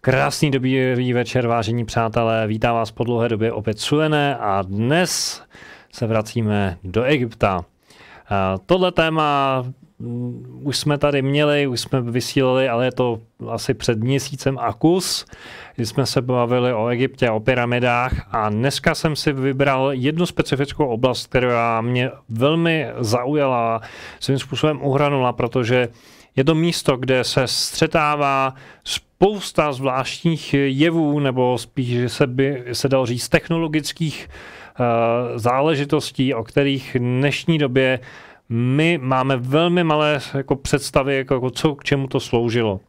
Krásný dobrý večer, vážení přátelé, vítám vás po dlouhé době opět Suené a dnes se vracíme do Egypta. Tohle téma už jsme tady měli, už jsme vysílali, ale je to asi před měsícem a kus, kdy jsme se bavili o Egyptě, o pyramidách a dneska jsem si vybral jednu specifickou oblast, která mě velmi zaujala, svým způsobem uhranula, protože je to místo, kde se střetává spousta zvláštních jevů, nebo spíš by se dalo říct technologických záležitostí, o kterých v dnešní době my máme velmi malé jako představy, jako co k čemu to sloužilo.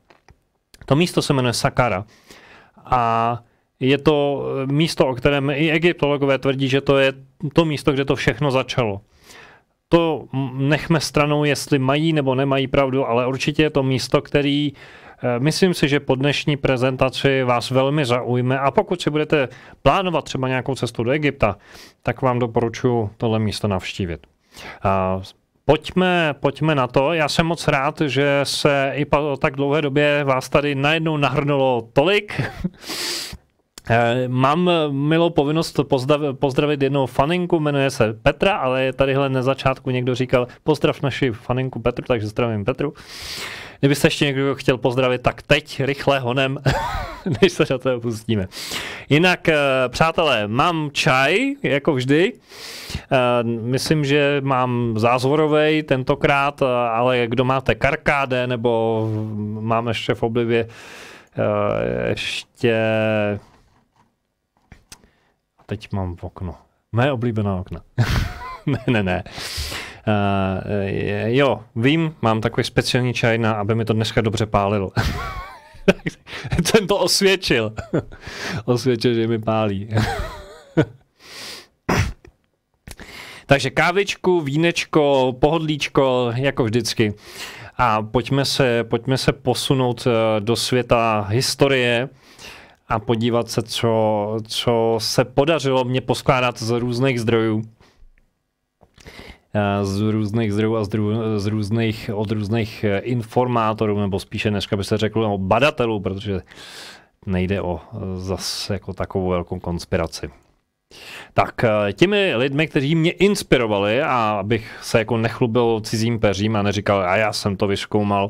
To místo se jmenuje Saqqara a je to místo, o kterém i egyptologové tvrdí, že to je to místo, kde to všechno začalo. To nechme stranou, jestli mají nebo nemají pravdu, ale určitě je to místo, který myslím si, že po dnešní prezentaci vás velmi zaujme a pokud si budete plánovat třeba nějakou cestu do Egypta, tak vám doporučuji tohle místo navštívit. Pojďme na to. Já jsem moc rád, že se i po tak dlouhé době vás tady najednou nahrnulo tolik. Mám milou povinnost pozdravit jednou faninku, jmenuje se Petra, ale tadyhle na začátku někdo říkal pozdrav naši faninku Petru, takže zdravím Petru. Kdybyste ještě někdo chtěl pozdravit, tak teď rychle honem, než se do toho pustíme. Jinak, přátelé, mám čaj, jako vždy. Myslím, že mám zázvorovej tentokrát, ale kdo máte karkáde, nebo mám ještě v oblibě ještě... Teď mám v okno. Mé oblíbená okna. ne. Jo, vím, mám takový speciální čaj, aby mi to dneska dobře pálilo. Ten to osvědčil. Osvědčil, že mi pálí. Takže kávičku, vínečko, pohodlíčko, jako vždycky. A pojďme se posunout do světa historie a podívat se, co se podařilo mě poskládat z různých zdrojů. Od různých informátorů, nebo spíše dneska by se řeklo o badatelů, protože nejde o zase jako takovou velkou konspiraci. Tak těmi lidmi, kteří mě inspirovali, a abych se jako nechlubil cizím peřím a neříkal, a já jsem to vyzkoumal,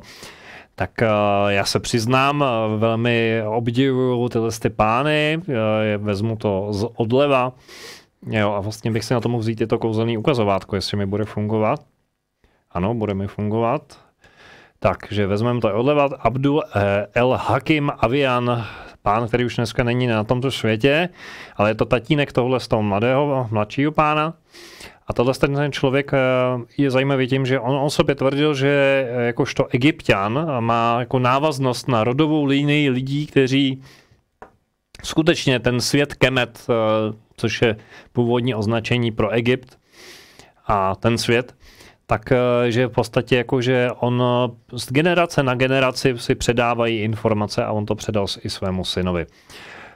tak já se přiznám, velmi obdivuju tyhle pány, vezmu to odleva. Jo, a vlastně bych si na to mohl vzít to kouzelný ukazovátko, jestli mi bude fungovat. Ano, bude mi fungovat. Takže vezmeme to odleva. Abdul El Hakim Avian, pán, který už dneska není na tomto světě, ale je to tatínek tohle z toho mladšího pána. A tohle ten člověk je zajímavý tím, že on o sobě tvrdil, že jakožto Egypťan má jako návaznost na rodovou linii lidí, kteří skutečně ten svět Kemet, což je původní označení pro Egypt a ten svět, takže v podstatě jakože on z generace na generaci si předávají informace a on to předal i svému synovi,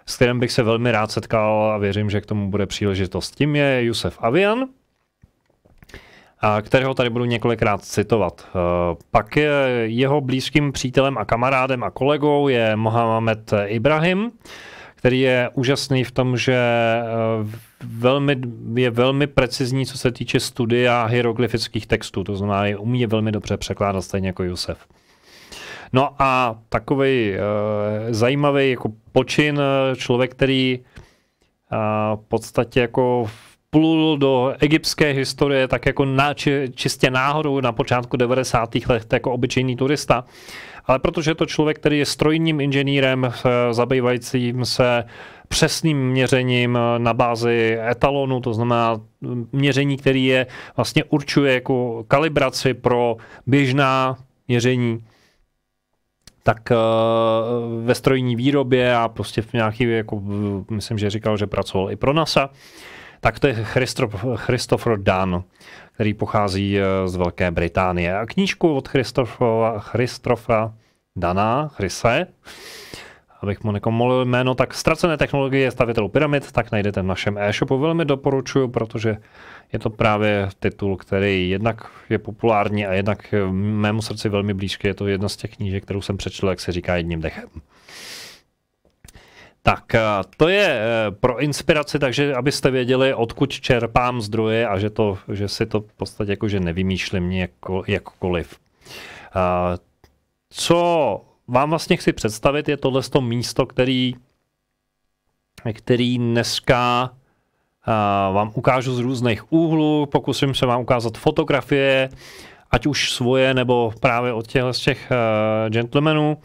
s kterým bych se velmi rád setkal a věřím, že k tomu bude příležitost. Tím je Jusef Avian, kterého tady budu několikrát citovat. Pak jeho blízkým přítelem a kamarádem a kolegou je Mohamed Ibrahim, který je úžasný v tom, že je velmi precizní, co se týče studia hieroglyfických textů, to znamená, umí je velmi dobře překládat, stejně jako Jusef. No a takový zajímavý jako počin, člověk, který v podstatě jako vplul do egyptské historie tak jako čistě náhodou na počátku 90. let jako obyčejný turista, ale protože je to člověk, který je strojním inženýrem, zabývajícím se přesným měřením na bázi etalonu, to znamená měření, který je vlastně určuje jako kalibraci pro běžná měření, tak ve strojní výrobě a prostě v nějaký, jako, myslím, že říkal, že pracoval i pro NASA, tak to je Christopher Dunn, který pochází z Velké Británie. A knížku od Christophera Dana, Chrise, abych mu nekomolil jméno, tak Ztracené technologie stavitelů pyramid, tak najdete v našem e-shopu. Velmi doporučuji, protože je to právě titul, který jednak je populární a jednak mému srdci velmi blízký. Je to jedna z těch knížek, kterou jsem přečetl, jak se říká, jedním dechem. Tak to je pro inspiraci, takže abyste věděli, odkud čerpám zdroje a že si to v podstatě jakože nevymýšlím jakkoliv. Co vám vlastně chci představit, je tohle místo, který dneska vám ukážu z různých úhlů, pokusím se vám ukázat fotografie, ať už svoje, nebo právě od těch gentlemanů.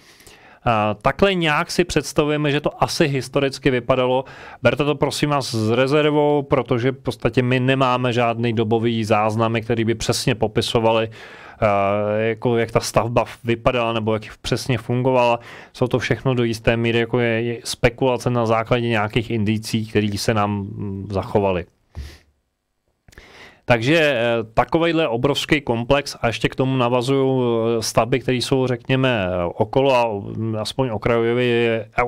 Takhle nějak si představujeme, že to asi historicky vypadalo. Berte to prosím vás s rezervou, protože v podstatě my nemáme žádný dobový záznamy, který by přesně popisovali, jako jak ta stavba vypadala nebo jak přesně fungovala. Jsou to všechno do jisté míry jako je spekulace na základě nějakých indicí, které se nám zachovaly. Takže takovejhle obrovský komplex a ještě k tomu navazují stavby, které jsou, řekněme, okolo a aspoň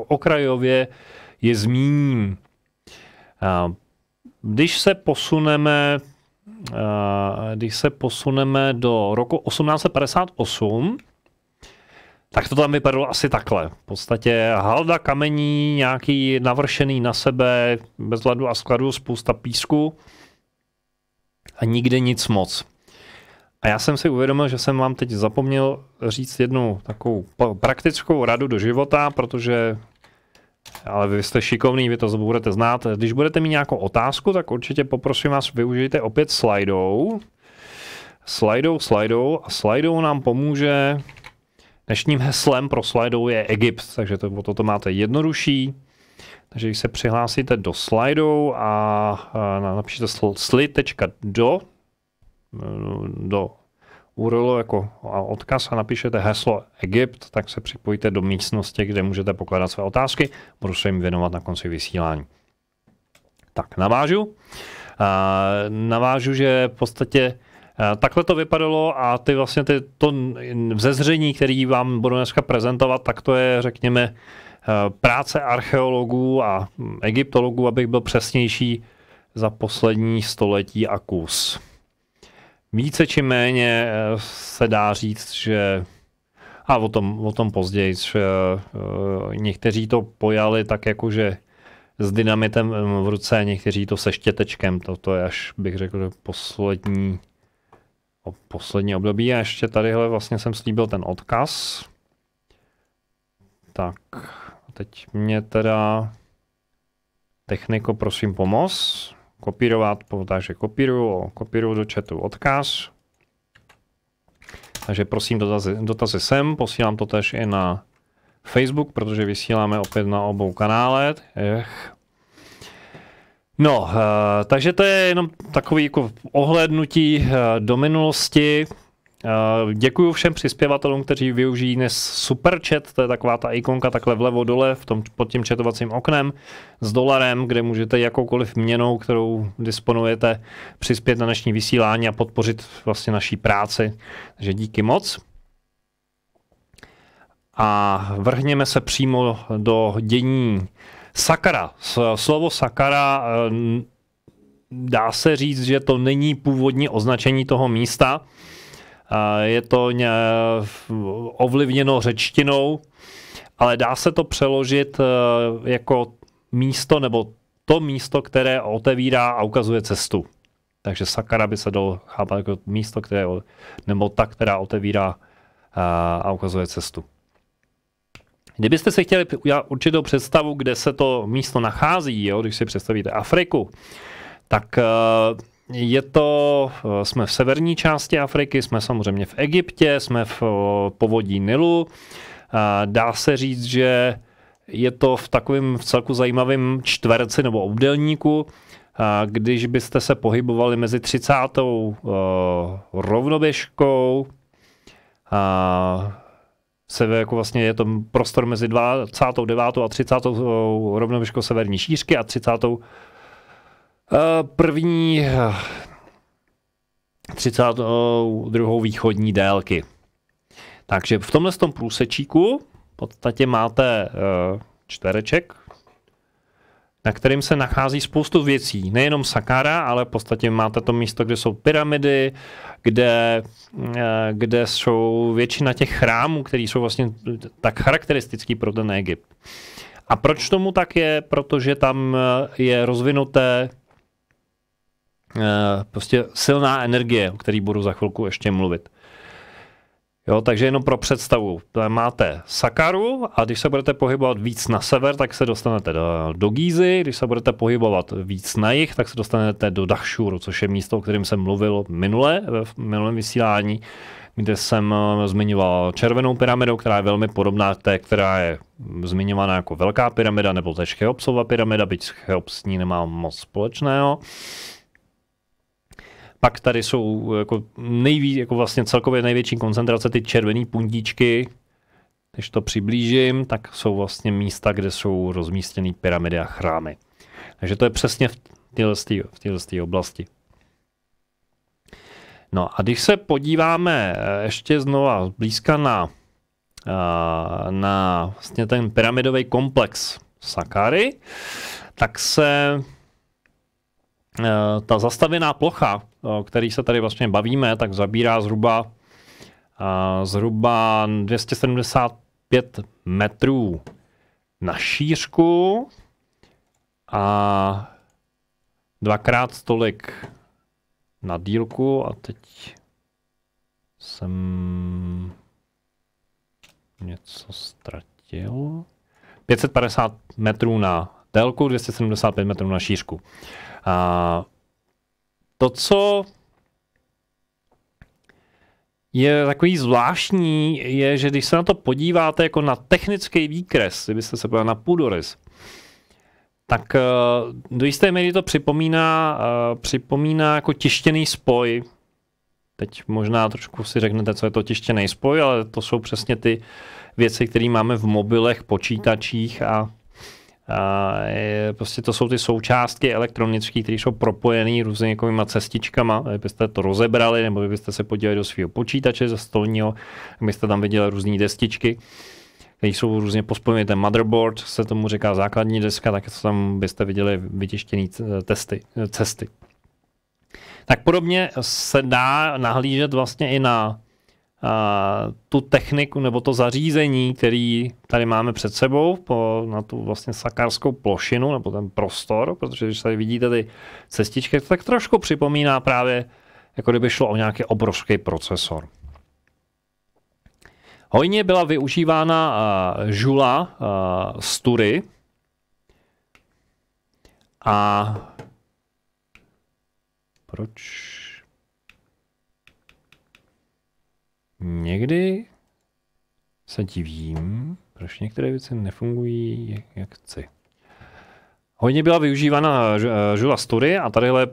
okrajově je zmíním. Když se posuneme do roku 1858, tak to tam vypadalo asi takhle. V podstatě halda kamení, nějaký navršený na sebe, bez ladu a skladu, spousta písku a nikde nic moc. A já jsem si uvědomil, že jsem vám teď zapomněl říct jednu takovou praktickou radu do života, protože ale vy jste šikovný, vy to budete znát. Když budete mít nějakou otázku, tak určitě poprosím vás, využijte opět Slido. Slido nám pomůže. Dnešním heslem pro Slido je Egypt, takže toto máte jednodušší. Takže když se přihlásíte do Slido a napíšete slid.do do URL jako odkaz a napíšete heslo Egypt, tak se připojíte do místnosti, kde můžete pokládat své otázky. Budu se jim věnovat na konci vysílání. Tak navážu, že v podstatě takhle to vypadalo a to vzezření, který vám budu dneska prezentovat, tak to je, řekněme, práce archeologů a egyptologů, abych byl přesnější, za poslední století a kus. Více či méně se dá říct, že a o tom později, že někteří to pojali tak jakože s dynamitem v ruce, někteří to se štětečkem, to je až bych řekl poslední období. A ještě tadyhle vlastně jsem slíbil ten odkaz. Tak, teď mě teda techniko prosím pomoz. Kopírovat, takže kopíruju do chatu odkaz. Takže prosím dotazy sem, posílám to tež i na Facebook, protože vysíláme opět na obou kanálech. No, takže to je jenom takový jako ohlédnutí do minulosti. Děkuji všem přispěvatelům, kteří využijí dnes super chat, to je taková ta ikonka takhle vlevo dole pod tím chatovacím oknem s dolarem, kde můžete jakoukoliv měnou, kterou disponujete, přispět na dnešní vysílání a podpořit vlastně naší práci. Takže díky moc. A vrhněme se přímo do dění Saqqara. Slovo Saqqara dá se říct, že to není původní označení toho místa. Je to ovlivněno řečtinou, ale dá se to přeložit jako místo nebo to místo, které otevírá a ukazuje cestu. Takže Saqqara by se dalo chápat jako místo, nebo ta, která otevírá a ukazuje cestu. Kdybyste si chtěli udělat určitou představu, kde se to místo nachází, jo, když si představíte Afriku, tak jsme v severní části Afriky, jsme samozřejmě v Egyptě, jsme v povodí Nilu. Dá se říct, že je to v takovém celku zajímavém čtverci nebo obdélníku, když byste se pohybovali mezi 30. rovnoběžkou, jako vlastně je to prostor mezi 29. a 30. rovnoběžkou severní šířky a 32. východní délky. Takže v tomhle průsečíku v podstatě máte čtvereček, na kterým se nachází spoustu věcí. Nejenom Saqqara, ale v podstatě máte to místo, kde jsou pyramidy, kde jsou většina těch chrámů, které jsou vlastně tak charakteristický pro ten Egypt. A proč tomu tak je? Protože tam je rozvinuté prostě silná energie, o který budu za chvilku ještě mluvit. Jo, takže jenom pro představu, máte Sakaru a když se budete pohybovat víc na sever, tak se dostanete do Gízy, když se budete pohybovat víc na jih, tak se dostanete do Dahšuru, což je místo, o kterém jsem mluvil v minulém vysílání, kde jsem zmiňoval červenou pyramidu, která je velmi podobná té, která je zmiňována jako velká pyramida, nebo tež Cheopsova pyramida, byť Cheops s ní nemá moc společného. Pak tady jsou jako vlastně celkově největší koncentrace ty červené puntíčky. Když to přiblížím, tak jsou vlastně místa, kde jsou rozmístěny pyramidy a chrámy. Takže to je přesně v této oblasti. No a když se podíváme ještě znova zblízka na vlastně ten pyramidový komplex Sakkary, tak se ta zastavěná plocha, o který se tady vlastně bavíme, tak zabírá zhruba 275 metrů na šířku a dvakrát tolik na dílku. A teď jsem něco ztratil. 550 metrů na délku, 275 metrů na šířku. A to, co je takový zvláštní, je, že když se na to podíváte jako na technický výkres, kdybyste se podívali na půdorys, tak do jisté míry to připomíná jako tištěný spoj. Teď možná trošku si řeknete, co je to tištěný spoj, ale to jsou přesně ty věci, které máme v mobilech, počítačích a prostě to jsou ty součástky elektronické, které jsou propojené různými cestičkama. Kdybyste to rozebrali, nebo kdybyste se podívali do svého počítače ze stolního, abyste tam viděli různé destičky, které jsou různě pospojené. Ten motherboard se tomu říká základní deska, tak tam byste viděli vytištěné cesty. Tak podobně se dá nahlížet vlastně i na tu techniku nebo to zařízení, který tady máme před sebou, na tu vlastně sakkarskou plošinu nebo ten prostor, protože když tady vidíte ty cestičky, tak trošku připomíná právě, jako kdyby šlo o nějaký obrovský procesor. Hojně byla využívána žula z Tury a proč? Někdy se divím, proč některé věci nefungují, jak chci. Hodně byla využívána žula z Tury a tadyhle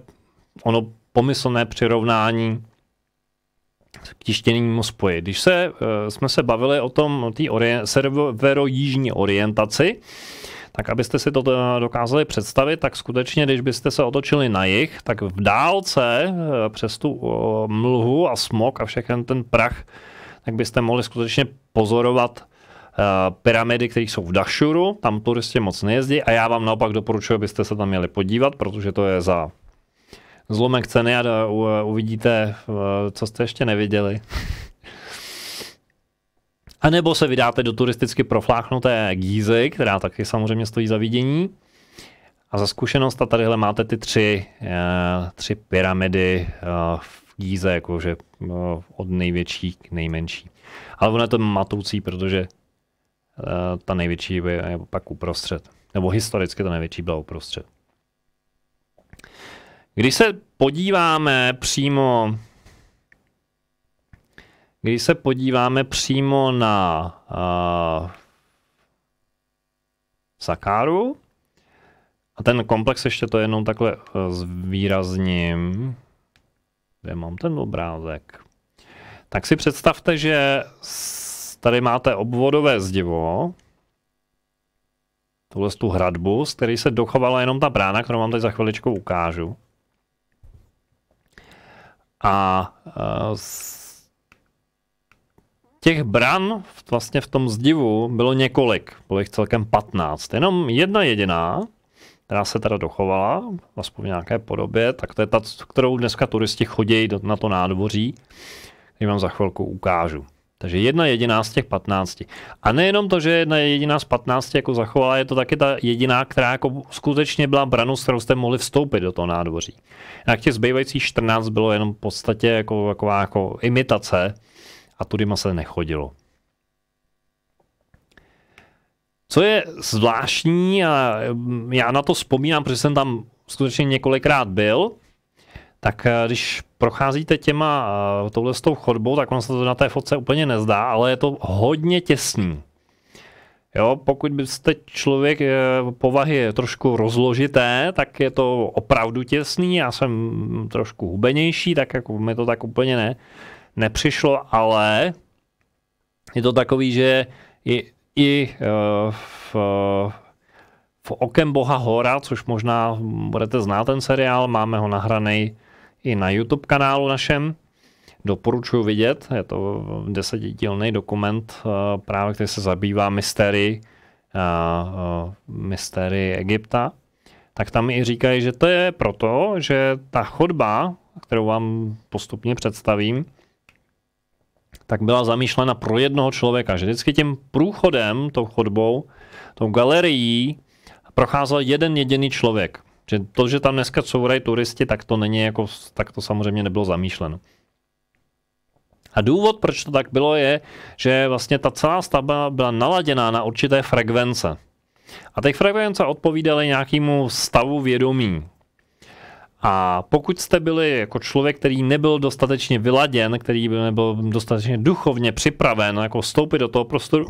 ono pomyslné přirovnání k tištěnému spoji. Když jsme se bavili o tom, té severojižní orientaci, tak abyste si to dokázali představit, tak skutečně, když byste se otočili na jih, tak v dálce přes tu mlhu a smog a všechny ten prach, tak byste mohli skutečně pozorovat pyramidy, které jsou v Dahšuru, tam turisti moc nejezdí a já vám naopak doporučuji, abyste se tam měli podívat, protože to je za zlomek ceny a uvidíte, co jste ještě neviděli. A nebo se vydáte do turisticky profláchnuté Gízy, která taky samozřejmě stojí za vidění. A za zkušenost a tadyhle máte ty tři pyramidy v Gíze, jakože od největší k nejmenší. Ale ono je to matoucí, protože ta největší je pak uprostřed. Nebo historicky ta největší byla uprostřed. Když se podíváme přímo na Sakkaru, a ten komplex ještě to jenom takhle zvýrazním, kde mám ten obrázek, tak si představte, že tady máte obvodové zdivo, tohle tu hradbu, z který se dochovala jenom ta brána, kterou vám teď za chviličku ukážu. A těch bran vlastně v tom zdivu bylo několik, bylo jich celkem 15. Jenom jedna jediná, která se teda dochovala, aspoň v nějaké podobě, tak to je ta, kterou dneska turisti chodí na to nádvoří, který vám za chvilku ukážu. Takže jedna jediná z těch 15. A nejenom to, že jedna jediná z 15 jako zachovala, je to taky ta jediná, která jako skutečně byla branou, s kterou jste mohli vstoupit do toho nádvoří. A těch zbývajících 14 bylo jenom v podstatě jako imitace a tudyma se nechodilo. Co je zvláštní, a já na to vzpomínám, protože jsem tam skutečně několikrát byl, tak když procházíte touhletou chodbou, tak on se to na té fotce úplně nezdá, ale je to hodně těsný. Jo, pokud byste člověk povahy trošku rozložité, tak je to opravdu těsný. Já jsem trošku hubenější, tak jako mi to tak úplně nepřišlo, ale je to takový, že i v Okem Boha hora, což možná budete znát ten seriál, máme ho nahraný i na YouTube kanálu našem. Doporučuji vidět, je to 10dílný dokument, právě který se zabývá mysterii Egypta. Tak tam i říkají, že to je proto, že ta chodba, kterou vám postupně představím, tak byla zamýšlena pro jednoho člověka, že vždycky tím průchodem, tou chodbou, tou galerií procházel jeden jediný člověk. Že to, že tam dneska courají turisti, tak to není jako, tak to samozřejmě nebylo zamýšleno. A důvod, proč to tak bylo, je, že vlastně ta celá stavba byla naladěná na určité frekvence. A ty frekvence odpovídaly nějakému stavu vědomí. A pokud jste byli jako člověk, který nebyl dostatečně vyladěn, který nebyl dostatečně duchovně připraven jako vstoupit do toho prostoru,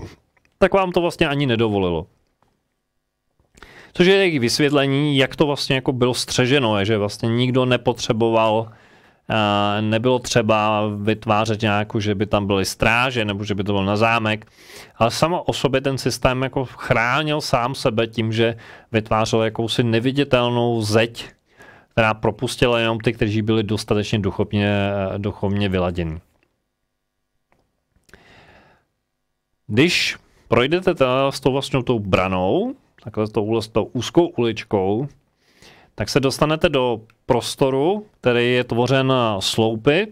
tak vám to vlastně ani nedovolilo. Což je jejich vysvětlení, jak to vlastně jako bylo střeženo, je, že vlastně nikdo nepotřeboval, nebylo třeba vytvářet nějakou, že by tam byly stráže, nebo že by to byl na zámek, ale samo o sobě ten systém jako chránil sám sebe tím, že vytvářel jakousi neviditelnou zeď, která propustila jenom ty, kteří byli dostatečně duchovně vyladěni. Když projdete s tou vlastně tou branou, takhle s tou úzkou uličkou, tak se dostanete do prostoru, který je tvořen sloupy.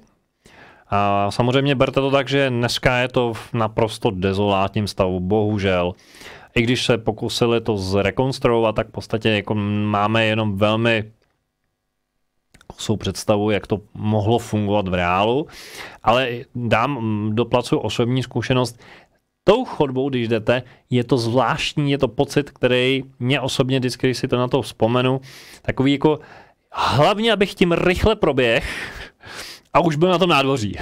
A samozřejmě berte to tak, že dneska je to v naprosto dezolátním stavu, bohužel. I když se pokusili to zrekonstruovat, tak v podstatě jako máme jenom velmi kusou představu, jak to mohlo fungovat v reálu. Ale dám do placu osobní zkušenost. Tou chodbou, když jdete, je to zvláštní, je to pocit, který mě osobně vždycky, když si to na to vzpomenu, takový jako hlavně, abych tím rychle proběh a už byl na tom nádvoří.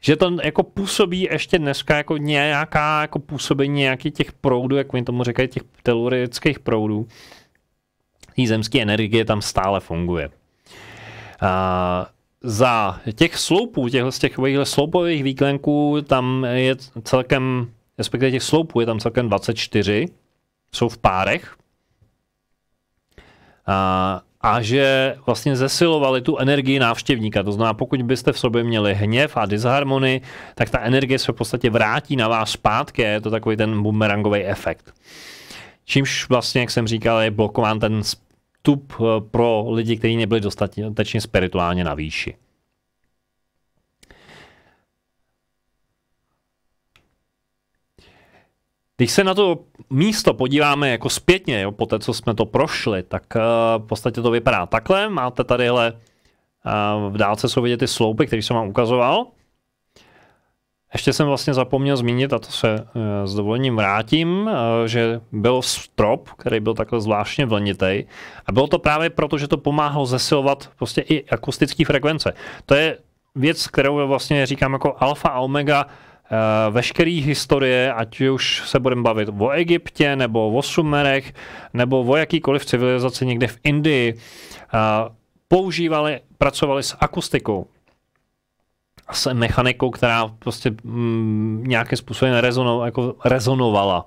Že to jako působí ještě dneska jako nějaká jako působení nějakých těch proudů, jak mi tomu říkají, těch telurických proudů. Tý zemské energie tam stále funguje. Za těch sloupů, z těch sloupových výklenků, tam je celkem, respektive těch sloupů je tam celkem 24, jsou v párech. A že vlastně zesilovali tu energii návštěvníka. To znamená, pokud byste v sobě měli hněv a disharmonii, tak ta energie se v podstatě vrátí na vás zpátky. Je to takový ten bumerangový efekt. Čímž vlastně, jak jsem říkal, je blokován ten vstup pro lidi, kteří nebyli dostatečně spirituálně na výši. Když se na to místo podíváme jako zpětně, jo, po té, co jsme to prošli, tak v podstatě to vypadá takhle. Máte tadyhle, v dálce jsou vidět ty sloupy, které jsem vám ukazoval. Ještě jsem vlastně zapomněl zmínit, a to se s dovolením vrátím, že byl strop, který byl takhle zvláštně vlnitý. A bylo to právě proto, že to pomáhalo zesilovat prostě i akustické frekvence. To je věc, kterou vlastně říkám jako alfa a omega veškerý historie, ať už se budeme bavit o Egyptě, nebo o Sumerech, nebo o jakýkoliv civilizaci někde v Indii, pracovali s akustikou, s mechanikou, která prostě nějakým způsobem rezonovala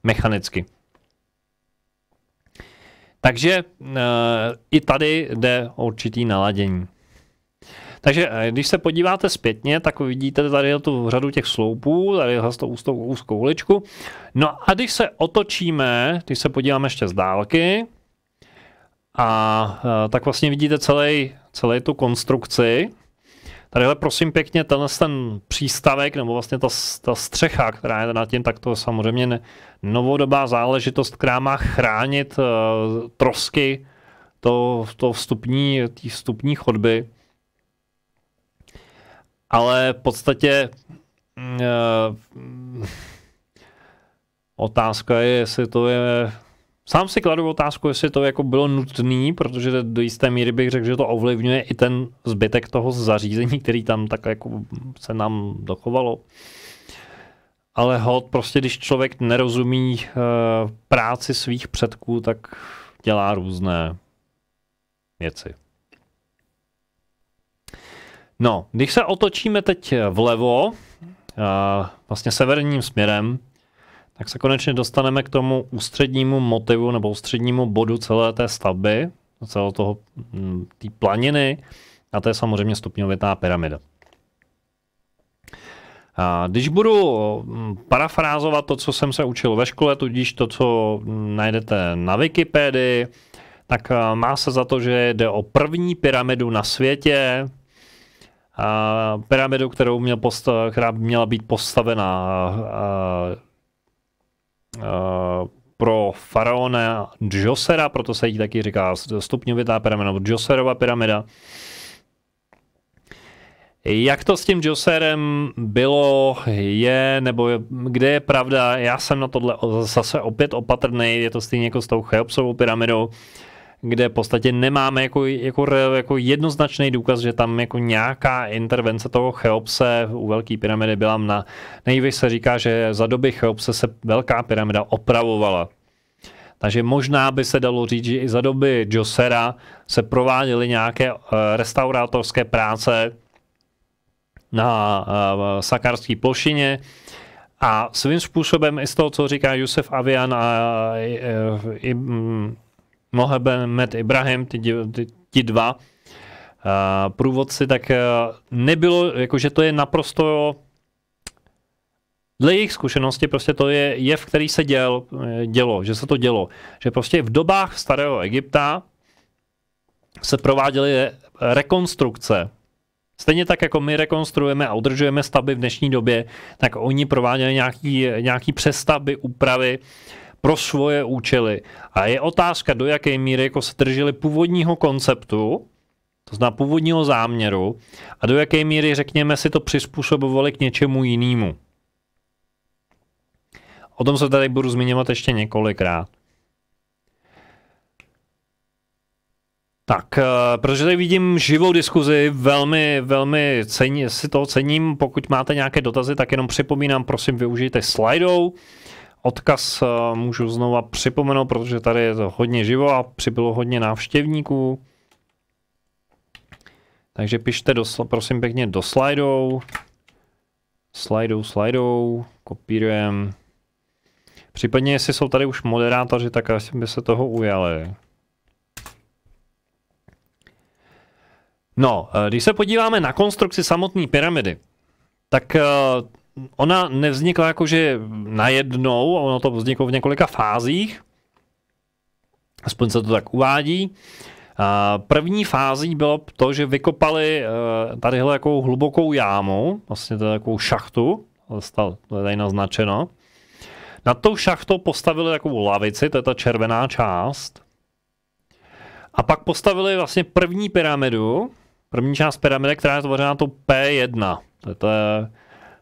mechanicky. Takže i tady jde o určitý naladění. Takže když se podíváte zpětně, tak vidíte tady tu řadu těch sloupů, tady tu úzkou uličku. No a když se otočíme, když se podíváme ještě z dálky, tak vlastně vidíte celý tu konstrukci, Tadyhle prosím pěkně ten přístavek, nebo vlastně ta střecha, která je nad tím, tak to je samozřejmě novodobá záležitost, která má chránit trosky té vstupní chodby. Ale v podstatě otázka je, jestli to je... Sám si kladu otázku, jestli to jako bylo nutné, protože do jisté míry bych řekl, že to ovlivňuje i ten zbytek toho zařízení, který tam tak jako se nám dochovalo. Ale hod, prostě když člověk nerozumí práci svých předků, tak dělá různé věci. No, když se otočíme teď vlevo, vlastně severním směrem, tak se konečně dostaneme k tomu ústřednímu motivu nebo ústřednímu bodu celé té stavby, celé té planiny, a to je samozřejmě stupňovitá pyramida. A když budu parafrázovat to, co jsem se učil ve škole, tudíž to, co najdete na Wikipedii, tak má se za to, že jde o první pyramidu na světě, pyramidu, která měla být postavena pro faraona Džosera, proto se jí taky říká stupňovitá pyramida, nebo Džoserova pyramida. Jak to s tím Džoserem bylo, nebo kde je pravda, já jsem na tohle zase opět opatrný, je to stejně jako s tou Cheopsovou pyramidou, kde v podstatě nemáme jako jednoznačný důkaz, že tam jako nějaká intervence toho Cheopse u Velké pyramidy byla. Nejvíc se říká, že za doby Cheopse se Velká pyramida opravovala. Takže možná by se dalo říct, že i za doby Džosera se prováděly nějaké restaurátorské práce na Sakarské plošině a svým způsobem i z toho, co říká Jusef Avian a Mohamed Ibrahim, ti dva průvodci, tak nebylo, jakože to je naprosto, dle jejich zkušenosti, prostě to je jev, který se dělo, že se to dělo. Že prostě v dobách starého Egypta se prováděly rekonstrukce. Stejně tak, jako my rekonstruujeme a udržujeme stavby v dnešní době, tak oni prováděli nějaký přestavby, úpravy pro svoje účely. A je otázka, do jaké míry jako se drželi původního konceptu, to znamená původního záměru, a do jaké míry, řekněme, si to přizpůsobovali k něčemu jinému. O tom se tady budu zmiňovat ještě několikrát. Tak, protože tady vidím živou diskuzi, velmi si toho cením. Pokud máte nějaké dotazy, tak jenom připomínám, prosím, využijte Slido. Odkaz můžu znova připomenout, protože tady je to hodně živo a přibylo hodně návštěvníků. Takže pište, prosím pěkně, do Slido. Slido, kopírujem. Případně, jestli jsou tady už moderátoři, tak asi by se toho ujali. No, když se podíváme na konstrukci samotné pyramidy, tak ona nevznikla jakože najednou, ono to vzniklo v několika fázích, aspoň se to tak uvádí. První fází bylo to, že vykopali tadyhle jako hlubokou jámu, vlastně takovou šachtu, to je tady naznačeno. Nad tou šachtou postavili takovou lavici, to je ta červená část. A pak postavili vlastně první pyramidu, první část pyramidy, která je tvořena tou P1. To je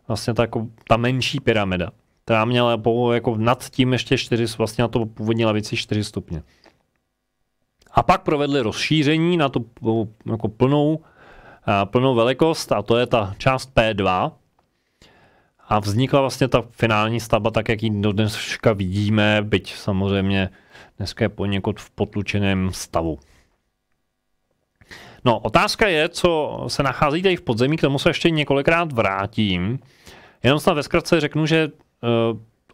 vlastně ta menší pyramida, která měla jako nad tím ještě 4, vlastně na to původní lavici 4 stupně. A pak provedli rozšíření na tu jako plnou velikost, a to je ta část P2. A vznikla vlastně ta finální stavba, tak jak ji dneska vidíme, byť samozřejmě dneska je poněkud v potlučeném stavu. No, otázka je, co se nachází tady v podzemí, k tomu se ještě několikrát vrátím. Jenom snad ve zkratce řeknu, že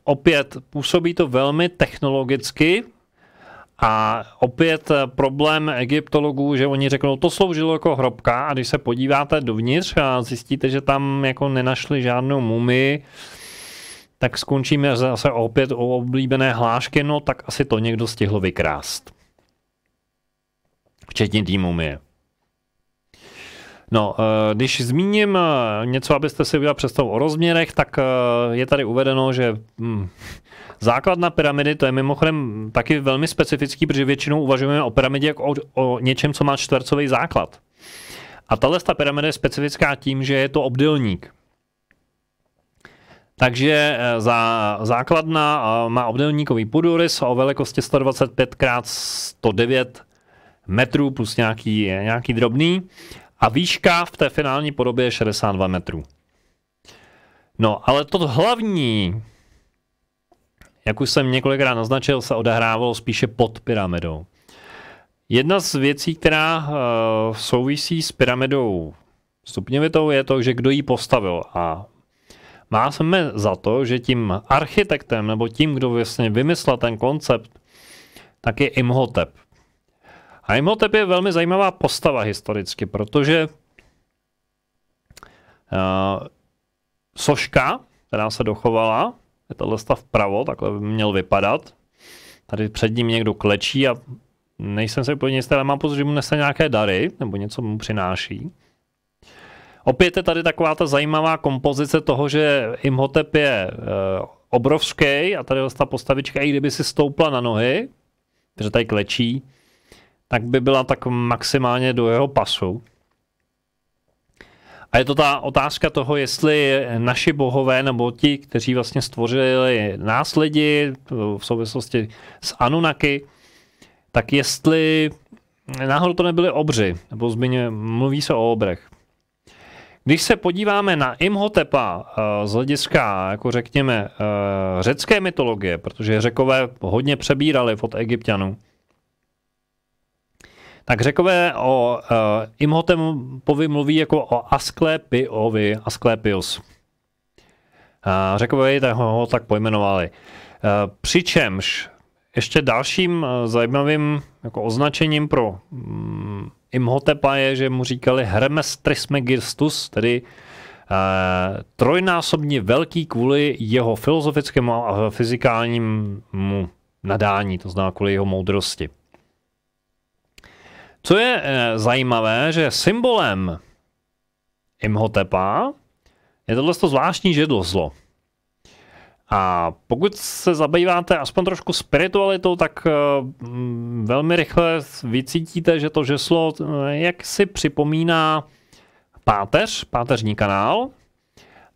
opět působí to velmi technologicky a opět problém egyptologů, že oni řeknou, to sloužilo jako hrobka, a když se podíváte dovnitř a zjistíte, že tam jako nenašli žádnou mumii, tak skončíme zase opět o oblíbené hlášky, no tak asi to někdo stihl vykrást. Včetně té mumie. No, když zmíním něco, abyste si udělali představu o rozměrech, tak je tady uvedeno, že základna pyramidy, to je mimochodem taky velmi specifický, protože většinou uvažujeme o pyramidě jako o něčem, co má čtvercový základ. A tahle pyramida je specifická tím, že je to obdélník. Takže základna má obdélníkový půdorys o velikosti 125 x 109 metrů plus nějaký drobný. A výška v té finální podobě je 62 metrů. No, ale to hlavní, jak už jsem několikrát naznačil, se odehrávalo spíše pod pyramidou. Jedna z věcí, která souvisí s pyramidou stupňovitou, je to, že kdo ji postavil. A máme za to, že tím architektem, nebo tím, kdo vlastně vymyslel ten koncept, tak je Imhotep. A Imhotep je velmi zajímavá postava historicky, protože soška, která se dochovala, je tohle stav vpravo, takhle by měl vypadat. Tady před ním někdo klečí a nejsem si úplně jistý, ale mám pocit, že mu nese nějaké dary, nebo něco mu přináší. Opět je tady taková ta zajímavá kompozice toho, že Imhotep je obrovský a tady ta postavička, i kdyby si stoupla na nohy, protože tady klečí, tak by byla tak maximálně do jeho pasu. A je to ta otázka toho, jestli naši bohové, nebo ti, kteří vlastně stvořili nás lidi v souvislosti s Anunnaki, tak jestli náhodou to nebyli obři, nebo mluví se o obrech. Když se podíváme na Imhotepa z hlediska, jako řekněme, řecké mytologie, protože Řekové hodně přebírali od Egypťanů, tak Řekové o Imhotepovi mluví jako o Asklepios. Řekové ho tak pojmenovali. Přičemž ještě dalším zajímavým jako označením pro Imhotepa je, že mu říkali Hermes Trismegistus, tedy trojnásobně velký kvůli jeho filozofickému a fyzikálnímu nadání, to znamená kvůli jeho moudrosti. Co je zajímavé, že symbolem Imhotepa je tohle zvláštní žedlozlo. A pokud se zabýváte aspoň trošku spiritualitou, tak velmi rychle vycítíte, že to žeslo jak si připomíná páteřní kanál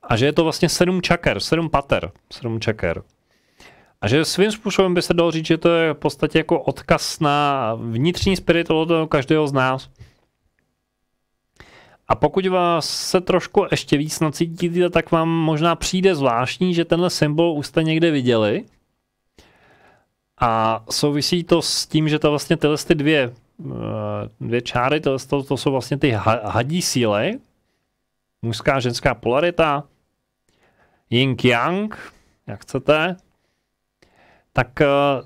a že je to vlastně 7 čaker, 7 pater, 7 čaker. A že svým způsobem by se dalo říct, že to je v podstatě jako odkaz na vnitřní spiritualitu každého z nás. A pokud vás se trošku ještě víc nacítíte, tak vám možná přijde zvláštní, že tenhle symbol už jste někde viděli. A souvisí to s tím, že to vlastně tyhle dvě čáry, to jsou vlastně ty hadí síly, mužská a ženská polarita, yin-yang, jak chcete. Tak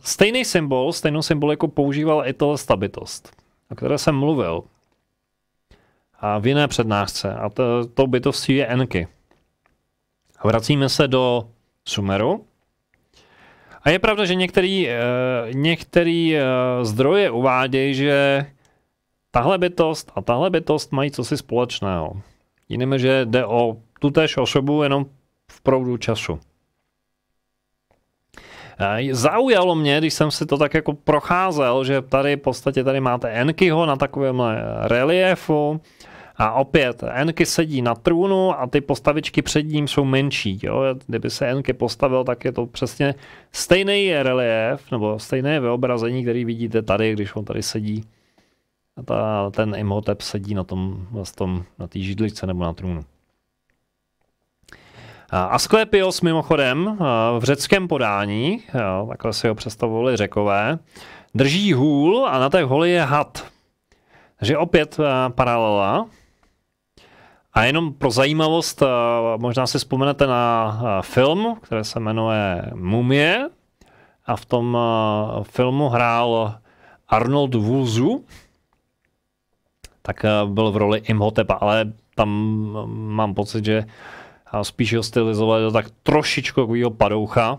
stejnou symboliku používal i tohle bytost, o které jsem mluvil. A v jiné přednášce. A to bytostí je Enki. A vracíme se do Sumeru. A je pravda, že některý zdroje uvádějí, že tahle bytost a tahle bytost mají cosi společného. Jinými, že jde o tutéž osobu jenom v proudu času. Zaujalo mě, když jsem si to tak jako procházel, že tady v podstatě tady máte Enkiho na takovémhle reliefu a opět Enki sedí na trůnu a ty postavičky před ním jsou menší. Jo? Kdyby se Enki postavil, tak je to přesně stejný relief nebo stejné vyobrazení, který vidíte tady, když on tady sedí. A ten Imhotep sedí na té židličce nebo na trůnu. Asklepios mimochodem v řeckém podání, takhle si ho představovali Řekové, drží hůl a na té holi je had. Takže opět paralela. A jenom pro zajímavost, možná si vzpomenete na film, který se jmenuje Mumie. A v tom filmu hrál Arnold Wuzu. Tak byl v roli Imhotepa, ale tam mám pocit, že spíš ho stylizovali do tak trošičku takovýho padoucha,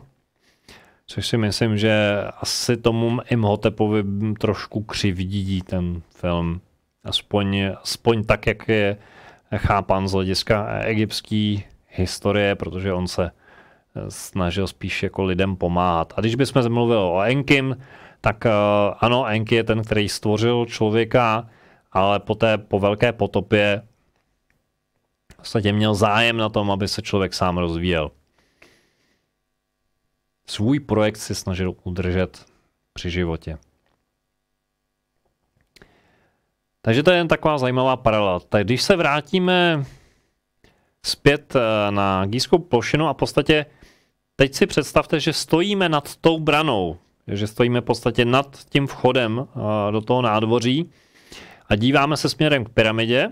což si myslím, že asi tomu Imhotepovi trošku křivdí ten film. Aspoň tak, jak je chápán z hlediska egyptské historie, protože on se snažil spíš jako lidem pomáhat. A když bychom mluvili o Enkim, tak ano, Enki je ten, který stvořil člověka, ale po velké potopě v podstatě měl zájem na tom, aby se člověk sám rozvíjel. Svůj projekt si snažil udržet při životě. Takže to je jen taková zajímavá paralela. Tak když se vrátíme zpět na Gízskou plošinu a v podstatě teď si představte, že stojíme nad tou branou, že stojíme v podstatě nad tím vchodem do toho nádvoří a díváme se směrem k pyramidě.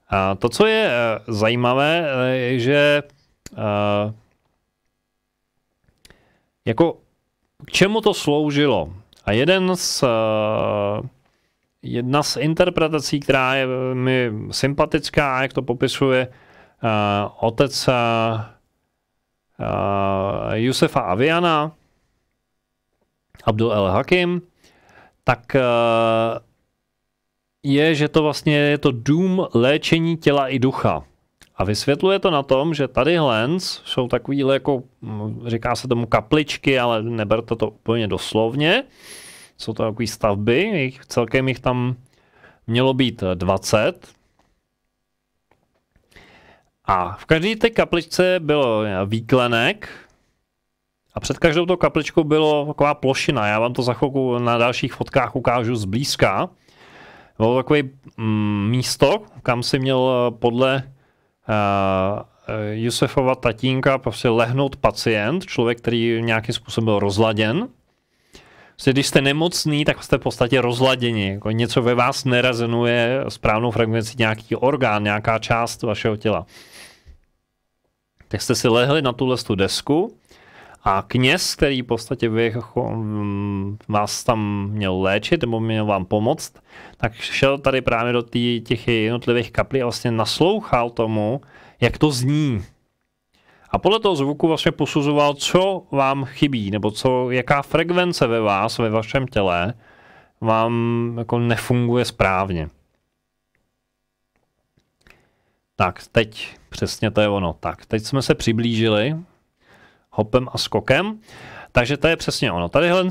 A to, co je zajímavé, je, že jako k čemu to sloužilo. A jedna z interpretací, která je mi sympatická, jak to popisuje otec Jusefa Aviana, Abdul el-Hakim, tak je, že to vlastně je to dům léčení těla i ducha. A vysvětluje to na tom, že tady jsou takovýhle jako, říká se tomu kapličky, ale neberte to úplně doslovně. Jsou to takové stavby, celkem jich tam mělo být 20. A v každé té kapličce bylo výklenek a před každou tou kapličkou bylo taková plošina. Já vám to za chvilku na dalších fotkách ukážu zblízka. Bylo takové místo, kam si měl podle Jusefova tatínka prostě lehnout pacient, člověk, který nějakým způsobem byl rozladěn. Když jste nemocný, tak jste v podstatě rozladěni. Jako něco ve vás nerezonuje správnou frekvencí nějaký orgán, nějaká část vašeho těla. Tak jste si lehli na tuhle desku a kněz, který v podstatě vás tam měl léčit nebo měl vám pomoct, tak šel tady právě do těch jednotlivých kaplí a vlastně naslouchal tomu, jak to zní. A podle toho zvuku vlastně posuzoval, co vám chybí, nebo jaká frekvence ve vás, ve vašem těle vám jako nefunguje správně. Tak, teď přesně to je ono. Tak, teď jsme se přiblížili hopem a skokem, takže to je přesně ono. Tadyhle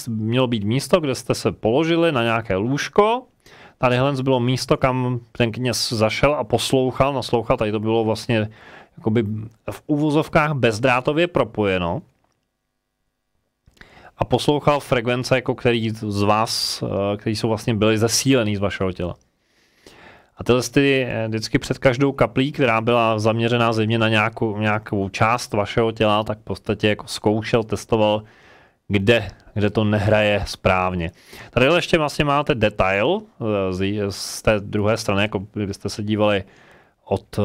mělo být místo, kde jste se položili na nějaké lůžko. Tadyhle bylo místo, kam ten kněz zašel a naslouchal. Tady to bylo vlastně jakoby v uvozovkách bezdrátově propojeno. A poslouchal frekvence, jako který z vás, který jsou vlastně byli zesílený z vašeho těla. A tyhle vždycky před každou kaplí, která byla zaměřená zřejmě na nějakou část vašeho těla, tak v podstatě jako zkoušel, testoval, kde to nehraje správně. Tady ještě vlastně máte detail z té druhé strany, jako kdybyste se dívali od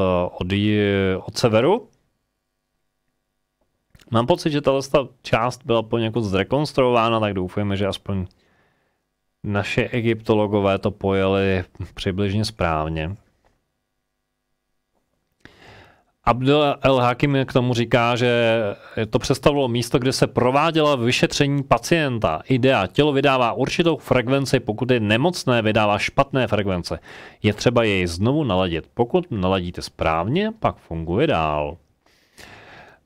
severu. Mám pocit, že tato část byla poněkud zrekonstruována, tak doufujeme, že aspoň naše egyptologové to pojeli přibližně správně. Abdul el-Hakim k tomu říká, že to představilo místo, kde se provádělo vyšetření pacienta. Idea, tělo vydává určitou frekvenci, pokud je nemocné, vydává špatné frekvence. Je třeba jej znovu naladit. Pokud naladíte správně, pak funguje dál.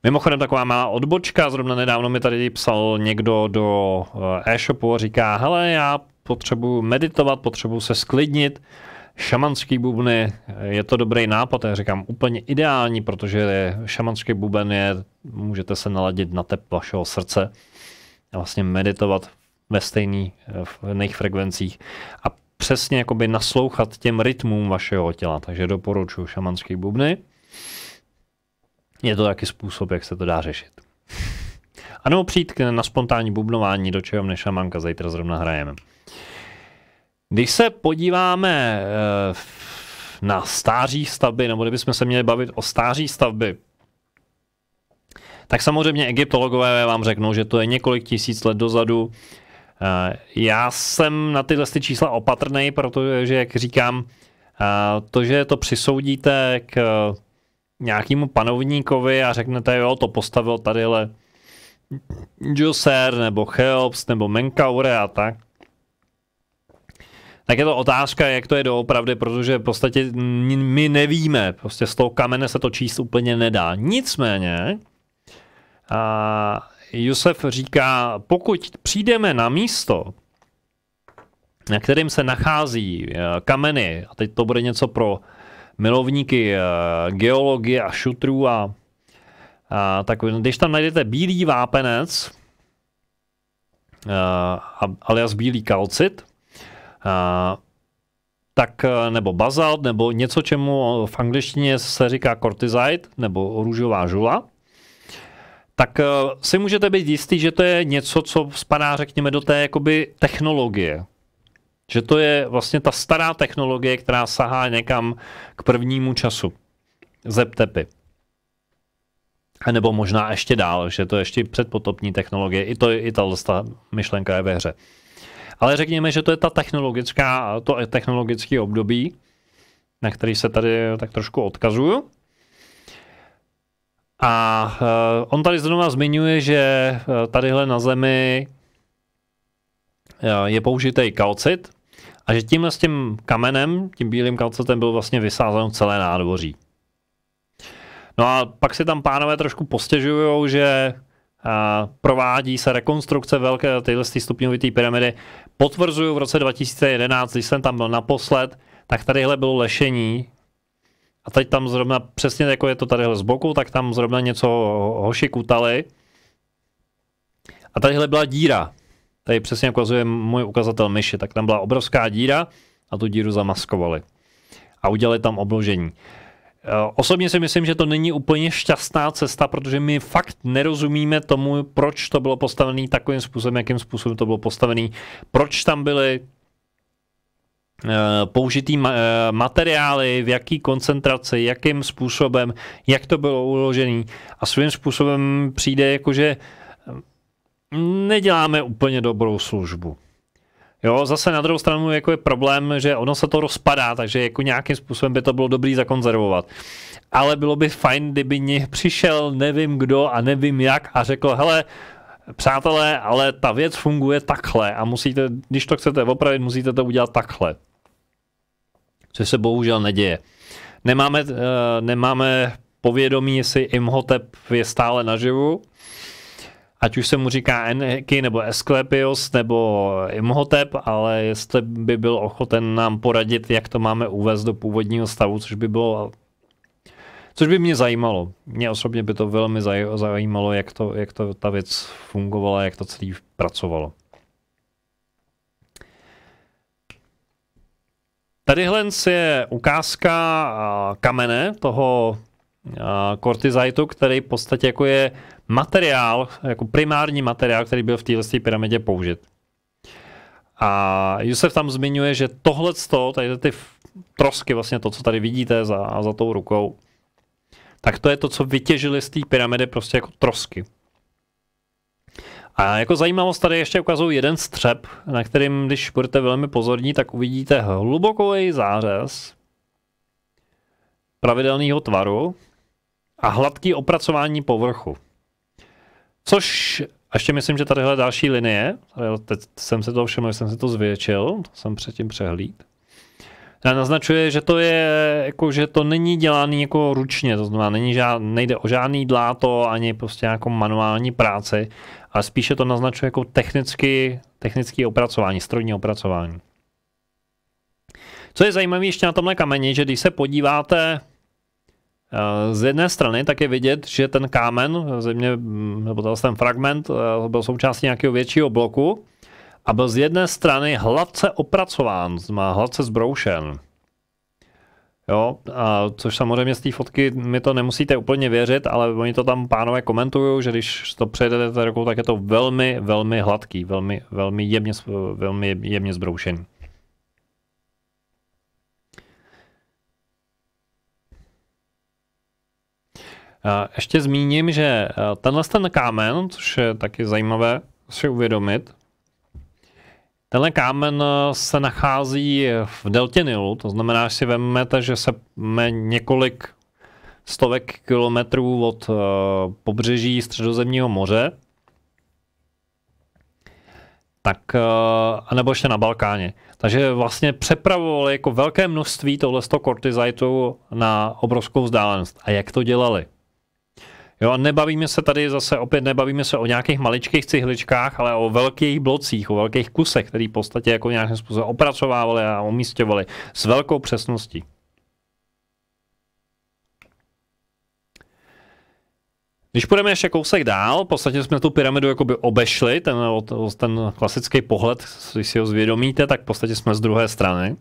Mimochodem taková malá odbočka, zrovna nedávno mi tady psal někdo do e-shopu a říká, hele, já potřebuji meditovat, potřebuji se sklidnit, šamanský bubny, je to dobrý nápad, já říkám úplně ideální, protože šamanský buben můžete se naladit na tep vašeho srdce a vlastně meditovat ve stejných frekvencích a přesně jakoby naslouchat těm rytmům vašeho těla, takže doporučuji šamanský bubny. Je to taky způsob, jak se to dá řešit. A nebo přijít na spontánní bubnování, do čeho mne šamanka zítra zrovna hrajeme. Když se podíváme na stáří stavby, nebo kdybychom se měli bavit o stáří stavby, tak samozřejmě egyptologové vám řeknou, že to je několik tisíc let dozadu. Já jsem na tyhle čísla opatrný, protože, jak říkám, to, že to přisoudíte k nějakému panovníkovi a řeknete, jo, to postavil tadyhle Djoser, nebo Cheops, nebo Menkaure a tak, tak je to otázka, jak to je doopravdy, protože v podstatě my nevíme, prostě z toho kamene se to číst úplně nedá. Nicméně, Jusef říká, pokud přijdeme na místo, na kterým se nachází kameny, a teď to bude něco pro milovníky geologie a šutrů, tak když tam najdete bílý vápenec, alias bílý kalcit, tak nebo bazalt, nebo něco, čemu v angličtině se říká kortizite, nebo růžová žula, tak si můžete být jistý, že to je něco, co spadá, řekněme, do té jakoby technologie. Že to je vlastně ta stará technologie, která sahá někam k prvnímu času. Zeptepy. A nebo možná ještě dál, že to je ještě předpotopní technologie. I ta myšlenka je ve hře. Ale řekněme, že to je to technologické období, na který se tady tak trošku odkazuju. A on tady znovu zmiňuje, že tadyhle na Zemi je použitý kalcit a že tímhle s tím kamenem, tím bílým kalcitem byl vlastně vysázeno celé nádvoří. No a pak si tam pánové trošku postěžují, že provádí se rekonstrukce velké tyhle stupňovité pyramidy. Potvrzuju v roce 2011, když jsem tam byl naposled, tak tadyhle bylo lešení. A teď tam zrovna, přesně jako je to tadyhle z boku, tak tam zrovna něco hoši kutali. A tadyhle byla díra. Tady přesně ukazuje můj ukazatel myši, tak tam byla obrovská díra a tu díru zamaskovali. A udělali tam obložení. Osobně si myslím, že to není úplně šťastná cesta, protože my fakt nerozumíme tomu, proč to bylo postavené takovým způsobem, jakým způsobem to bylo postavené, proč tam byly použitý materiály, v jaký koncentraci, jakým způsobem, jak to bylo uložené. A svým způsobem přijde jakože neděláme úplně dobrou službu. Jo, zase na druhou stranu jako je problém, že ono se to rozpadá, takže jako nějakým způsobem by to bylo dobrý zakonzervovat. Ale bylo by fajn, kdyby přišel nevím kdo a nevím jak a řekl, hele, přátelé, ale ta věc funguje takhle a musíte, když to chcete opravit, musíte to udělat takhle. Což se bohužel neděje. Nemáme povědomí, jestli Imhotep je stále naživu. Ať už se mu říká Enki nebo Asklepios nebo Imhotep, ale jestli by byl ochoten nám poradit, jak to máme uvést do původního stavu, což by mě zajímalo. Mě osobně by to velmi zajímalo, jak to ta věc fungovala, jak to celý pracovalo. Tadyhle je ukázka kamene toho kortizitu, který v podstatě jako je materiál, jako primární materiál, který byl v této pyramidě použit. A Jusef tam zmiňuje, že tohleto, tady ty trosky, vlastně to, co tady vidíte za tou rukou, tak to je to, co vytěžili z té pyramidy prostě jako trosky. A jako zajímavost tady ještě ukazuju jeden střep, na kterým, když budete velmi pozorní, tak uvidíte hlubokový zářez pravidelného tvaru a hladký opracování povrchu. Což, ještě myslím, že tadyhle další linie, teď jsem si to všiml, jsem si to zvětšil, to jsem předtím přehlíd, naznačuje, že to je, jako, že to není dělaný jako ručně, to znamená, nejde o žádný dláto, ani prostě nějakou manuální práci, ale spíše to naznačuje jako technické opracování, strojní opracování. Co je zajímavé ještě na tomhle kameni, že když se podíváte z jedné strany, tak je vidět, že ten kámen, nebo ten fragment, byl součástí nějakého většího bloku a byl z jedné strany hladce opracován, má hladce zbroušen. Jo, což samozřejmě z té fotky mi to nemusíte úplně věřit, ale oni to tam pánové komentují, že když to přejedete rukou, tak je to velmi, velmi hladký, velmi jemně zbroušený. Ještě zmíním, že ten kámen, což je taky zajímavé si uvědomit, tenhle kámen se nachází v deltě Nilu, to znamená, že si vezmete, že jsme několik stovek kilometrů od pobřeží Středozemního moře, tak, anebo ještě na Balkáně. Takže vlastně přepravovali jako velké množství tohleto kortizitu na obrovskou vzdálenost. A jak to dělali? Jo, a nebavíme se tady zase, opět nebavíme se o nějakých maličkých cihličkách, ale o velkých blocích, o velkých kusech, který v podstatě jako nějakým způsobem opracovávali a umísťovali s velkou přesností. Když půjdeme ještě kousek dál, v podstatě jsme tu pyramidu jakoby obešli, ten klasický pohled, když si ho zvědomíte, tak v podstatě jsme z druhé strany.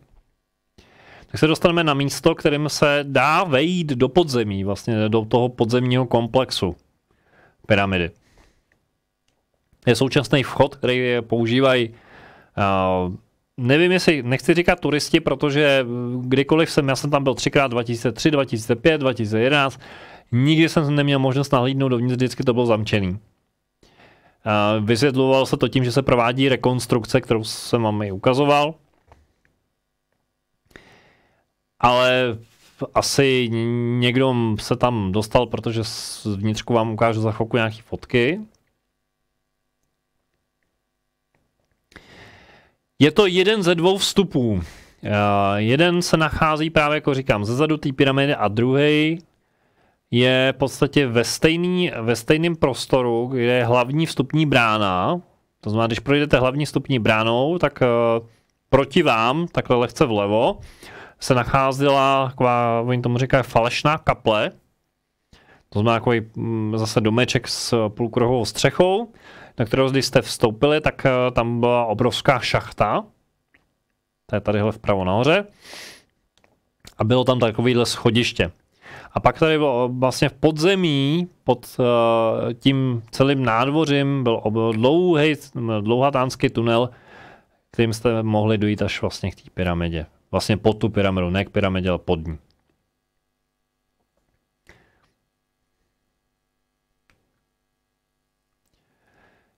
Tak se dostaneme na místo, kterým se dá vejít do podzemí, vlastně do toho podzemního komplexu pyramidy. Je současný vchod, který používají, nevím jestli, nechci říkat turisti, protože kdykoliv já jsem tam byl 3x, 2003, 2005, 2011, nikdy jsem neměl možnost nahlídnout dovnitř, vždycky to bylo zamčený. Vysvětlovalo se to tím, že se provádí rekonstrukce, kterou jsem vám i ukazoval. Ale asi někdo se tam dostal, protože zvnitřku vám ukážu za chvilku nějaké fotky. Je to jeden ze dvou vstupů. Jeden se nachází právě, jako říkám, zezadu té pyramidy a druhý je v podstatě ve stejném prostoru, kde je hlavní vstupní brána. To znamená, když projdete hlavní vstupní bránou, tak proti vám, takhle lehce vlevo, se nacházela taková, oni tomu říkají, falešná kaple. To znamená takový zase domeček s půlkruhovou střechou, na kterou když jste vstoupili, tak tam byla obrovská šachta. To je tadyhle vpravo nahoře. A bylo tam takovýhle schodiště. A pak tady bylo vlastně v podzemí, pod tím celým nádvořím, byl dlouhatánský tunel, kterým jste mohli dojít až vlastně k té pyramidě. Vlastně pod tu pyramidu, ne k pyramidě, ale pod ní.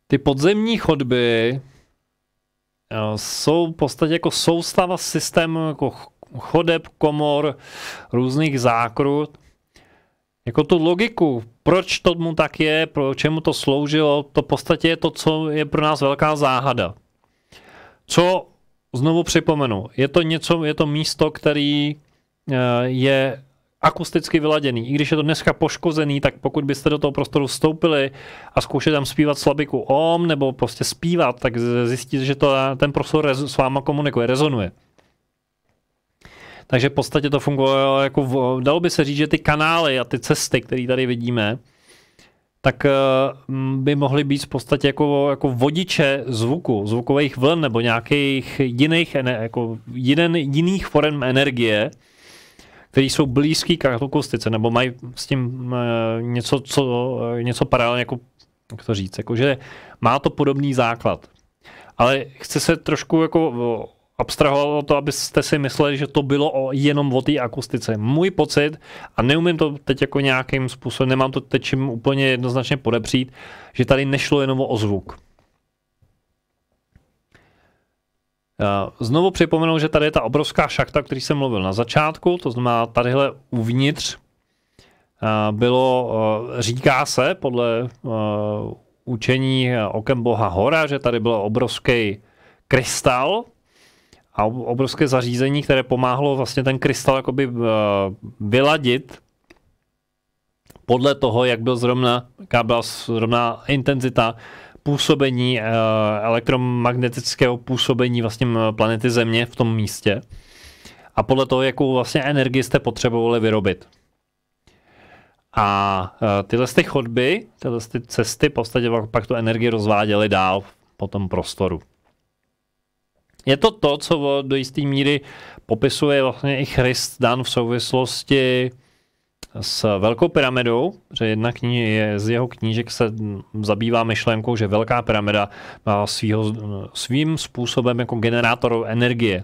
Ty podzemní chodby jsou v podstatě jako soustava systému jako chodeb, komor, různých zákrut. Jako tu logiku, proč tomu tak je, pro čemu to sloužilo, to v podstatě je to, co je pro nás velká záhada. Co znovu připomenu, je to místo, který je akusticky vyladěný. I když je to dneska poškozený, tak pokud byste do toho prostoru vstoupili a zkoušeli tam zpívat slabiku Om nebo prostě zpívat, tak zjistíte, že ten prostor s váma komunikuje, rezonuje. Takže v podstatě to funguje jako, dalo by se říct, že ty kanály a ty cesty, které tady vidíme, tak by mohly být v podstatě jako vodiče zvuku, zvukových vln nebo nějakých jiných forem energie, které jsou blízké k akustice, nebo mají s tím něco paralelně, jako, jak to říct, jakože má to podobný základ. Ale chci se trošku jako abstrahovat o to, abyste si mysleli, že to bylo jenom o té akustice. Můj pocit, a neumím to teď jako nějakým způsobem, nemám to teď čím úplně jednoznačně podepřít, že tady nešlo jenom o zvuk. Znovu připomenu, že tady je ta obrovská šachta, o který jsem mluvil na začátku, to znamená tadyhle uvnitř bylo, říká se podle učení okem boha Hora, že tady byl obrovský krystal a obrovské zařízení, které pomáhalo vlastně ten krystal jakoby vyladit podle toho, jaká byla zrovna intenzita působení, elektromagnetického působení vlastně planety Země v tom místě a podle toho, jakou vlastně energii jste potřebovali vyrobit. A tyhle ty chodby, tyhle ty cesty v podstatě pak tu energii rozváděly dál po tom prostoru. Je to, co do jisté míry popisuje vlastně i Christ Dan v souvislosti s Velkou pyramidou, že jedna z jeho knížek se zabývá myšlenkou, že Velká pyramida má svým způsobem jako generátor energie.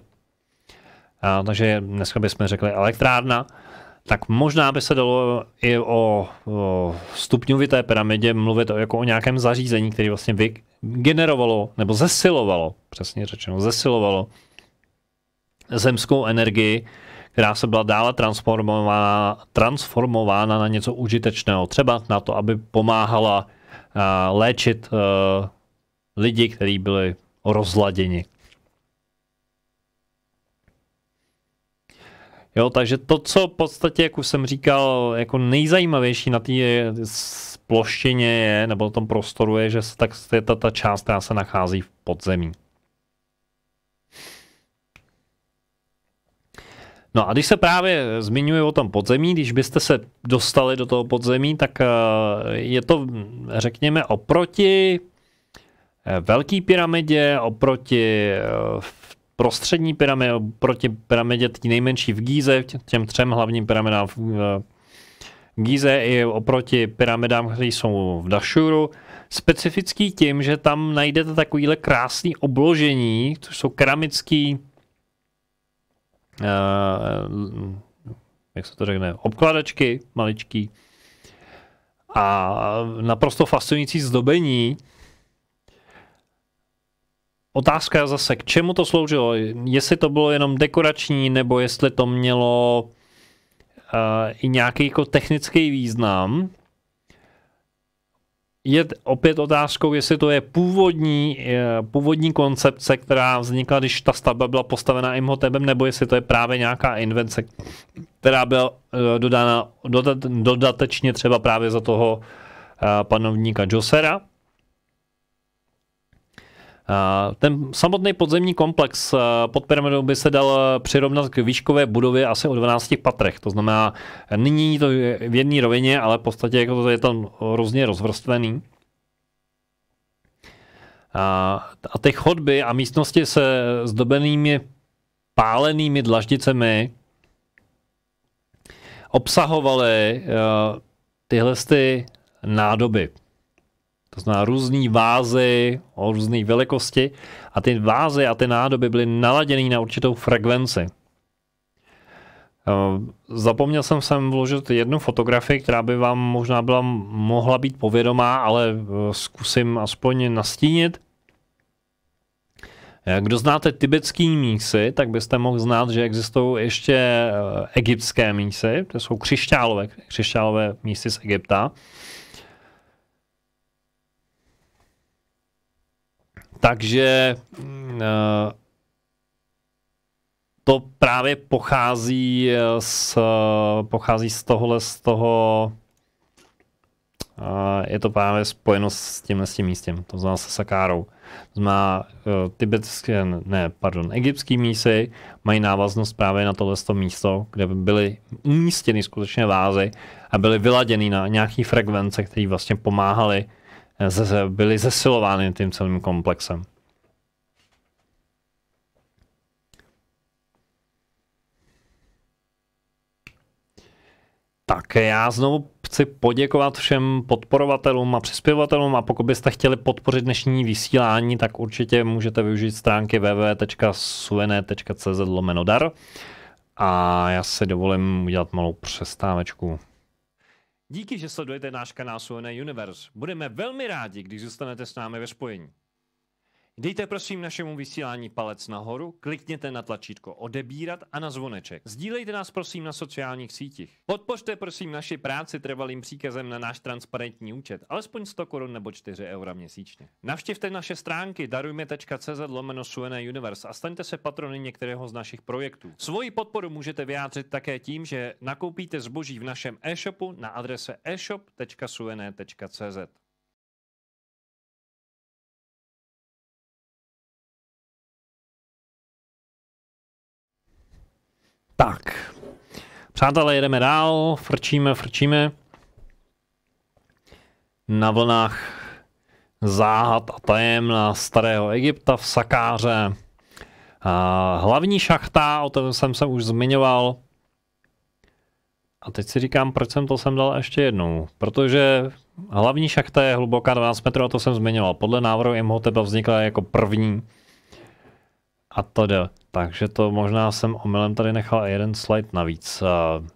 Takže dneska bychom řekli elektrárna, tak možná by se dalo i o stupňovité pyramidě mluvit jako o nějakém zařízení, které vlastně generovalo nebo zesilovalo, přesně řečeno, zemskou energii, která se byla dále transformována na něco užitečného. Třeba na to, aby pomáhala léčit lidi, kteří byli rozladěni. Jo, takže to, co v podstatě, jak už jsem říkal, jako nejzajímavější na té ploštině je, nebo na tom prostoru je, že je ta část, která se nachází v podzemí. No a když se právě zmiňuje o tom podzemí, když byste se dostali do toho podzemí, tak je to, řekněme, oproti Velké pyramidě, oproti prostřední pyramidě, oproti pyramidě nejmenší v Gíze, těm 3 hlavním pyramidám v Gíze i oproti pyramidám, které jsou v Dašuru, specifický tím, že tam najdete takovýhle krásný obložení, což jsou keramický jak se to řekne, obkladačky maličký a naprosto fascinující zdobení. Otázka je zase, k čemu to sloužilo, jestli to bylo jenom dekorační, nebo jestli to mělo i nějaký jako technický význam. Je opět otázkou, jestli to je původní koncepce, která vznikla, když ta stavba byla postavena Imhotepem, nebo jestli to je právě nějaká invence, která byla dodána dodatečně třeba právě za toho panovníka Džosera. Ten samotný podzemní komplex pod pyramidou by se dal přirovnat k výškové budově asi o 12 patrech. To znamená, nyní to v jedné rovině, ale v podstatě jako to je tam různě rozvrstvený. A ty chodby a místnosti se zdobenými pálenými dlaždicemi obsahovaly tyhle nádoby. To znamená různý vázy o různé velikosti a ty vázy a ty nádoby byly naladěny na určitou frekvenci. Zapomněl jsem sem vložit jednu fotografii, která by vám možná mohla být povědomá, ale zkusím aspoň nastínit. Kdo znáte tibetský mísy, tak byste mohl znát, že existují ještě egyptské mísy, to jsou křišťálové mísy z Egypta. Takže to právě pochází z toho, je to právě spojeno s tímhle místem, to znamená se Sakárou. To znamená egyptský mísy mají návaznost právě na tohle místo, kde byly umístěny skutečně vázy a byly vyladěny na nějaký frekvence, které vlastně pomáhaly, byly zesilovány tím celým komplexem. Tak já znovu chci poděkovat všem podporovatelům a přispěvatelům a pokud byste chtěli podpořit dnešní vysílání, tak určitě můžete využít stránky www.suene.cz/dar a já si dovolím udělat malou přestávečku. Díky, že sledujete náš kanál Suene Universe. Budeme velmi rádi, když zůstanete s námi ve spojení. Dejte prosím našemu vysílání palec nahoru, klikněte na tlačítko odebírat a na zvoneček. Sdílejte nás prosím na sociálních sítích. Podpořte prosím naši práci trvalým příkazem na náš transparentní účet, alespoň 100 korun nebo 4 eura měsíčně. Navštivte naše stránky darujme.cz/Suene Universe a staňte se patrony některého z našich projektů. Svoji podporu můžete vyjádřit také tím, že nakoupíte zboží v našem e-shopu na adrese e-shop.suene.cz. Tak, přátelé, jedeme dál, frčíme na vlnách záhad a tajemna starého Egypta v Sakáře. Hlavní šachta, o tom jsem se už zmiňoval. A teď si říkám, proč jsem to sem dal ještě jednou. Protože hlavní šachta je hluboká 12 metrů a to jsem zmiňoval. Podle návrhu Imhotepa vznikla jako první. A to jde. Takže to možná jsem omylem tady nechal jeden slide navíc.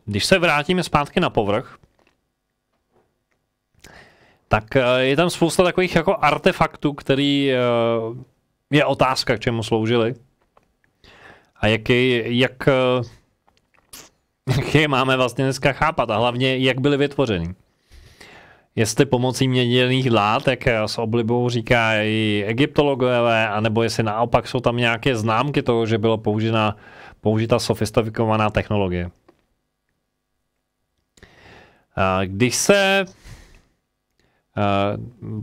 Když se vrátíme zpátky na povrch, tak je tam spousta takových jako artefaktů, který je otázka, k čemu sloužily. A jak je máme vlastně dneska chápat a hlavně jak byly vytvořeny. jestli pomocí měděných dlát, jak s oblibou říkají egyptologové, anebo jestli naopak jsou tam nějaké známky toho, že bylo použita sofistikovaná technologie. Když se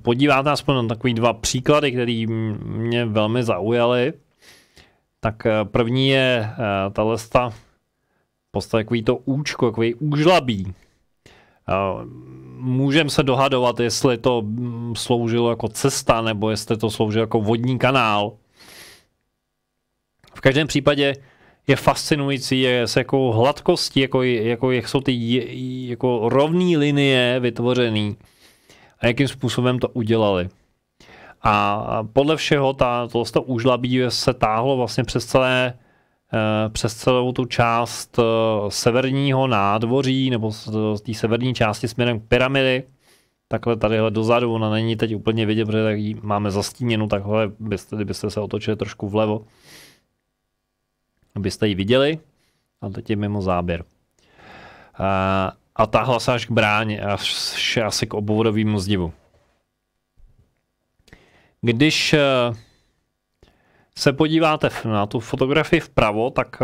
podíváte aspoň na takový dva příklady, které mě velmi zaujaly, tak první je tato podstatě takový to účko, takový úžlabí. Můžeme se dohadovat, jestli to sloužilo jako cesta, nebo jestli to sloužilo jako vodní kanál. V každém případě je fascinující, je s jakou hladkostí, jak jsou ty jako rovné linie vytvořený a jakým způsobem to udělali. A podle všeho to úžlabí se táhlo vlastně přes celou tu část severního nádvoří, nebo z té severní části směrem k pyramidy. Takhle tadyhle dozadu, ona není teď úplně vidět, protože tak ji máme zastíněnu, takhle kdybyste se otočili trošku vlevo, abyste ji viděli, a teď je mimo záběr. A táhla se až k bráně, až asi k obvodovému zdivu. Když se podíváte na tu fotografii vpravo, tak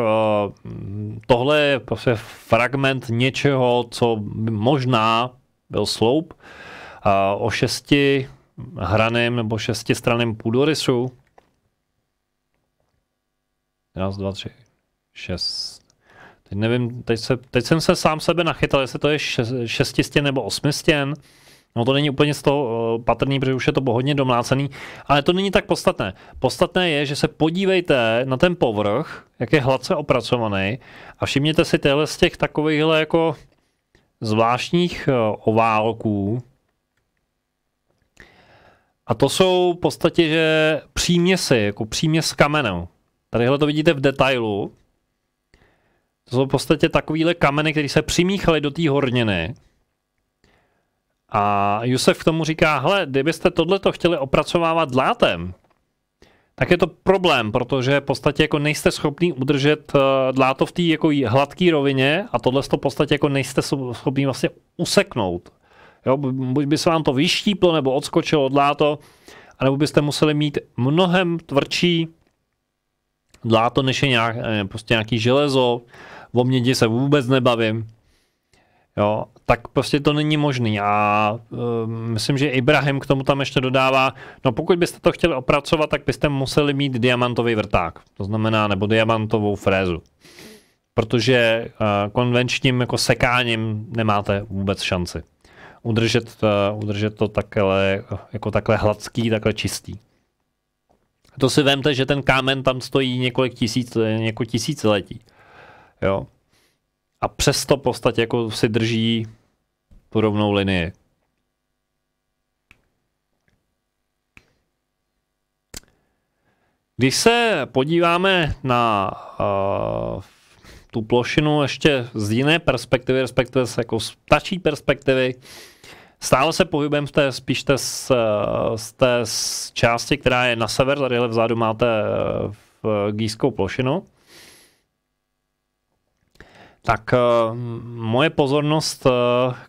tohle je prostě fragment něčeho, co by možná byl sloup o 6hraném nebo 6stranném půdorysu. 1, 2, 3, 6. Teď nevím, teď jsem se sám sebe nachytal, jestli to je 6stěn nebo 8stěn. No to není úplně z toho patrný, protože už je to hodně domlácený, ale to není tak podstatné. Podstatné je, že se podívejte na ten povrch, jak je hladce opracovaný, a všimněte si tyhle z těch takovýchhle jako zvláštních oválků. A to jsou v podstatě, že příměsi, jako příměs kamenu. Tadyhle to vidíte v detailu. To jsou v podstatě takovýhle kameny, které se přimíchaly do té horniny. A Jusef k tomu říká, hele, kdybyste tohleto chtěli opracovávat dlátem, tak je to problém, protože v podstatě jako nejste schopný udržet dláto v té jako hladké rovině a tohle to v podstatě jako nejste schopný vlastně useknout. Jo, buď by se vám to vyštíplo nebo odskočilo dláto, anebo byste museli mít mnohem tvrdší dláto, než je prostě nějaký železo, o mědi se vůbec nebavím. Jo, tak prostě to není možný a myslím, že Ibrahim k tomu tam ještě dodává, no pokud byste to chtěli opracovat, tak byste museli mít diamantový vrták, to znamená, nebo diamantovou frézu, protože konvenčním jako sekáním nemáte vůbec šanci udržet to takhle, jako takhle hladký, takhle čistý. To si vemte, že ten kámen tam stojí několik tisíciletí. Jo. A přesto v podstatě jako si drží tu rovnou linii. Když se podíváme na tu plošinu ještě z jiné perspektivy, respektive z jako ptačí perspektivy, stále se pohybujeme spíš z té části, která je na sever, tadyhle vzadu máte Gízskou plošinu. Tak moje pozornost,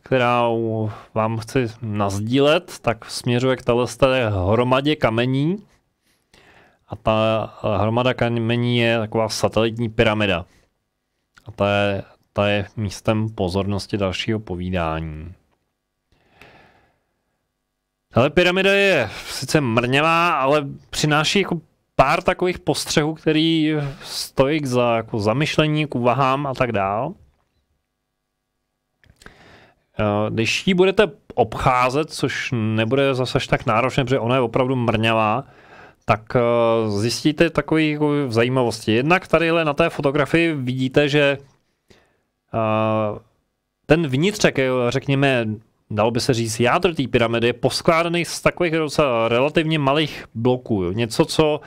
kterou vám chci nasdílet, tak směřuje k té hromadě kamení. A ta hromada kamení je taková satelitní pyramida. A ta je místem pozornosti dalšího povídání. Tahle pyramida je sice mrňavá, ale přináší jako pár takových postřehů, který stojí za jako zamyšlení, k úvahám a tak dál. Když ji budete obcházet, což nebude zase tak náročné, protože ona je opravdu mrňavá, tak zjistíte takové jako zajímavosti. Jednak tadyhle na té fotografii vidíte, že ten vnitřek, řekněme, dalo by se říct, jádro té pyramidy je poskládaný z takových relativně malých bloků. Něco, co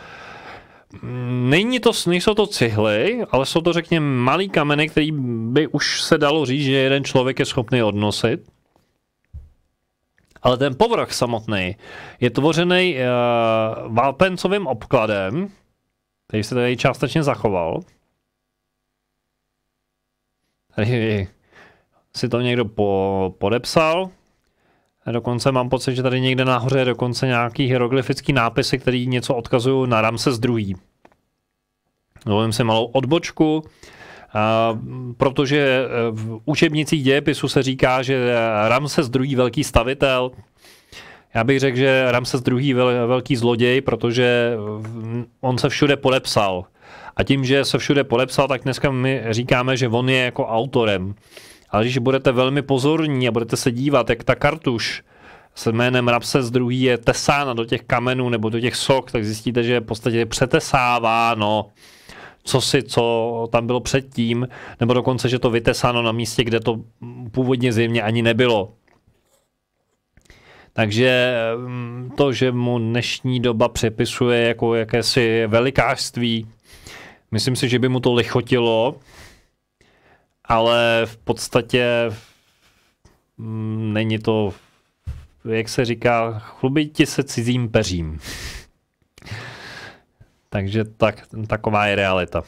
nejsou to cihly, ale jsou to, řekněme, malý kameny, který by už se dalo říct, že jeden člověk je schopný odnosit. Ale ten povrch samotný je tvořený vápencovým obkladem, který se tady částečně zachoval. Tady si to někdo podepsal. Dokonce mám pocit, že tady někde nahoře je dokonce nějaký hieroglyfický nápisy, který něco odkazují na Ramses II. Dovolím si malou odbočku, protože v učebnicích dějepisu se říká, že Ramses II. Velký stavitel. Já bych řekl, že Ramses II. Velký zloděj, protože on se všude podepsal. A tím, že se všude podepsal, tak dneska my říkáme, že on je jako autorem. Ale když budete velmi pozorní a budete se dívat, jak ta kartuš s jménem Ramses II. Je tesána do těch kamenů nebo do těch sok, tak zjistíte, že v podstatě je přetesáváno co tam bylo předtím, nebo dokonce, že to vytesáno na místě, kde to původně zjevně ani nebylo. Takže to, že mu dnešní doba přepisuje jako jakési velikářství, myslím si, že by mu to lichotilo, ale v podstatě není to, jak se říká, chlubiti se cizím peřím. Takže taková je realita.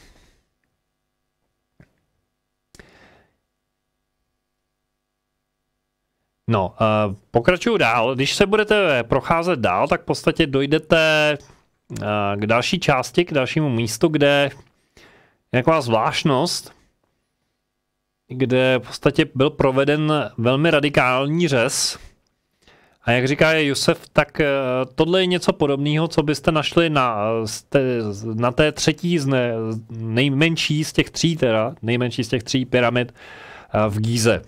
No, pokračuju dál. Když se budete procházet dál, tak v podstatě dojdete k další části, k dalšímu místu, kde je taková zvláštnost, kde v podstatě byl proveden velmi radikální řez. A jak říká Jusef, tak tohle je něco podobného, co byste našli na té třetí nejmenší z těch tří pyramid v Gíze.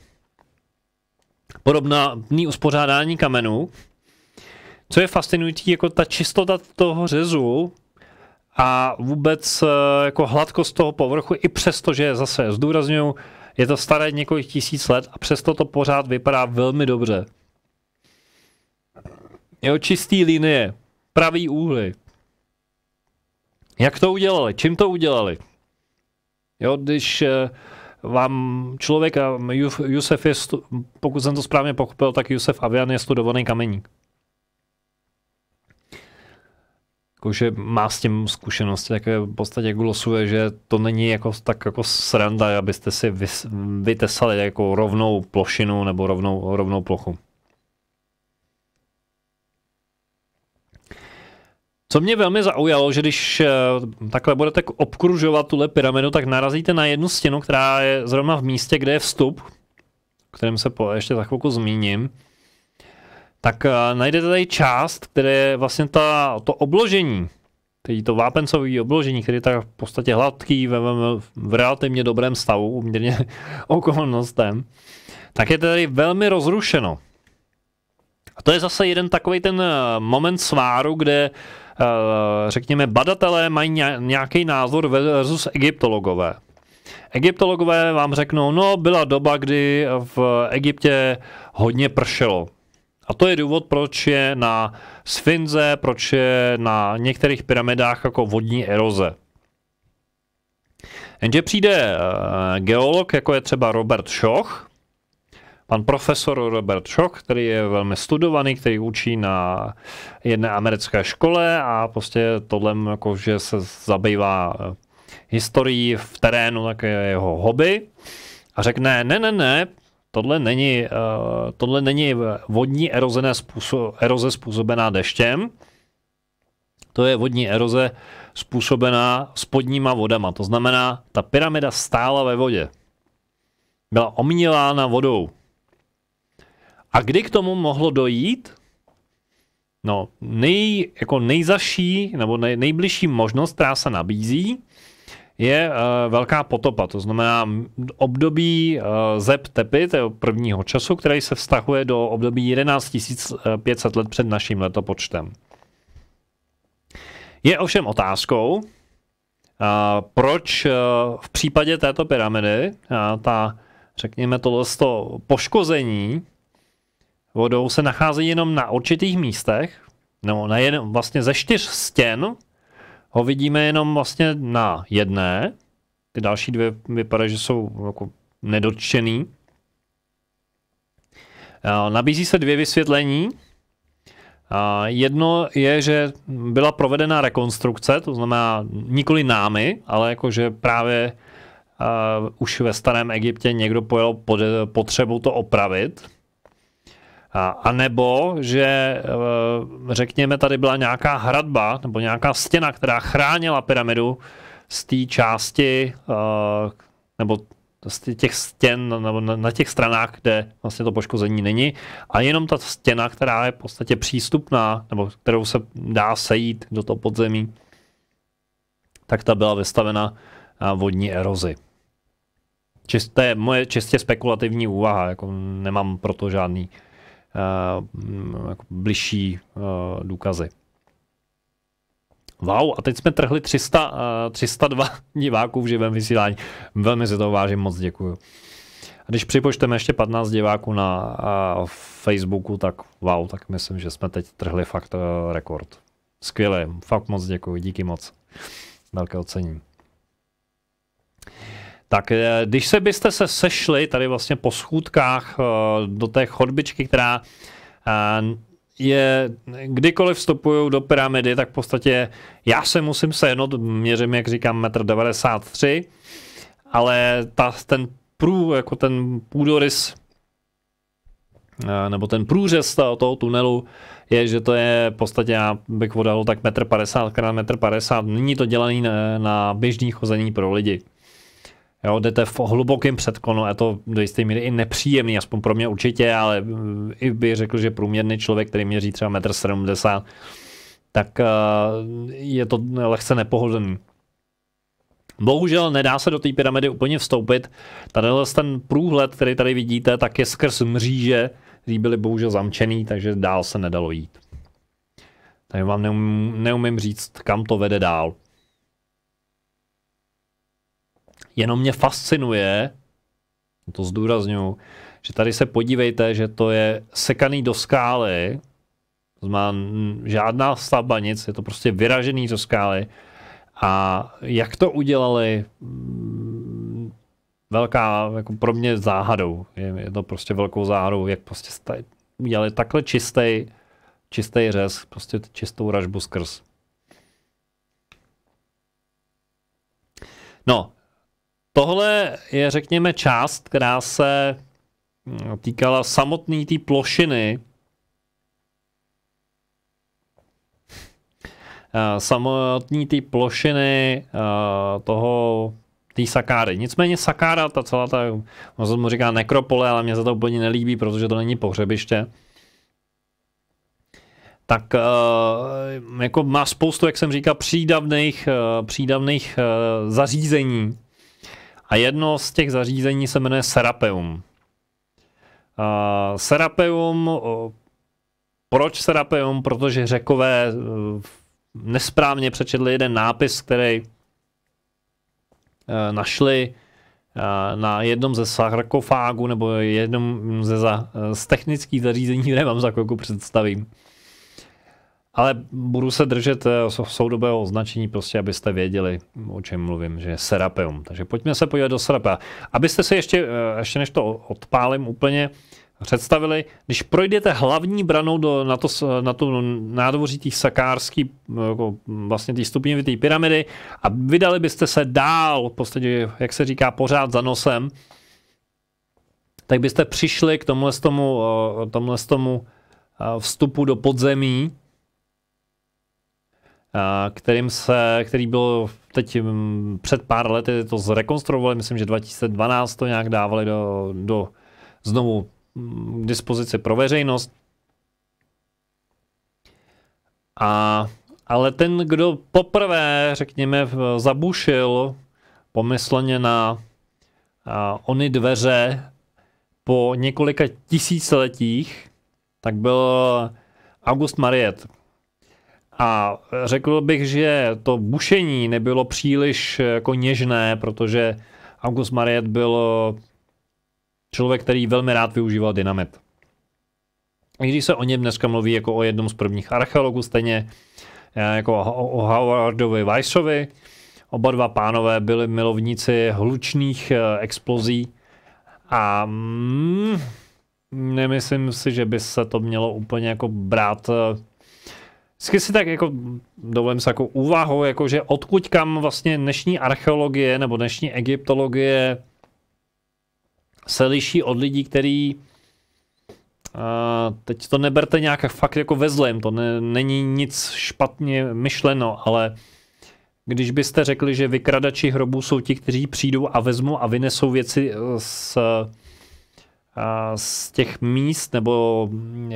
Podobný uspořádání kamenů. Co je fascinující, jako ta čistota toho řezu a vůbec jako hladkost toho povrchu, i přesto, že zase zdůrazňuji, je to staré několik tisíc let a přesto to pořád vypadá velmi dobře. Jo, čistý linie, pravý úhly. Jak to udělali? Čím to udělali? Jo, když vám člověk, Jusef je, pokud jsem to správně pochopil, tak Jusef Avian je studovaný kameník. Jakože má s tím zkušenosti, tak v podstatě glosuje, že to není jako, tak jako sranda, abyste si vytesali jako rovnou plošinu nebo rovnou plochu. Co mě velmi zaujalo, že když takhle budete obkružovat tuhle pyramidu, tak narazíte na jednu stěnu, která je zrovna v místě, kde je vstup, o kterém se ještě za chvilku zmíním. Tak najdete tady část, které je vlastně to obložení, to vápencové obložení, které je tak v podstatě hladký, v relativně dobrém stavu, uměrně okolnostem, tak je tady velmi rozrušeno. A to je zase jeden takový ten moment sváru, kde řekněme, badatelé mají nějaký názor versus egyptologové. Egyptologové vám řeknou, no byla doba, kdy v Egyptě hodně pršelo. A to je důvod, proč je na Sfinxe, proč je na některých pyramidách jako vodní eroze. Jenže přijde geolog, jako je třeba Robert Schoch, pan profesor Robert Schoch, který je velmi studovaný, který učí na jedné americké škole a prostě tohle, jako, že se zabývá historií v terénu, tak je jeho hobby. A řekne, ne, tohle není vodní eroze způsobená deštěm, to je vodní eroze způsobená spodníma vodama. To znamená, ta pyramida stála ve vodě. Byla omílána vodou. A kdy k tomu mohlo dojít? No, nejzazší nebo nejbližší možnost, která se nabízí, je velká potopa. To znamená období Zeb Tepy, prvního času, který se vztahuje do období 11 500 let před naším letopočtem. Je ovšem otázkou, proč v případě této pyramidy řekněme tohleto poškození vodou se nachází jenom na určitých místech, nebo vlastně ze 4 stěn ho vidíme jenom vlastně na jedné, ty další 2 vypadají, že jsou jako nedotčený. Nabízí se 2 vysvětlení. Jedno je, že byla provedena rekonstrukce, to znamená nikoli námi, ale jakože právě už ve starém Egyptě někdo pojel potřebu to opravit. A nebo, že řekněme, tady byla nějaká hradba nebo nějaká stěna, která chránila pyramidu z té části, nebo z těch stěn, nebo na těch stranách, kde vlastně to poškození není. A jenom ta stěna, která je v podstatě přístupná, nebo kterou se dá sejít do toho podzemí, tak ta byla vystavena vodní erozi. To je moje čistě spekulativní úvaha, jako nemám proto žádný jako bližší důkazy. Wow, a teď jsme trhli 302 diváků v živém vysílání. Velmi si to vážím, moc děkuju. A když připočteme ještě 15 diváků na Facebooku, tak wow, tak myslím, že jsme teď trhli fakt rekord. Skvělé, fakt moc děkuju, díky moc. Velké ocenění. Tak když byste se sešli tady vlastně po schůdkách do té chodbičky, která je, kdykoliv vstupuju do pyramidy, tak v podstatě já se musím sehnout, měřím, jak říkám, 1,93 m, ale ten půdorys nebo ten průřez toho tunelu je, že to je v podstatě, já bych odhalil tak 1,50 m x 1,50 m. Není to dělaný na běžný chození pro lidi. Jo, jdete v hlubokém předklonu, je to do jisté míry i nepříjemný, aspoň pro mě určitě, ale i bych řekl, že průměrný člověk, který měří třeba 1,70 m, tak je to lehce nepohodlný. Bohužel nedá se do té pyramidy úplně vstoupit. Tadyhle ten průhled, který tady vidíte, tak je skrz mříže, který byly bohužel zamčený, takže dál se nedalo jít. Takže vám neumím říct, kam to vede dál. Jenom mě fascinuje, to zdůrazňuji, že tady se podívejte, že to je sekaný do skály, to znamená žádná stavba, nic, je to prostě vyražený do skály. A jak to udělali, velká, jako pro mě záhadou, je to prostě velkou záhadou, jak prostě udělali takhle čistý řez, prostě čistou ražbu skrz. No, tohle je, řekněme, část, která se týkala samotné té plošiny, té Sakáry. Nicméně Sakára, ta celá ta, on se mu říká nekropole, ale mně se to úplně nelíbí, protože to není pohřebiště. Tak jako má spoustu, jak jsem říkal, přídavných zařízení. A jedno z těch zařízení se jmenuje Serapeum. Serapeum, proč Serapeum? Protože Řekové nesprávně přečetli jeden nápis, který našli na jednom ze sarkofágů, nebo jednom z technických zařízení, které vám za chvilku představím. Ale budu se držet soudobého označení, prostě abyste věděli, o čem mluvím, že je Serapeum. Takže pojďme se podívat do Serapea. Abyste si ještě než to odpálím úplně, představili, když projdete hlavní branou na tu nádvoří těch sakárský, jako vlastně té stupňovité pyramidy a vydali byste se dál, v podstatě, jak se říká, pořád za nosem, tak byste přišli k tomhle vstupu do podzemí, který byl teď před pár lety to zrekonstruovali, myslím, že 2012 to nějak dávali do znovu k dispozici pro veřejnost. Ale ten, kdo poprvé, řekněme, zabušil pomyslně na ony dveře po několika tisíciletích, tak byl August Mariette. A řekl bych, že to bušení nebylo příliš jako něžné, protože August Mariette byl člověk, který velmi rád využíval dynamit. I když se o něm dneska mluví jako o jednom z prvních archeologů, stejně jako o Howardovi Weissovi, oba dva pánové byli milovníci hlučných explozí a nemyslím si, že by se to mělo úplně jako brát. Vždycky si tak jako dovolím se jako úvahu, jakože odkud kam vlastně dnešní archeologie nebo dnešní egyptologie se liší od lidí, kteří teď to neberte nějak fakt jako ve zlém, to není nic špatně myšleno, ale když byste řekli, že vykradači hrobů jsou ti, kteří přijdou a vezmou a vynesou věci z těch míst, nebo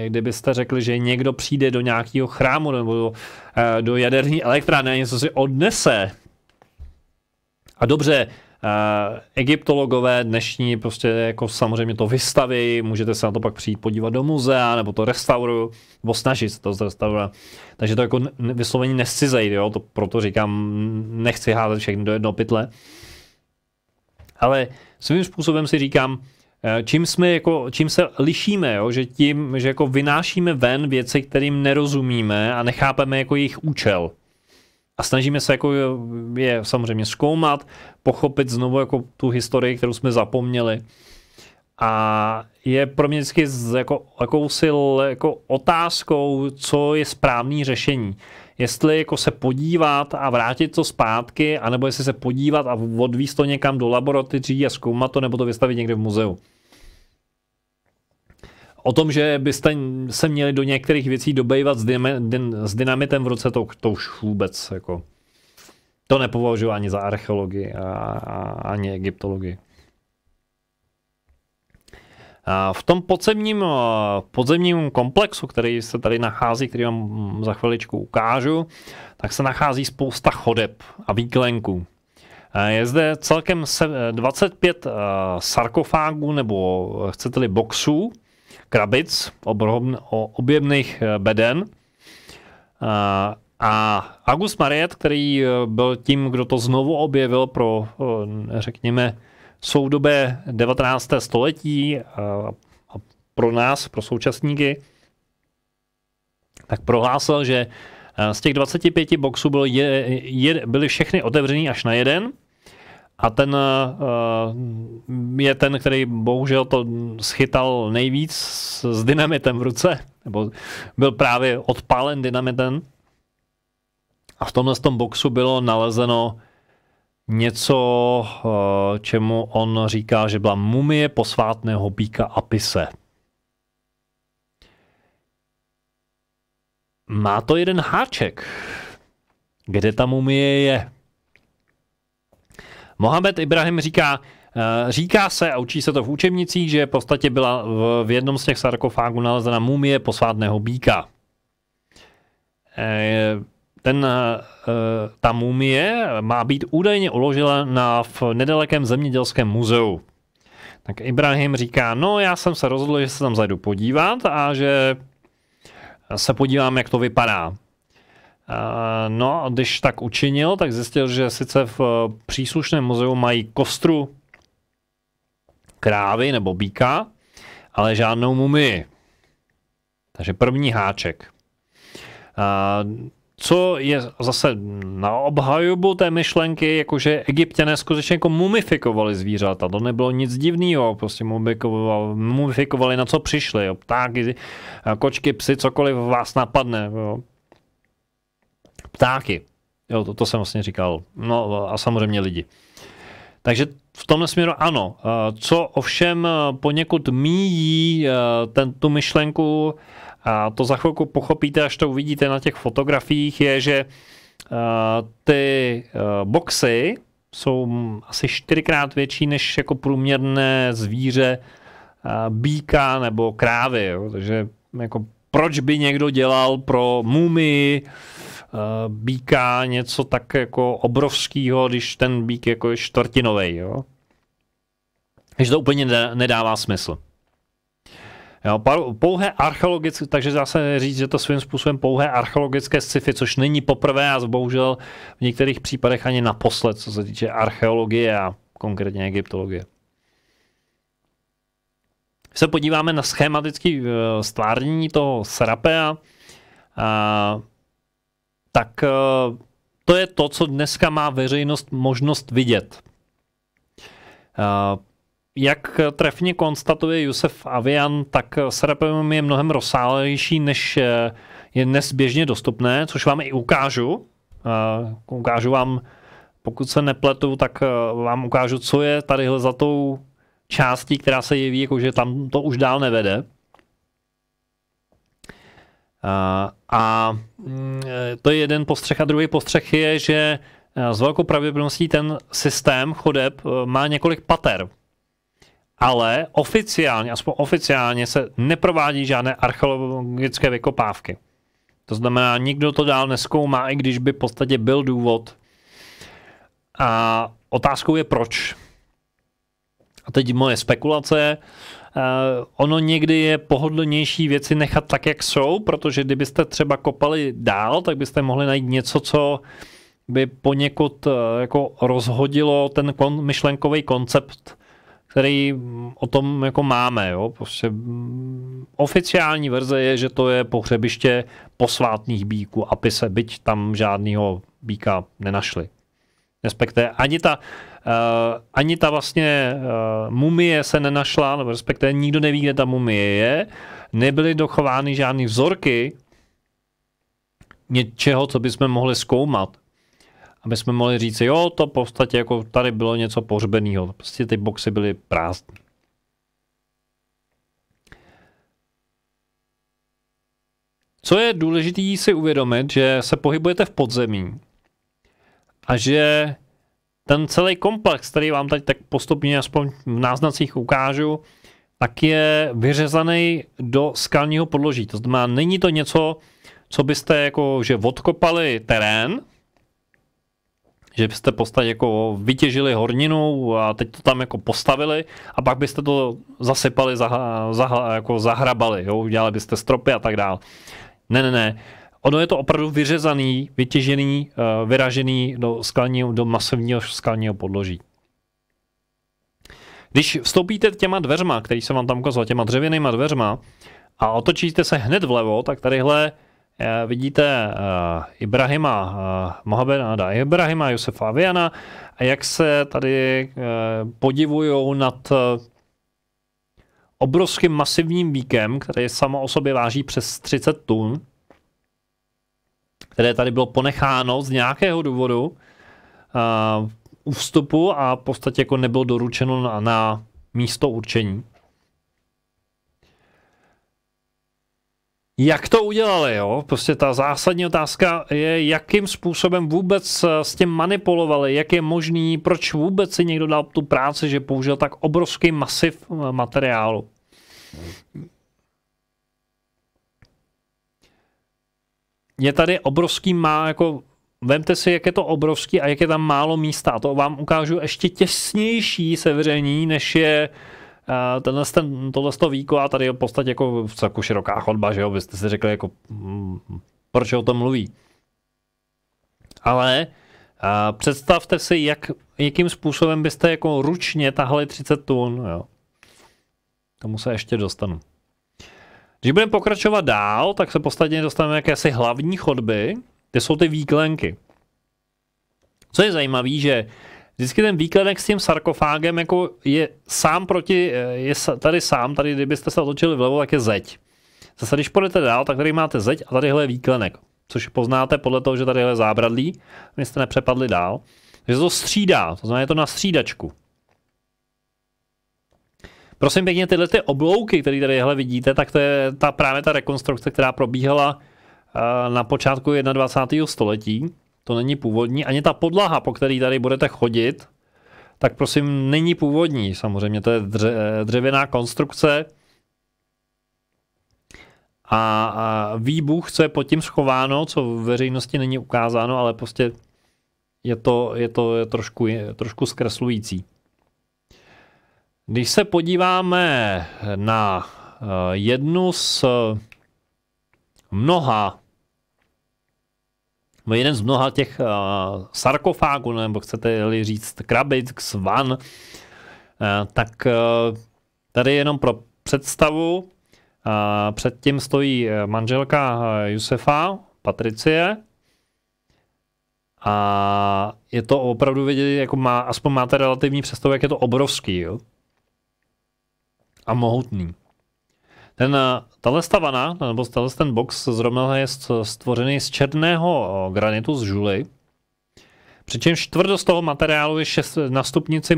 kdybyste řekli, že někdo přijde do nějakého chrámu nebo do jaderní elektrárny a něco si odnese. A dobře, egyptologové dnešní prostě jako samozřejmě to vystaví, můžete se na to pak přijít podívat do muzea, nebo to restaurují, nebo snažit se to zrestaurovat. Takže to jako vyslovení nescizej, jo, to proto říkám, nechci házet všechny do jednoho pytle. Ale svým způsobem si říkám, čím se lišíme, jo? Že tím, že jako vynášíme ven věci, kterým nerozumíme a nechápeme jako jejich účel. A snažíme se jako je samozřejmě zkoumat, pochopit znovu jako tu historii, kterou jsme zapomněli. A je pro mě vždycky jako, jakousi jako otázkou, co je správný řešení. Jestli jako se podívat a vrátit to zpátky, anebo jestli se podívat a odvízt to někam do laboratoří a zkoumat to, nebo to vystavit někde v muzeu. O tom, že byste se měli do některých věcí dobejvat s dynamitem v ruce, to už vůbec jako, to nepovažuji ani za archeologii ani egyptologii. V tom podzemním komplexu, který se tady nachází, který vám za chviličku ukážu, tak se nachází spousta chodeb a výklenků. Je zde celkem 25 sarkofágů, nebo chcete-li boxů, krabic, objemných beden. A August Mariette, který byl tím, kdo to znovu objevil pro, řekněme, soudobé 19. století a pro nás, pro současníky, tak prohlásil, že z těch 25 boxů byly všechny otevřený až na jeden. A ten je ten, který bohužel to schytal nejvíc s dynamitem v ruce, nebo byl právě odpálen dynamitem. A v tomhle tom boxu bylo nalezeno něco, čemu on říká, že byla mumie posvátného býka Apise. Má to jeden háček. Kde ta mumie je? Mohamed Ibrahim říká se a učí se to v učebnicích, že v podstatě byla v jednom z těch sarkofágů nalezena mumie posvátného býka. Ta mumie má být údajně uložena v nedalekém zemědělském muzeu. Tak Ibrahim říká, no já jsem se rozhodl, že se tam zajdu podívat a že se podívám, jak to vypadá. No, když tak učinil, tak zjistil, že sice v příslušném muzeu mají kostru krávy nebo býka, ale žádnou mumii. Takže první háček. Co je zase na obhajobu té myšlenky, jakože Egypťané skutečně jako mumifikovali zvířata. To nebylo nic divného, prostě mumifikovali na co přišli. Jo. Ptáky, kočky, psy, cokoliv vás napadne. Jo. Ptáky. Jo, to jsem vlastně říkal. No a samozřejmě lidi. Takže v tomhle směru ano. Co ovšem poněkud míjí tu myšlenku, a to za chvilku pochopíte, až to uvidíte na těch fotografiích, je, že ty boxy jsou asi 4x větší než jako průměrné zvíře býka nebo krávy. Jo. Takže jako proč by někdo dělal pro mumii býka něco tak jako obrovského, když ten býk jako je čtvrtinovej. Jo. Takže to úplně nedává smysl. Jo, pouhé archeologické, takže zase říct, že to svým způsobem pouhé archeologické sci-fi, což není poprvé a bohužel v některých případech ani naposled, co se týče archeologie a konkrétně egyptologie. Když se podíváme na schematické stvárnění toho Serapea, tak to je to, co dneska má veřejnost možnost vidět. Jak trefně konstatuje Jusef Avian, tak Serapeum je mnohem rozsáhlejší, než je dnes běžně dostupné, což vám i ukážu. Ukážu vám, pokud se nepletu, tak vám ukážu, co je tady za tou částí, která se jeví, jakože tam to už dál nevede. A to je jeden postřeh. A druhý postřeh je, že s velkou pravděpodobností ten systém chodeb má několik pater. Ale oficiálně, aspoň oficiálně se neprovádí žádné archeologické vykopávky. To znamená, nikdo to dál nezkoumá, i když by v podstatě byl důvod. A otázkou je proč. A teď moje spekulace. Ono někdy je pohodlnější věci nechat tak, jak jsou, protože kdybyste třeba kopali dál, tak byste mohli najít něco, co by poněkud jako rozhodilo ten myšlenkový koncept, který o tom jako máme. Jo? Prostě oficiální verze je, že to je pohřebiště posvátných býků, aby se byť tam žádného býka nenašli. Respektive ani ta vlastně mumie se nenašla, nebo respektive nikdo neví, kde ta mumie je. Nebyly dochovány žádné vzorky něčeho, co bychom mohli zkoumat. Aby jsme mohli říct, jo, to v podstatě jako tady bylo něco pohřbeného. Prostě ty boxy byly prázdné. Co je důležité si uvědomit, že se pohybujete v podzemí a že ten celý komplex, který vám tady tak postupně aspoň v náznacích ukážu, tak je vyřezaný do skalního podloží. To znamená, není to něco, co byste jako, že odkopali terén, že byste v podstatě jako vytěžili horninu a teď to tam jako postavili a pak byste to zasypali, jako zahrabali, jo? Udělali byste stropy a tak dále. Ne. Ono je to opravdu vyřezaný, vytěžený, vyražený do masivního skalního podloží. Když vstoupíte těma dveřma, který jsem vám tam ukazoval, těma dřevěnýma dveřma a otočíte se hned vlevo, tak tadyhle vidíte Ibrahima, Mohameda Ibrahima, Jusefa Aviana a jak se tady podivujou nad obrovským masivním býkem, který samo o sobě váží přes 30 tun, které tady bylo ponecháno z nějakého důvodu u vstupu a v podstatě jako nebylo doručeno na místo určení. Jak to udělali, jo? Prostě ta zásadní otázka je, jakým způsobem vůbec s tím manipulovali, jak je možný, proč vůbec si někdo dal tu práci, že použil tak obrovský masiv materiálu. Je tady obrovský jako vemte si, jak je to obrovský a jak je tam málo místa. A to vám ukážu ještě těsnější sevření, než je tohle víko a tady je v podstatě jako široká chodba, že jo, byste si řekli, jako, proč o tom mluví. Ale představte si, jakým způsobem byste jako ručně tahali 30 tun, jo. Tomu se ještě dostanu. Když budeme pokračovat dál, tak se podstatně dostaneme jakési hlavní chodby, kde jsou ty výklenky. Co je zajímavé, že vždycky ten výklenek s tím sarkofágem jako je sám tady kdybyste se otočili vlevo, tak je zeď. Zase když půjdete dál, tak tady máte zeď a tadyhle je výklenek, což poznáte podle toho, že tadyhle je zábradlí, abyste nepřepadli dál. Takže to střídá, to znamená, je to na střídačku. Prosím pěkně, tyhle ty oblouky, které tady vidíte, tak to je právě ta rekonstrukce, která probíhala na počátku 21. století. To není původní. Ani ta podlaha, po který tady budete chodit, tak prosím, není původní. Samozřejmě to je dřevěná konstrukce. A výbuch, co je pod tím schováno, co v veřejnosti není ukázáno, ale prostě je to trošku zkreslující. Když se podíváme na jeden z mnoha těch sarkofágů, nebo chcete-li říct krabic, van, tak tady jenom pro představu, předtím stojí manželka Jusefa, Patricie, a je to opravdu vidět, jako aspoň máte relativní představu, jak je to obrovský, jo? A mohutný. Tahle vana, nebo ten box zrovna je stvořený z černého granitu z žuly. Přičemž čtvrt z toho materiálu je na stupnici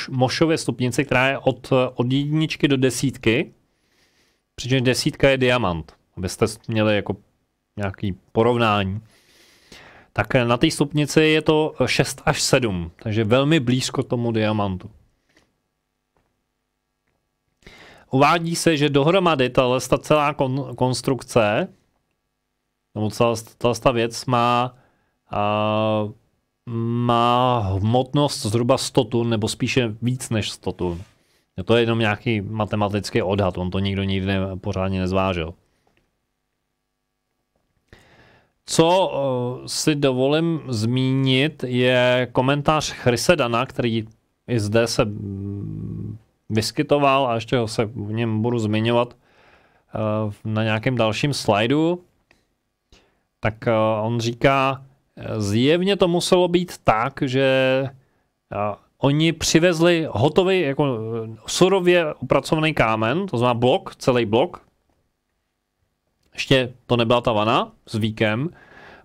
Mošově stupnici, která je od 1 do 10. Přičemž 10 je diamant. abyste měli jako nějaký porovnání. Tak na té stupnici je to 6 až 7, takže velmi blízko tomu diamantu. Uvádí se, že dohromady ta celá konstrukce, nebo ta věc má hmotnost zhruba 100 tun, nebo spíše víc než 100 tun. To je jenom nějaký matematický odhad, on to nikdo nikdy pořádně nezvážil. Co si dovolím zmínit, je komentář Chrise Dana, který i zde se vyskytoval a ještě se v něm budu zmiňovat na nějakém dalším slajdu. Tak on říká, zjevně to muselo být tak, že oni přivezli hotový, jako surově opracovaný kámen, to znamená blok, celý blok. Ještě to nebyla ta vana s víkem.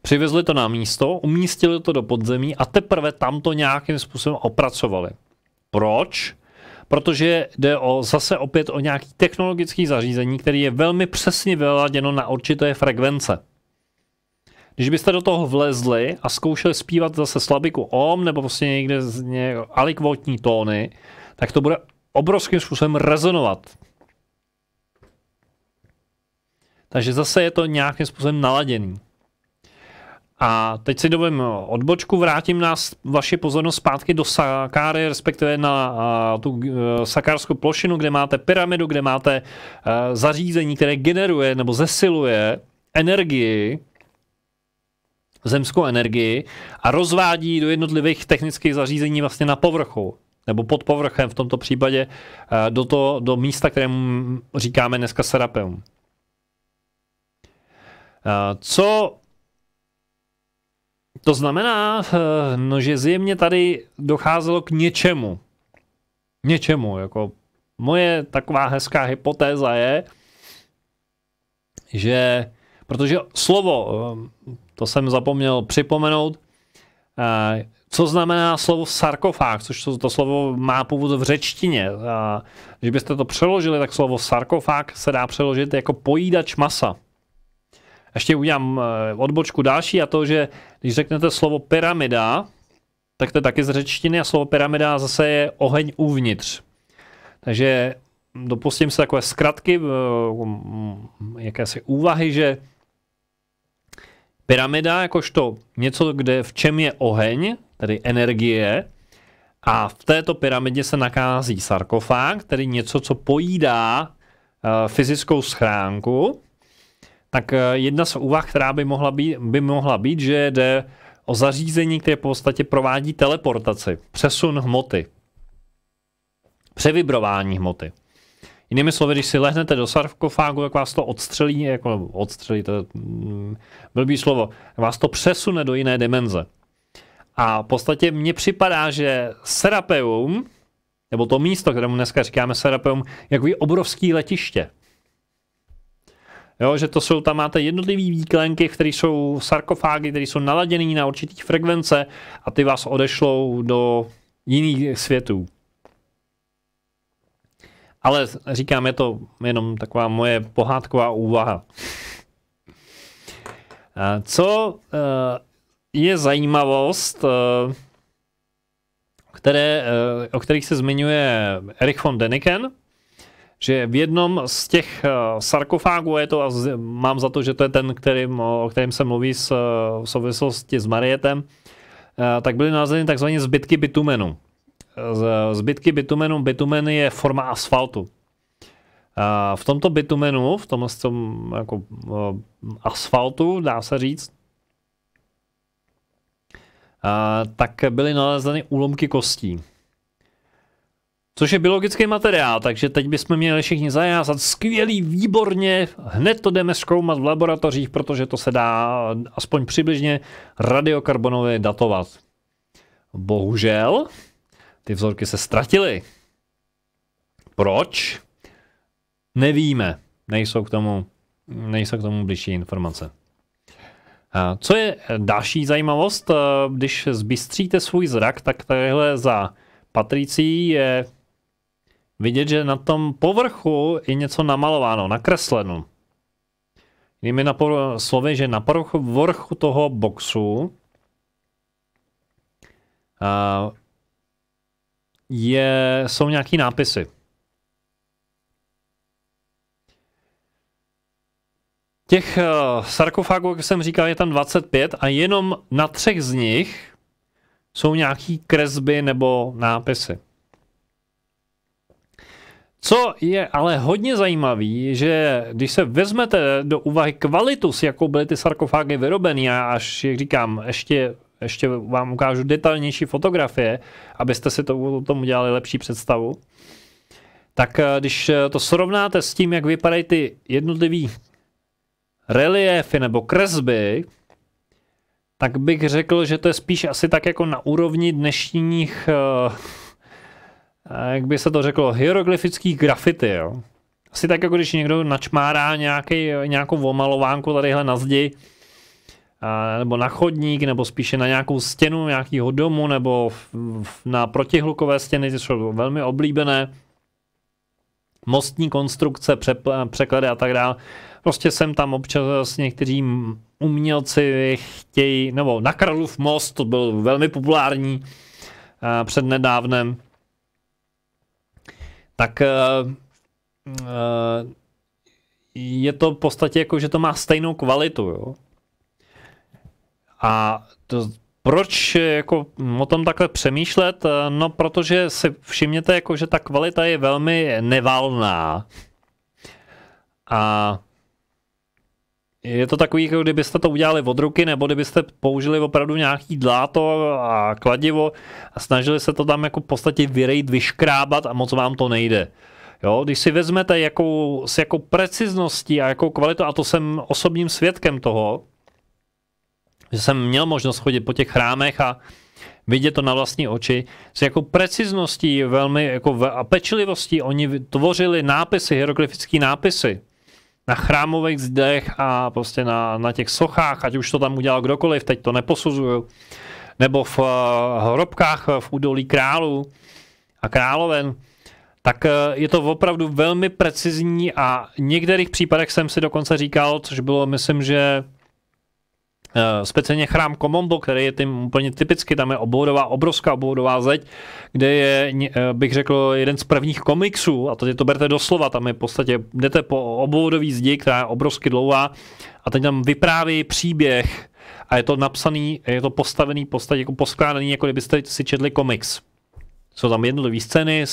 Přivezli to na místo, umístili to do podzemí a teprve tam to nějakým způsobem opracovali. Proč? Protože jde zase opět o nějaké technologické zařízení, které je velmi přesně vyladěno na určité frekvence. Když byste do toho vlezli a zkoušeli zpívat zase slabiku om nebo prostě někde alikvotní tóny, tak to bude obrovským způsobem rezonovat. Takže zase je to nějakým způsobem naladěný. A teď si dovolím odbočku, vrátím nás vaši pozornost zpátky do Sakáry, respektive na tu sakárskou plošinu, kde máte pyramidu, kde máte zařízení, které generuje nebo zesiluje energii, zemskou energii a rozvádí do jednotlivých technických zařízení vlastně na povrchu, nebo pod povrchem v tomto případě do místa, kterému říkáme dneska Serapeum. Co to znamená? No, že zjevně tady docházelo k něčemu. Jako moje taková hezká hypotéza je, že protože slovo, to jsem zapomněl připomenout, co znamená slovo sarkofág, což to slovo má původ v řečtině. Když byste to přeložili, tak slovo sarkofág se dá přeložit jako pojídač masa. Ještě udělám odbočku další a to, že když řeknete slovo pyramida, tak to je taky z řečtiny a slovo pyramida zase je oheň uvnitř. Takže dopustím se takové zkratky, jakési úvahy, že pyramida jakožto něco, v čem je oheň, tedy energie, a v této pyramidě se nachází sarkofág, tedy něco, co pojídá fyzickou schránku. Tak jedna z úvah, která by mohla být, že jde o zařízení, které v podstatě provádí teleportaci, přesun hmoty, převibrování hmoty. Jinými slovy, když si lehnete do sarkofágu, tak vás to odstřelí, to je blbý slovo, vás to přesune do jiné dimenze. A v podstatě mně připadá, že Serapeum, nebo to místo, kterému dneska říkáme Serapeum, jako je obrovský letiště. Jo, že tam máte jednotlivý výklenky, které jsou sarkofágy, které jsou naladěné na určitý frekvence a ty vás odešlou do jiných světů. Ale říkám, je to jenom taková moje pohádková úvaha. Co je zajímavost, o kterých se zmiňuje Erich von Däniken, že v jednom z těch sarkofágů, mám za to, že to je ten, o kterém se mluví v souvislosti s Marietem, tak byly nalezeny takzvané zbytky bitumenu. Zbytky bitumenu, bitumen je forma asfaltu. V tomto bitumenu, v tom jako asfaltu, dá se říct, tak byly nalezeny úlomky kostí. Což je biologický materiál, takže teď bychom měli všichni zajázat skvělý, výborně, hned to jdeme zkoumat v laboratořích, protože to se dá aspoň přibližně radiokarbonově datovat. Bohužel, ty vzorky se ztratily. Proč? Nevíme. Nejsou k tomu bližší informace. Co je další zajímavost? Když zbystříte svůj zrak, tak tadyhle za patricí je vidět, že na tom povrchu je něco namalováno, nakresleno. Jinými slovy, že na povrchu toho boxu jsou nějaký nápisy. Těch sarkofágů, jak jsem říkal, je tam 25 a jenom na 3 z nich jsou nějaký kresby nebo nápisy. Co je ale hodně zajímavý, že když se vezmete do úvahy kvalitu, s jakou byly ty sarkofágy vyrobeny, a až, jak říkám, ještě vám ukážu detailnější fotografie, abyste si o tom udělali lepší představu, tak když to srovnáte s tím, jak vypadají ty jednotlivý reliéfy nebo kresby, tak bych řekl, že to je spíš asi tak jako na úrovni dnešních, jak by se to řeklo, hieroglyfických grafity. Jo? Asi tak, jako když někdo načmárá nějakou omalovánku tadyhle na zdi, nebo na chodník, nebo spíše na nějakou stěnu nějakého domu, nebo na protihlukové stěny, ty jsou velmi oblíbené, mostní konstrukce, překlady a tak dále. Prostě sem tam občas někteří umělci chtějí, nebo na Karlův most, to byl velmi populární před nedávnem, tak je to v podstatě jako, že to má stejnou kvalitu. Jo? A proč jako o tom takhle přemýšlet? No, protože si všimněte, jako, že ta kvalita je velmi nevalná. A je to takový, jako kdybyste to udělali od ruky, nebo kdybyste použili opravdu nějaký dláto a kladivo a snažili se to tam jako v podstatě vyrejt, vyškrábat a moc vám to nejde. Jo, když si vezmete s jakou precizností a jakou kvalitou, a to jsem osobním svědkem toho, že jsem měl možnost chodit po těch chrámech a vidět to na vlastní oči, s jakou precizností velmi jako a pečlivostí oni tvořili nápisy, hieroglyfické nápisy na chrámových zdech a prostě na těch sochách, ať už to tam udělal kdokoliv, teď to neposuzuju, nebo v hrobkách v údolí králů a královen, tak je to opravdu velmi precizní a v některých případech jsem si dokonce říkal, což bylo, myslím, že speciálně chrám Komombo, který je tím úplně typicky, tam je obrovská obvodová zeď, kde je, bych řekl, jeden z prvních komiksů, a to berte doslova, tam je v podstatě, jdete po obvodový zdi, která je obrovsky dlouhá, a teď tam vypráví příběh a je to napsaný, je to postavený, v podstatě jako poskládaný, jako kdybyste si četli komiks. Jsou tam jednotlivé scény,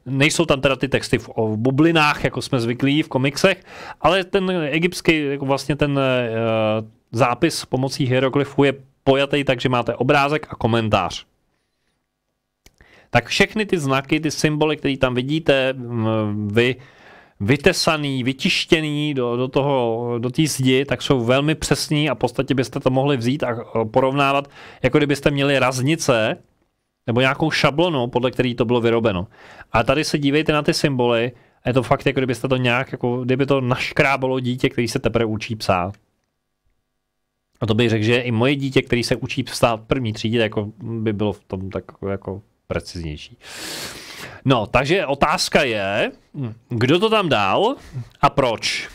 nejsou tam teda ty texty v bublinách, jako jsme zvyklí v komiksech, ale ten egyptský, jako vlastně ten zápis pomocí hieroglyfů je pojatý, takže máte obrázek a komentář. Tak všechny ty znaky, ty symboly, které tam vidíte, vytesaný, vytištěný do té zdi, tak jsou velmi přesní a v podstatě byste to mohli vzít a porovnávat, jako kdybyste měli raznice nebo nějakou šablonu, podle který to bylo vyrobeno. A tady se dívejte na ty symboly a je to fakt, jako kdybyste to nějak, jako kdyby to naškrábalo dítě, který se teprve učí psát. A to bych řekl, že i moje dítě, který se učí psát v první třídě, jako by bylo v tom tak jako preciznější. No, takže otázka je, kdo to tam dal a proč?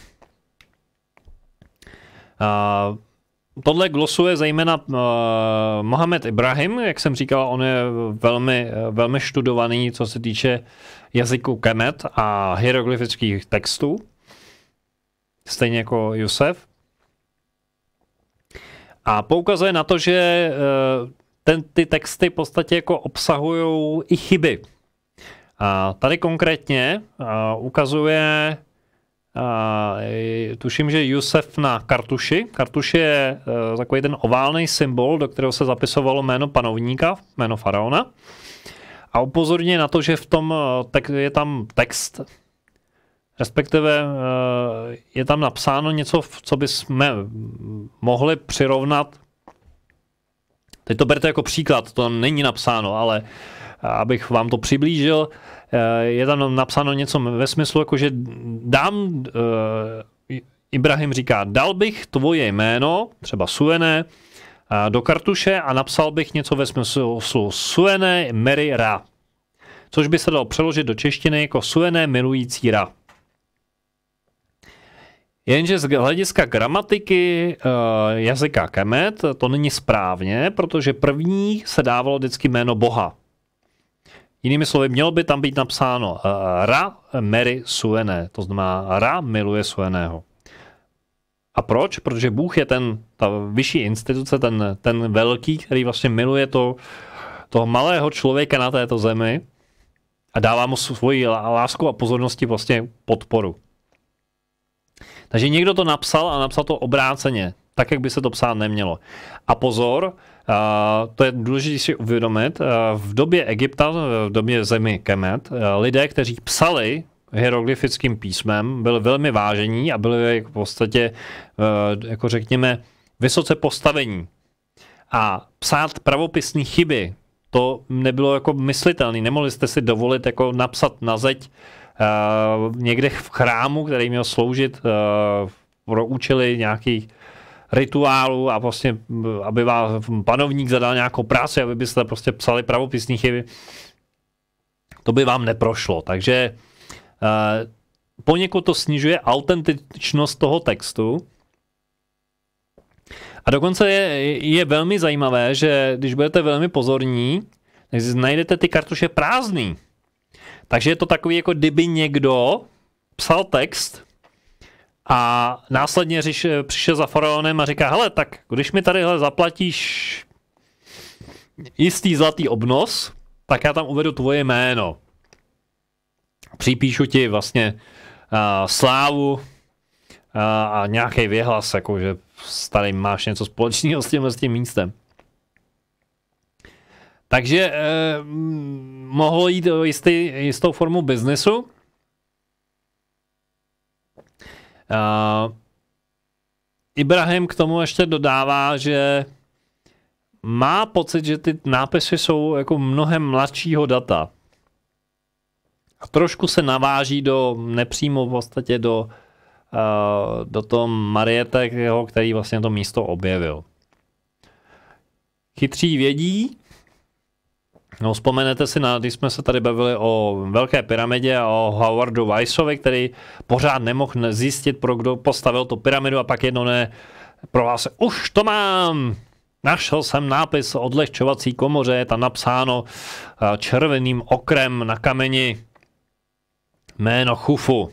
Tohle glosuje zejména Mohamed Ibrahim, jak jsem říkal, on je velmi študovaný, co se týče jazyku Kemet a hieroglyfických textů. Stejně jako Jusef. A poukazuje na to, že ty texty v podstatě jako obsahují i chyby. A tady konkrétně ukazuje, tuším, že Jusef na kartuši. Kartuš je takový ten oválný symbol, do kterého se zapisovalo jméno panovníka, jméno faraona. A upozorňuje na to, že v tom je tam text, respektive je tam napsáno něco, co bychom mohli přirovnat. Teď to berte jako příklad, to není napsáno, ale abych vám to přiblížil, je tam napsáno něco ve smyslu, jako že Ibrahim říká, dal bych tvoje jméno, třeba Suene, do kartuše a napsal bych něco ve smyslu Suene Meri Ra, což by se dalo přeložit do češtiny jako Suene milující Ra. Jenže z hlediska gramatiky jazyka Kemet to není správně, protože první se dávalo vždycky jméno Boha. Jinými slovy, mělo by tam být napsáno Ra Meri Suene, to znamená Ra miluje Sueného. A proč? Protože Bůh je ta vyšší instituce, ten velký, který vlastně miluje toho malého člověka na této zemi a dává mu svoji lásku a pozornosti vlastně podporu. Takže někdo to napsal a napsal to obráceně, tak, jak by se to psát nemělo. A pozor, to je důležité si uvědomit, v době Egypta, v době zemi Kemet, lidé, kteří psali hieroglyfickým písmem, byli velmi vážení a byli v podstatě, jako řekněme, vysoce postavení. A psát pravopisné chyby, to nebylo jako myslitelné. Nemohli jste si dovolit jako napsat na zeď někde v chrámu, který měl sloužit pro účely nějakých rituálů a vlastně, aby vám panovník zadal nějakou práci, aby byste prostě psali pravopisné chyby. To by vám neprošlo. Takže poněkud to snižuje autentičnost toho textu. A dokonce je velmi zajímavé, že když budete velmi pozorní, tak najdete ty kartuše prázdný. Takže je to takový, jako kdyby někdo psal text a následně přišel za faraonem a říká, hele, tak když mi tady zaplatíš jistý zlatý obnos, tak já tam uvedu tvoje jméno. Připíšu ti vlastně slávu a nějaký věhlas, jako že tady máš něco společného s tím místem. Takže mohlo jít o jistou formu biznesu. Ibrahim k tomu ještě dodává, že má pocit, že ty nápisy jsou jako mnohem mladšího data. A trošku se naváží nepřímo v podstatě do toho Mariete, který vlastně to místo objevil. Chytří vědí. No, vzpomenete si, když jsme se tady bavili o Velké pyramidě a o Howardu Weissovi, který pořád nemohl zjistit, pro kdo postavil tu pyramidu a pak jedno prohlásil, už to mám! Našel jsem nápis o odlehčovací komoře, je tam napsáno červeným okrem na kameni jméno Chufu,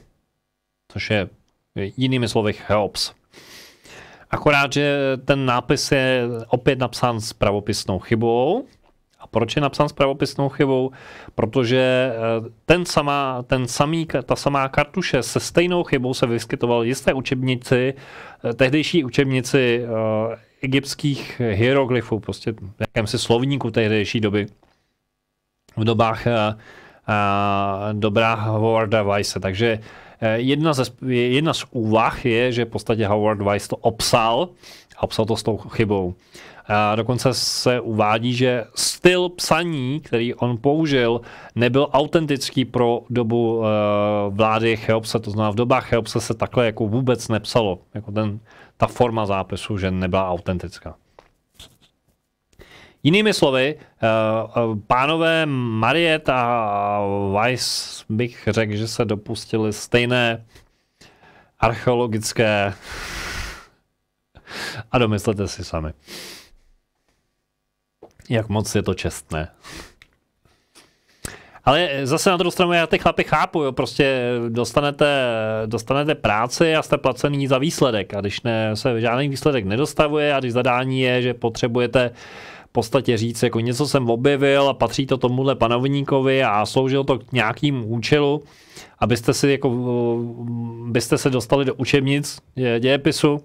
což je jinými slovy Cheops. Akorát, že ten nápis je opět napsán s pravopisnou chybou. A proč je napsán s pravopisnou chybou? Protože ta samá kartuše se stejnou chybou se vyskytoval jisté učebnici, tehdejší učebnici egyptských hieroglyfů, prostě v jakémsi slovníku tehdejší doby, v dobách Howarda Weisse. Takže jedna z úvah je, že v podstatě Howard Weiss to obsal to s tou chybou. A dokonce se uvádí, že styl psaní, který on použil, nebyl autentický pro dobu vlády Cheopse, to znamená v dobách Cheopse se takhle jako vůbec nepsalo. Jako ta forma zápisu, že nebyla autentická. Jinými slovy, pánové Mariette a Weiss bych řekl, že se dopustili stejné archeologické a domyslete si sami. Jak moc je to čestné. Ale zase na druhou stranu já ty chlapy chápu, jo, prostě dostanete práci a jste placený za výsledek a když se žádný výsledek nedostavuje a když zadání je, že potřebujete v podstatě říct, jako něco jsem objevil a patří to tomuhle panovníkovi a sloužil to k nějakému účelu, byste se dostali do učebnic dějepisu,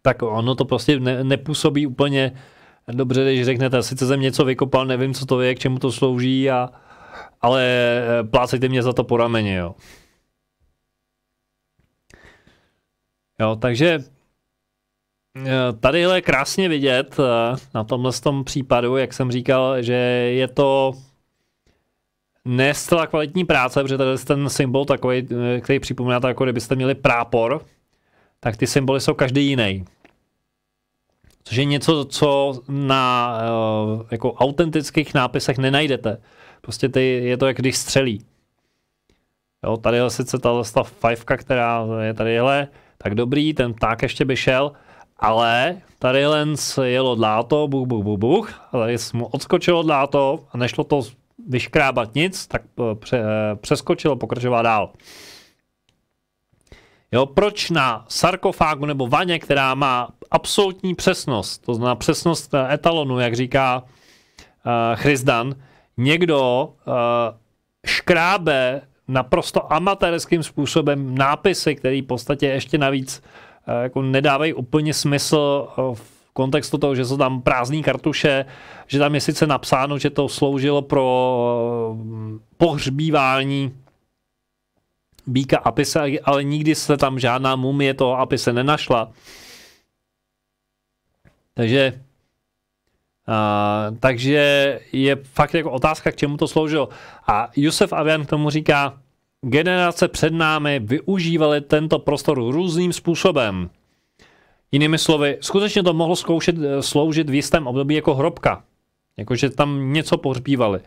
tak ono to prostě nepůsobí úplně dobře, když řeknete, sice jsem něco vykopal, nevím, co to je, k čemu to slouží, ale plácejte mě za to po rameni, jo. Jo, takže tadyhle je krásně vidět na tomhle tom případu, jak jsem říkal, že je to ne zcela kvalitní práce, protože tady ten symbol takový, který připomíná to, jako kdybyste měli prápor, tak ty symboly jsou každý jiný. Což je něco, co na jako autentických nápisech nenajdete. Prostě je to, jak když střelí. Jo, tady je sice ta fajfka, která je tadyhle, tak dobrý, ten pták ještě by šel, ale tadyhle jelo dláto, ale jestli mu odskočilo dláto a nešlo to vyškrábat nic, tak přeskočilo, pokračoval dál. Jo, proč na sarkofágu nebo vaně, která má absolutní přesnost, to znamená přesnost etalonu, jak říká Chrizdan, někdo škrábe naprosto amatérským způsobem nápisy, které v podstatě ještě navíc jako nedávají úplně smysl v kontextu toho, že jsou tam prázdné kartuše, že tam je sice napsáno, že to sloužilo pro pohřbívání býka Apise, ale nikdy se tam žádná mumie toho Apise nenašla. Takže je fakt jako otázka, k čemu to sloužilo. A Jusef Avian k tomu říká, generace před námi využívaly tento prostor různým způsobem. Jinými slovy, skutečně to mohlo sloužit v jistém období jako hrobka. Jakože tam něco pohřbívali.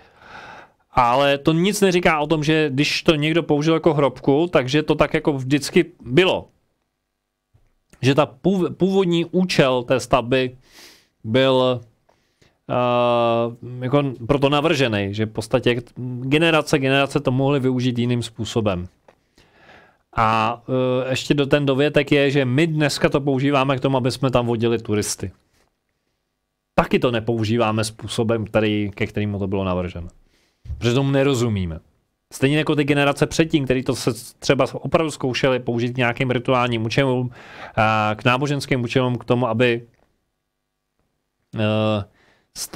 Ale to nic neříká o tom, že když to někdo použil jako hrobku, takže to tak jako vždycky bylo. Že ta původní účel té stavby byl jako proto navržený, že v podstatě generace to mohly využít jiným způsobem. A ještě ten dovětek je, že my dneska to používáme k tomu, aby jsme tam vodili turisty. Taky to nepoužíváme způsobem, ke kterému to bylo navrženo. Protože tomu nerozumíme. Stejně jako ty generace předtím, který to se třeba opravdu zkoušeli použít k nějakým rituálním účelům, k náboženským účelům, k tomu, aby z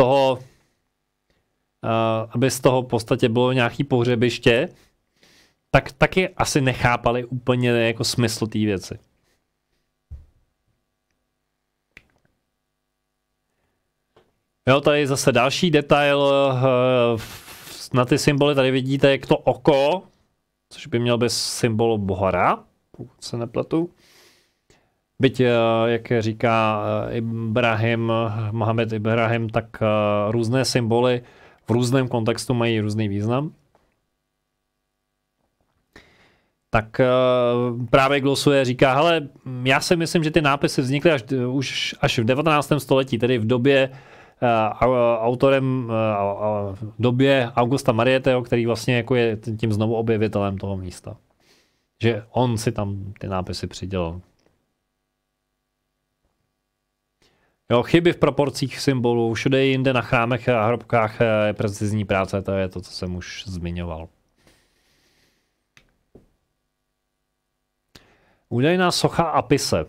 toho v podstatě bylo nějaký pohřebiště, tak taky asi nechápali úplně jako smysl té věci. Jo, tady zase další detail na ty symboly, tady vidíte, jak to oko, což by měl být symbol Bohara, pokud se nepletu. Byť, jak říká Mohamed Ibrahim, tak různé symboly v různém kontextu mají různý význam. Tak právě glosuje, říká, hele, já si myslím, že ty nápisy vznikly až v 19. století, tedy v době v době Augusta Marieteho, který vlastně jako je tím znovu objevitelem toho místa. Že on si tam ty nápisy přidělal. Jo, chyby v proporcích symbolů, všude jinde na chrámech a hrobkách je precizní práce, to je to, co jsem už zmiňoval. Údajná socha Apise.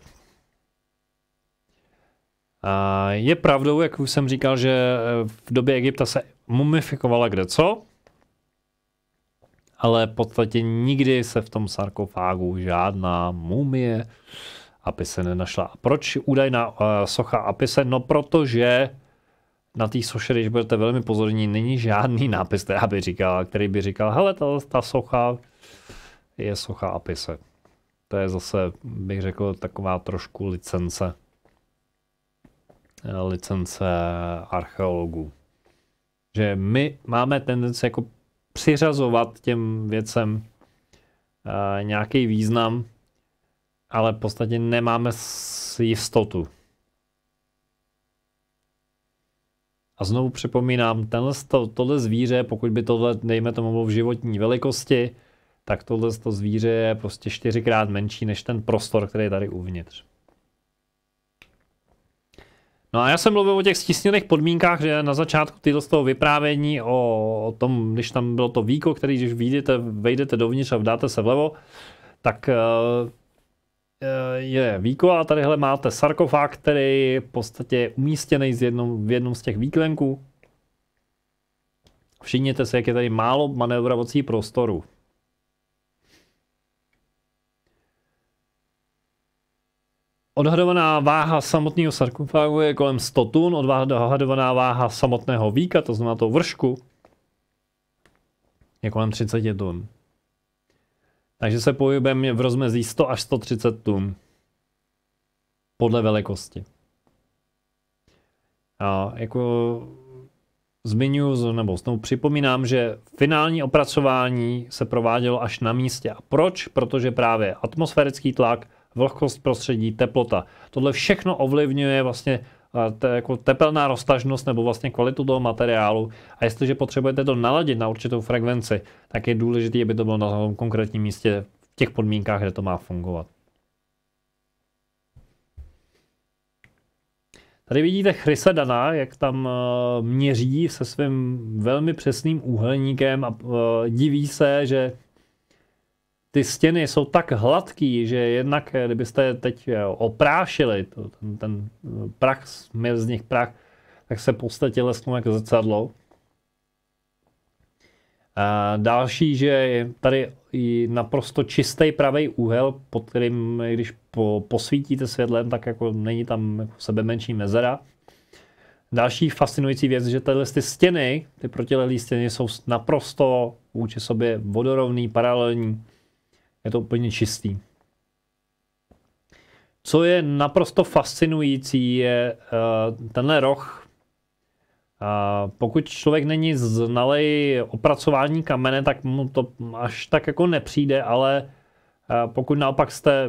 Je pravdou, jak už jsem říkal, že v době Egypta se mumifikovala kdeco, ale v podstatě nikdy se v tom sarkofágu žádná mumie Apise nenašla. A proč údajná socha Apise? No protože na té soše, když budete velmi pozorní, není žádný nápis, který by říkal, hele, ta socha je socha Apise. To je zase, bych řekl, taková trošku licence archeologů. Že my máme tendenci jako přiřazovat těm věcem nějaký význam, ale v podstatě nemáme jistotu. A znovu připomínám, tohle zvíře, pokud by tohle, dejme tomu, bylo v životní velikosti, tak tohle zvíře je prostě 4x menší než ten prostor, který je tady uvnitř. No a já jsem mluvil o těch stísněných podmínkách, že na začátku z toho vyprávění o tom, když tam bylo to víko, který když vejdete dovnitř a vdáte se vlevo, tak je víko a tadyhle máte sarkofág, který je v podstatě umístěný v jednom z těch výklenků. Všimněte si, jak je tady málo manévrovací prostoru. Odhadovaná váha samotného sarkofágu je kolem 100 tun, odhadovaná váha samotného víka, to znamená toho vršku, je kolem 30 tun. Takže se pohybujeme v rozmezí 100 až 130 tun. Podle velikosti. A jako zmiňuji, nebo znovu připomínám, že finální opracování se provádělo až na místě. A proč? Protože právě atmosférický tlak, vlhkost prostředí, teplota. Tohle všechno ovlivňuje vlastně jako tepelná roztažnost nebo vlastně kvalitu toho materiálu. A jestliže potřebujete to naladit na určitou frekvenci, tak je důležité, aby to bylo na tom konkrétním místě v těch podmínkách, kde to má fungovat. Tady vidíte Chrise Dana, jak tam měří se svým velmi přesným úhelníkem a diví se, že ty stěny jsou tak hladký, že jednak, kdybyste teď oprášili ten prach, směl z nich prach, tak se v podstatě lesnou jako zrcadlo. A další, že je tady i naprosto čistý pravý úhel, pod kterým, když posvítíte světlem, tak jako není tam jako sebe menší mezera. Další fascinující věc, že tyhle ty stěny, ty protilehlé stěny jsou naprosto vůči sobě vodorovný, paralelní. Je to úplně čistý. Co je naprosto fascinující, je tenhle roh. Pokud člověk není znalý opracování kamene, tak mu to až tak jako nepřijde, ale pokud naopak jste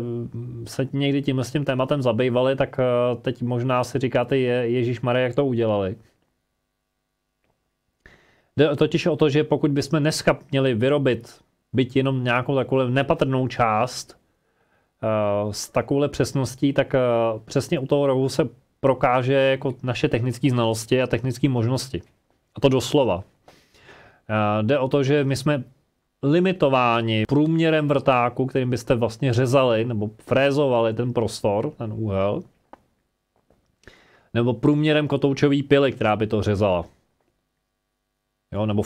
se někdy s tím tématem zabývali, tak teď možná si říkáte, Ježišmarja, jak to udělali. Jde totiž o to, že pokud bychom dneska měli vyrobit byť jenom nějakou takovou nepatrnou část s takovouhle přesností, tak přesně u toho rohu se prokáže jako naše technické znalosti a technické možnosti. A to doslova. Jde o to, že my jsme limitováni průměrem vrtáku, kterým byste vlastně řezali nebo frézovali ten prostor, ten úhel, nebo průměrem kotoučové pily, která by to řezala. Jo, nebo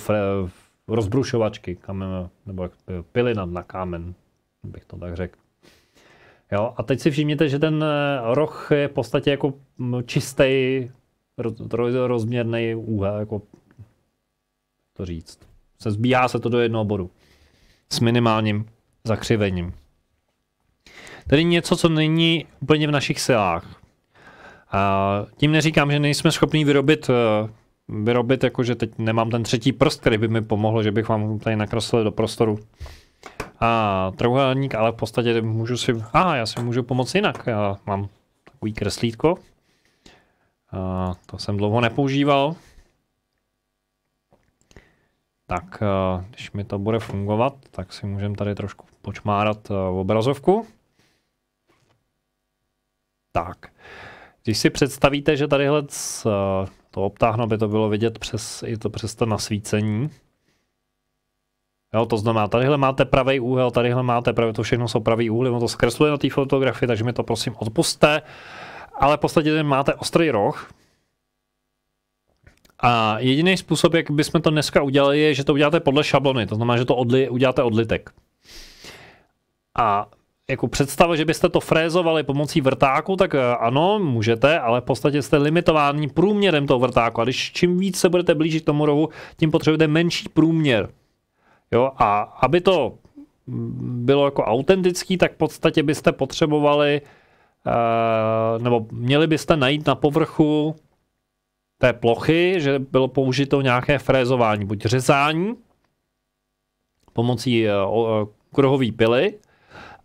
rozbrušovačky, kamen, nebo pily na kámen, bych to tak řekl. Jo, a teď si všimněte, že ten roh je v podstatě jako čistý, rozměrný úhel, jako to říct. Zbíhá se to do jednoho bodu s minimálním zakřivením. Tedy něco, co není úplně v našich silách. A tím neříkám, že nejsme schopni vyrobit, jakože teď nemám ten třetí prst, který by mi pomohl, že bych vám tady nakreslil do prostoru trojúhelník, ale v podstatě já si můžu pomoct jinak. Já mám takový kreslítko. To jsem dlouho nepoužíval. Tak když mi to bude fungovat, tak si můžeme tady trošku počmárat obrazovku. Tak. Když si představíte, že tadyhle to obtáhnu, aby to bylo vidět přes to nasvícení. Jo, to znamená, tadyhle máte pravý úhel, tadyhle máte pravý, to všechno jsou pravý úhly, ono to zkresluje na té fotografii, takže mi to prosím odpusťte. Ale v podstatě máte ostrý roh. A jediný způsob, jak bychom to dneska udělali, je, že to uděláte podle šablony, to znamená, že to uděláte odlitek. A jako představa, že byste to frézovali pomocí vrtáku, tak ano, můžete, ale v podstatě jste limitováni průměrem toho vrtáku. A když čím víc se budete blížit k tomu rohu, tím potřebujete menší průměr. Jo, a aby to bylo jako autentický, tak v podstatě byste potřebovali, nebo měli byste najít na povrchu té plochy, že bylo použito nějaké frézování, buď řezání pomocí kruhové pily,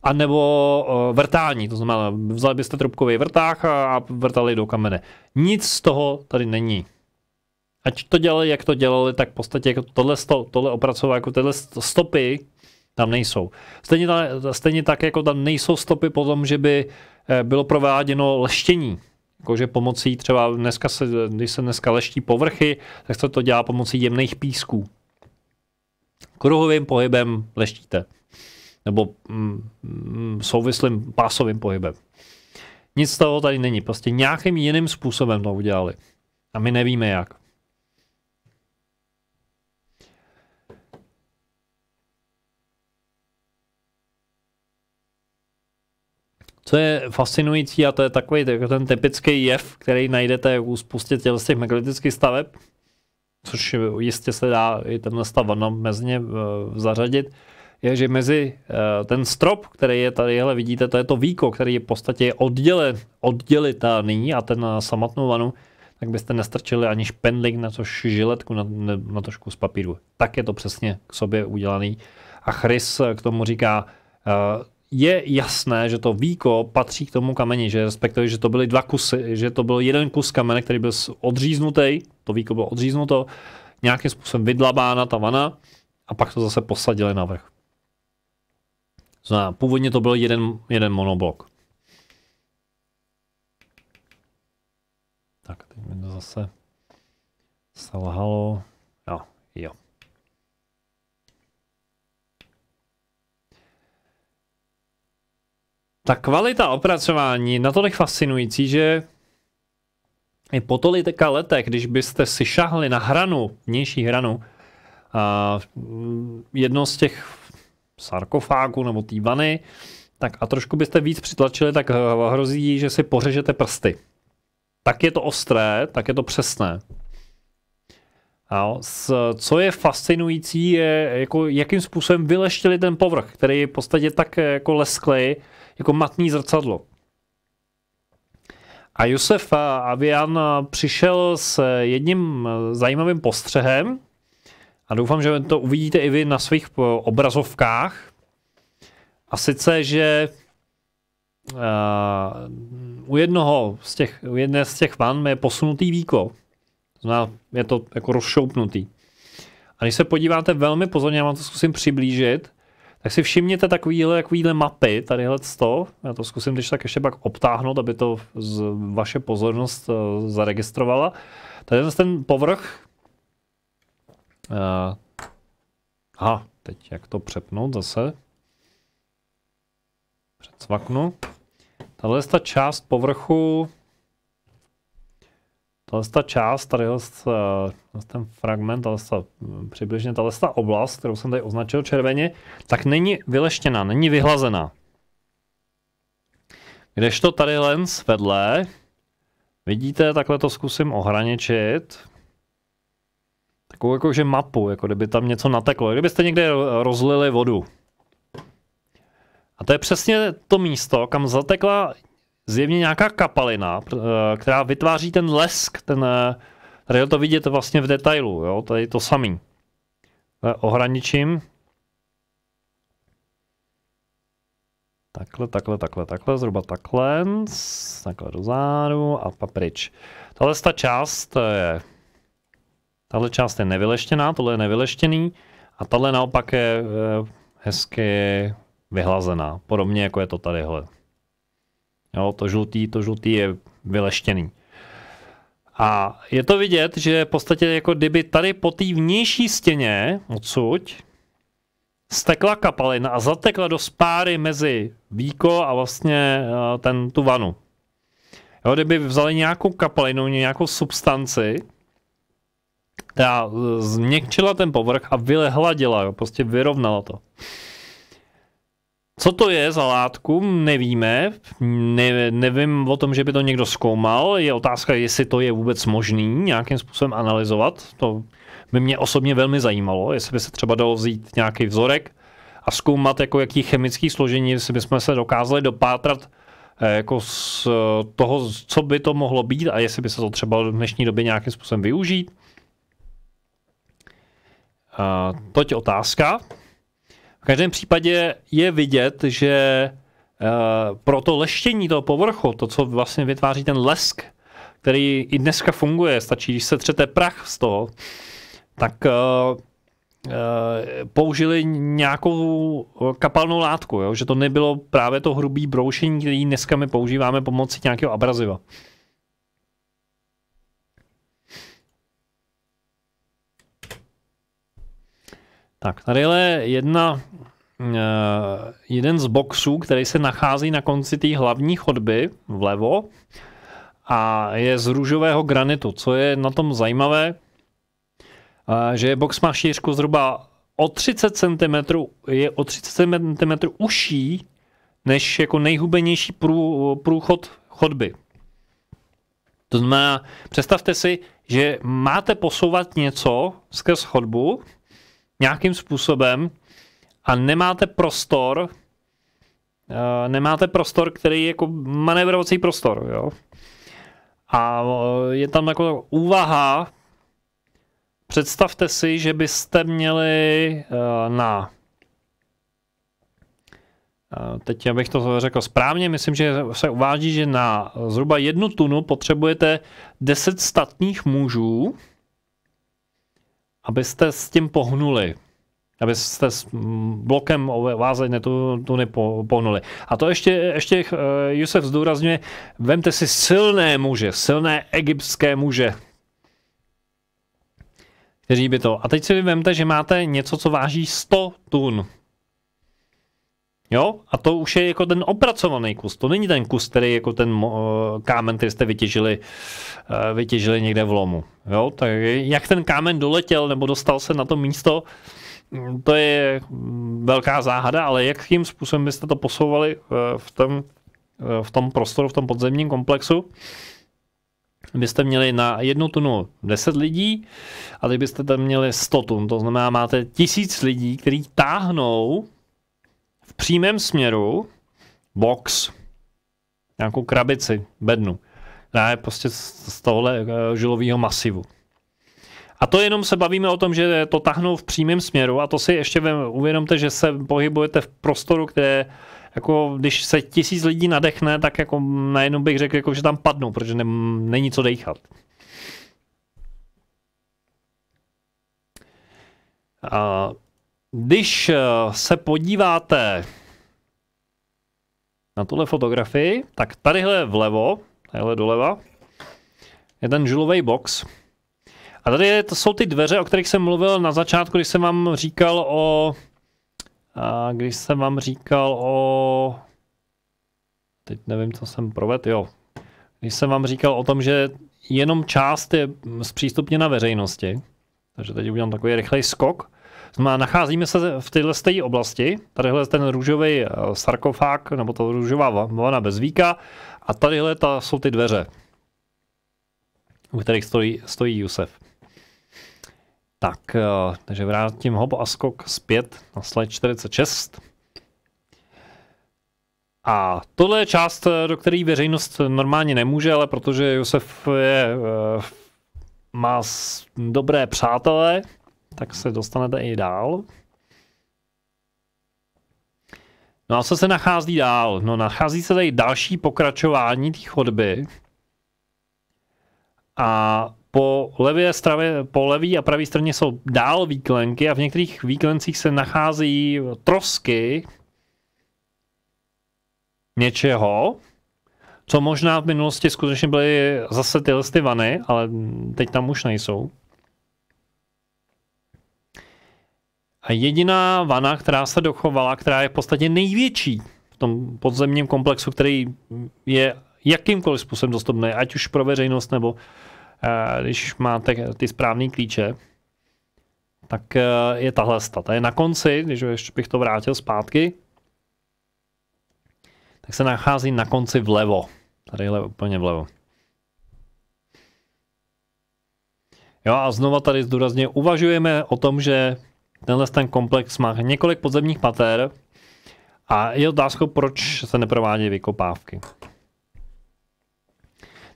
anebo vrtání, to znamená, vzali byste trubkový vrták a vrtali do kamene. Nic z toho tady není. Ať to dělali, jak to dělali, tak v podstatě jako tohle opracování, jako tyhle stopy tam nejsou. Stejně tak, jako tam nejsou stopy po tom, že by bylo prováděno leštění. Jakože pomocí třeba když se dneska leští povrchy, tak se to dělá pomocí jemných písků. Kruhovým pohybem leštíte. Nebo souvislým pásovým pohybem. Nic z toho tady není. Prostě nějakým jiným způsobem to udělali. A my nevíme jak. Co je fascinující, a to je takový ten typický jev, který najdete u spoustě těch megalitických staveb, což jistě se dá i tenhle stav mezi ně zařadit, je, že mezi ten strop, který je tadyhle, vidíte, to je to víko, který je v podstatě oddělitelný, a ten samotnou vanu, tak byste nestrčili ani špendlík na to žiletku, na to kus papíru. Tak je to přesně k sobě udělaný. A Chris k tomu říká, je jasné, že to víko patří k tomu kameni, že respektive, že to byly dva kusy, že to byl jeden kus kamene, který byl odříznutý, to víko bylo odříznuto, nějakým způsobem vydlabána ta vana a pak to zase posadili navrch. Znamená, původně to byl jeden monoblok. Tak, teď mi to zase selhalo. Jo. Ta kvalita opracování je natolik fascinující, že i po tolika letech, když byste si šahli na hranu, vnější hranu, jedno z těch sarkofágů nebo té vany, tak a trošku byste víc přitlačili, tak hrozí, že si pořežete prsty. Tak je to ostré, tak je to přesné. Co je fascinující, je, jako, jakým způsobem vyleštili ten povrch, který je v podstatě tak jako lesklý, jako matný zrcadlo. A Josef Avian přišel s jedním zajímavým postřehem a doufám, že to uvidíte i vy na svých obrazovkách. A sice, že u jedné z těch van je posunutý víko. Je to jako rozšoupnutý. A když se podíváte velmi pozorně, já vám to zkusím přiblížit, tak si všimněte takovýhle mapy, tadyhle to. Já to zkusím když tak ještě pak obtáhnout, aby to vaše pozornost zaregistrovala. Tady ten povrch. Teď jak to přepnout zase. Předsvaknu. Tahle ta část povrchu, tadyhle ten fragment, přibližně tahle oblast, kterou jsem tady označil červeně, tak není vyleštěná, není vyhlazená. Kdežto tadyhle vedle, vidíte, takhle to zkusím ohraničit, takovou jakože mapu, jako kdyby tam něco nateklo, kdybyste někde rozlili vodu. A to je přesně to místo, kam zatekla zjevně nějaká kapalina, která vytváří ten lesk, tady to vidět vlastně v detailu, jo, tady to samý. Ohraničím. Takhle, zhruba takhle dozadu a pryč. Tahle část je nevyleštěná, tohle je nevyleštěný a tahle naopak je hezky vyhlazená, podobně jako je to tadyhle. Jo, to žlutý je vyleštěný. A je to vidět, že v podstatě jako kdyby tady po té vnější stěně odsud stekla kapalina a zatekla do spáry mezi víko a vlastně tu vanu. Jo, kdyby vzali nějakou kapalinu, nějakou substanci, která změkčila ten povrch a vyhladila, jo, prostě vyrovnala to. Co to je za látku, nevíme, nevím o tom, že by to někdo zkoumal, je otázka, jestli to je vůbec možný nějakým způsobem analyzovat, to by mě osobně velmi zajímalo, jestli by se třeba dalo vzít nějaký vzorek a zkoumat, jako jaký chemický složení, jestli bychom se dokázali dopátrat jako z toho, co by to mohlo být a jestli by se to třeba v dnešní době nějakým způsobem využít. Toť otázka. V každém případě je vidět, že pro to leštění toho povrchu, to, co vlastně vytváří ten lesk, který i dneska funguje, stačí, když se třete prach z toho, tak použili nějakou kapalnou látku, jo? Že to nebylo právě to hrubý broušení, který dneska my používáme pomocí nějakého abraziva. Tak, tady je jeden z boxů, který se nachází na konci té hlavní chodby vlevo a je z růžového granitu. Co je na tom zajímavé, že box má šířku zhruba o 30 cm, je o 30 cm užší než jako nejhubenější průchod chodby. To znamená, představte si, že máte posouvat něco skrz chodbu nějakým způsobem a nemáte prostor, který je jako manévrovací prostor, jo. A je tam jako úvaha, představte si, že byste měli teď abych to řekl správně, myslím, že se uvádí, že na zhruba 1 tunu potřebujete 10 statných mužů, abyste s tím pohnuli. Abyste s blokem váze tuny pohnuli. A to ještě Jusef zdůrazňuje, vemte si silné muže, silné egyptské muže, kteří by to. A teď si vemte, že máte něco, co váží 100 tun. Jo? A to už je jako ten opracovaný kus. To není ten kus, který jako ten kámen, který jste vytěžili někde v lomu. Jo? Tak jak ten kámen doletěl nebo dostal se na to místo, to je velká záhada, ale jakým způsobem byste to posouvali v tom prostoru, v tom podzemním komplexu, byste měli na 1 tunu 10 lidí, a teď byste tam měli 100 tun. To znamená, máte 1000 lidí, kteří táhnou v přímém směru box, nějakou krabici, bednu, která je prostě z tohohle žilového masivu. A to jenom se bavíme o tom, že to tahnou v přímém směru, a to si ještě uvědomte, že se pohybujete v prostoru, kde jako když se 1000 lidí nadechne, tak jako najednou bych řekl, jako, že tam padnou, protože není co dejchat. A když se podíváte na tuhle fotografii, tak tadyhle vlevo, tadyhle doleva, je ten žulový box. A tady to jsou ty dveře, o kterých jsem mluvil na začátku, když jsem vám říkal o... Teď nevím, co jsem provedl, jo. Když jsem vám říkal o tom, že jenom část je zpřístupněna veřejnosti, takže teď udělám takový rychlej skok. Nacházíme se v téhle oblasti, tadyhle ten růžový sarkofág, nebo to růžová vana bez víka, a tadyhle jsou ty dveře, u kterých stojí Jusef. Tak, takže vrátím hop a skok zpět na slide 46. A tohle je část, do které veřejnost normálně nemůže, ale protože Jusef má dobré přátelé, tak se dostanete i dál. No a co se nachází dál? No, nachází se tady další pokračování té chodby. A po levé a pravé straně jsou dál výklenky a v některých výklencích se nachází trosky něčeho, co možná v minulosti skutečně byly zase tyhle vany, ale teď tam už nejsou. A jediná vana, která se dochovala, která je v podstatě největší v tom podzemním komplexu, který je jakýmkoliv způsobem dostupný, ať už pro veřejnost, nebo když máte ty správné klíče, tak je tahle ta je na konci, když ještě bych to vrátil zpátky, tak se nachází na konci vlevo. Tadyhle úplně vlevo. Jo, a znova tady zdůrazně uvažujeme o tom, že ten komplex má několik podzemních pater a je otázkou, proč se neprovádí vykopávky.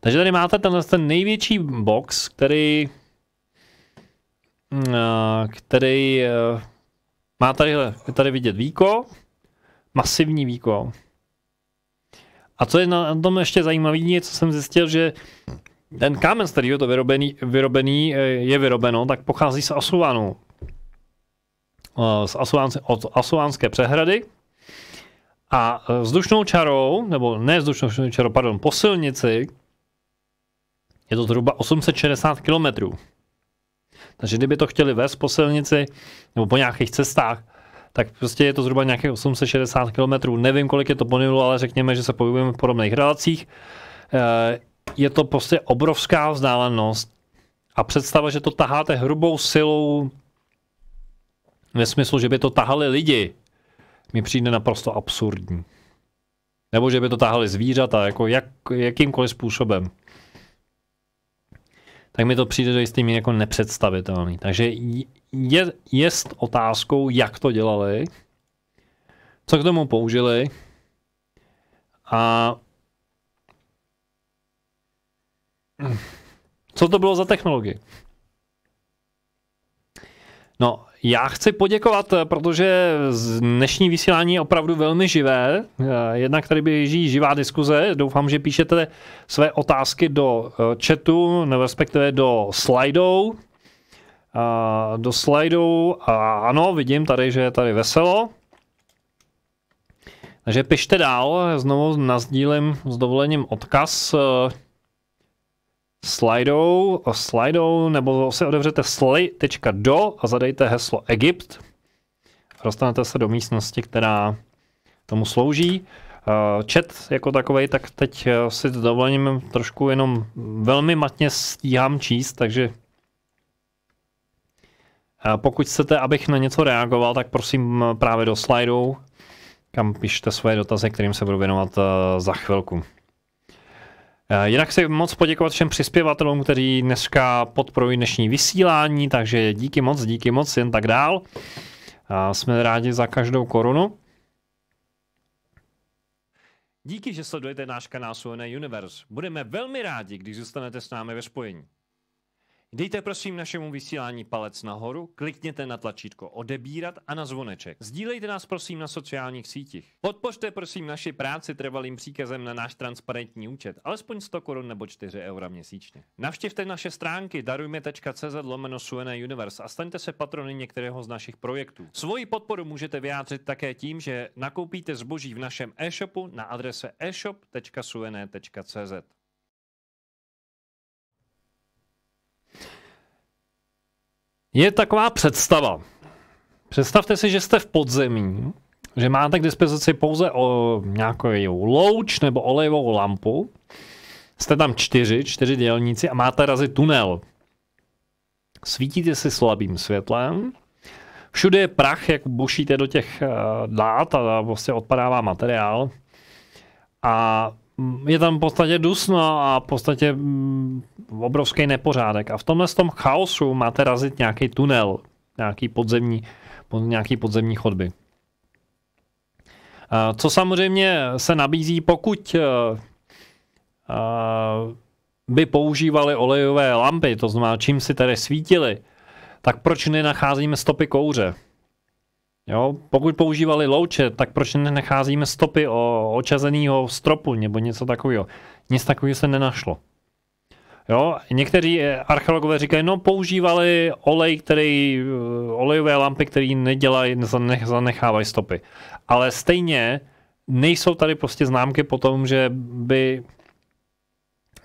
Takže tady máte ten největší box, který má tady vidět víko, masivní víko. A co je na tom ještě zajímavé, co jsem zjistil, že ten kámen, z kterého je to je vyrobeno, tak pochází z Asuanu. Od Asuánské přehrady. A vzdušnou čarou, nebo ne vzdušnou čarou, pardon, po silnici je to zhruba 860 km. Takže kdyby to chtěli vést po silnici nebo po nějakých cestách, tak prostě je to zhruba nějakých 860 km. Nevím, kolik je to po Nilu, ale řekněme, že se pohybujeme v podobných relacích. Je to prostě obrovská vzdálenost a představa, že to taháte hrubou silou ve smyslu, že by to tahali lidi, mi přijde naprosto absurdní. Nebo že by to tahali zvířata, jako jakýmkoliv způsobem. Tak mi to přijde do jistý míry jako nepředstavitelný. Takže je otázkou, jak to dělali, co k tomu použili, a Co to bylo za technologii? No, já chci poděkovat, protože dnešní vysílání je opravdu velmi živé. Jednak tady běží živá diskuze. Doufám, že píšete své otázky do chatu, nebo respektive do slidů. A ano, vidím tady, že je tady veselo. Takže pište dál, znovu nasdílím s dovolením odkaz slidou, nebo si otevřete sly.do a zadejte heslo Egypt. Dostanete se do místnosti, která tomu slouží. Chat jako takovej, tak teď si s dovolením trošku jenom velmi matně stíhám číst, takže pokud chcete, abych na něco reagoval, tak prosím právě do slidů, kam pište svoje dotazy, kterým se budu věnovat za chvilku. Jinak chci moc poděkovat všem přispěvatelům, kteří dneska podporují dnešní vysílání, takže díky moc, jen tak dál. Jsme rádi za každou korunu. Díky, že sledujete náš kanál Suena Universe. Budeme velmi rádi, když zůstanete s námi ve spojení. Dejte prosím našemu vysílání palec nahoru, klikněte na tlačítko odebírat a na zvoneček. Sdílejte nás prosím na sociálních sítích. Podpořte prosím naši práci trvalým příkazem na náš transparentní účet, alespoň 100 korun nebo 4 eura měsíčně. Navštivte naše stránky darujme.cz/Suena Universe a staňte se patrony některého z našich projektů. Svoji podporu můžete vyjádřit také tím, že nakoupíte zboží v našem e-shopu na adrese e-shop.suene.cz. Je taková představa. Představte si, že jste v podzemí, že máte k dispozici pouze nějakou louč nebo olejovou lampu. Jste tam čtyři dělníci a máte razit tunel. Svítíte si slabým světlem. Všude je prach, jak bušíte do těch dát a vlastně odpadává materiál. A je tam v podstatě dusno a v podstatě obrovský nepořádek. A v tomhle tom chaosu máte razit nějaký tunel, nějaký podzemní chodby. Co samozřejmě se nabízí, pokud by používali olejové lampy, to znamená, čím si tady svítili, tak proč nenacházíme stopy kouře? Jo, pokud používali louče, tak proč nenacházíme stopy očazeného stropu nebo něco takového? Nic takového se nenašlo. Jo, někteří archeologové říkají, no používali olejové lampy, které nedělají, zanechávají stopy. Ale stejně nejsou tady prostě známky po tom, že by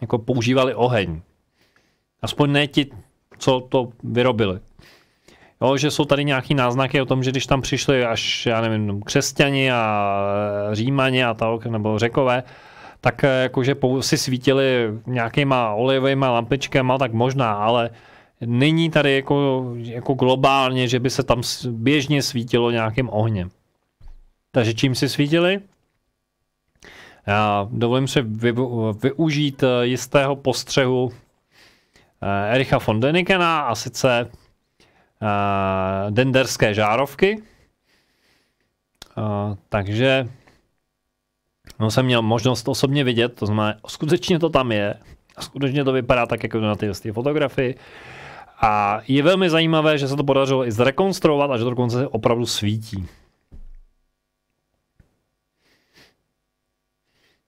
jako používali oheň. Aspoň ne ti, co to vyrobili. Jo, že jsou tady nějaký náznaky o tom, že když tam přišli až, já nevím, křesťani a Římani a tak, nebo Řekové, tak jakože si svítili nějakýma olejovými lampičkama, tak možná, ale není tady jako globálně, že by se tam běžně svítilo nějakým ohněm. Takže čím si svítili? Já dovolím si využít jistého postřehu Ericha von Dänikena, a sice denderské žárovky. Takže jsem měl možnost osobně vidět, to znamená, skutečně to tam je. A skutečně to vypadá tak, jako na té fotografii. A je velmi zajímavé, že se to podařilo i zrekonstruovat a že to dokonce opravdu svítí.